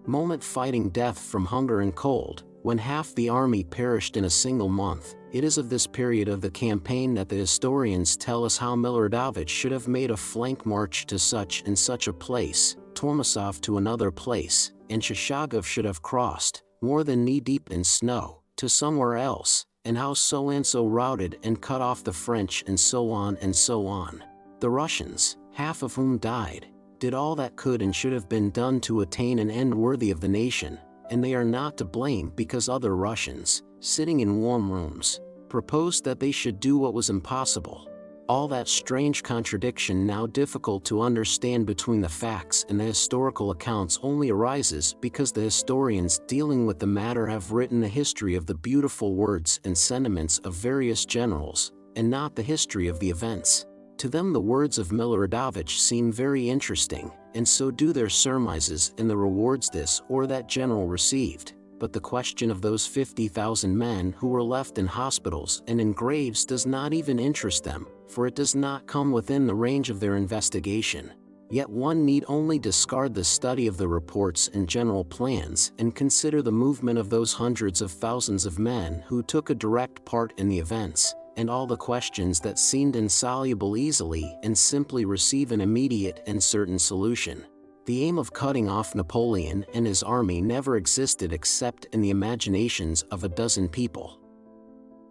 moment fighting death from hunger and cold, when half the army perished in a single month. It is of this period of the campaign that the historians tell us how Miloradovich should have made a flank march to such and such a place, Tormasov to another place, and Shishagov should have crossed, more than knee-deep in snow, to somewhere else, and how so-and-so routed and cut off the French, and so on and so on. The Russians, half of whom died, did all that could and should have been done to attain an end worthy of the nation, and they are not to blame because other Russians, sitting in warm rooms, proposed that they should do what was impossible. All that strange contradiction now difficult to understand between the facts and the historical accounts only arises because the historians dealing with the matter have written the history of the beautiful words and sentiments of various generals, and not the history of the events. To them the words of Miloradovich seem very interesting, and so do their surmises and the rewards this or that general received, but the question of those 50,000 men who were left in hospitals and in graves does not even interest them, for it does not come within the range of their investigation. Yet one need only discard the study of the reports and general plans and consider the movement of those hundreds of thousands of men who took a direct part in the events, and all the questions that seemed insoluble easily and simply receive an immediate and certain solution. The aim of cutting off Napoleon and his army never existed except in the imaginations of a dozen people.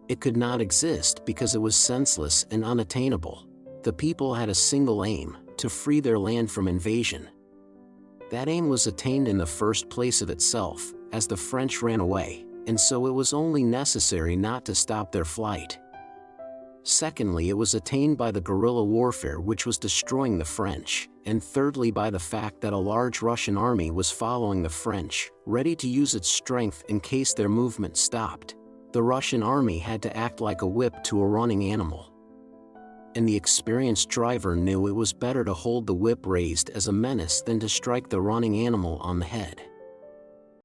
It could not exist because it was senseless and unattainable. The people had a single aim, to free their land from invasion. That aim was attained in the first place of itself, as the French ran away, and so it was only necessary not to stop their flight. Secondly, it was attained by the guerrilla warfare which was destroying the French, and thirdly by the fact that a large Russian army was following the French, ready to use its strength in case their movement stopped. The Russian army had to act like a whip to a running animal. And the experienced driver knew it was better to hold the whip raised as a menace than to strike the running animal on the head.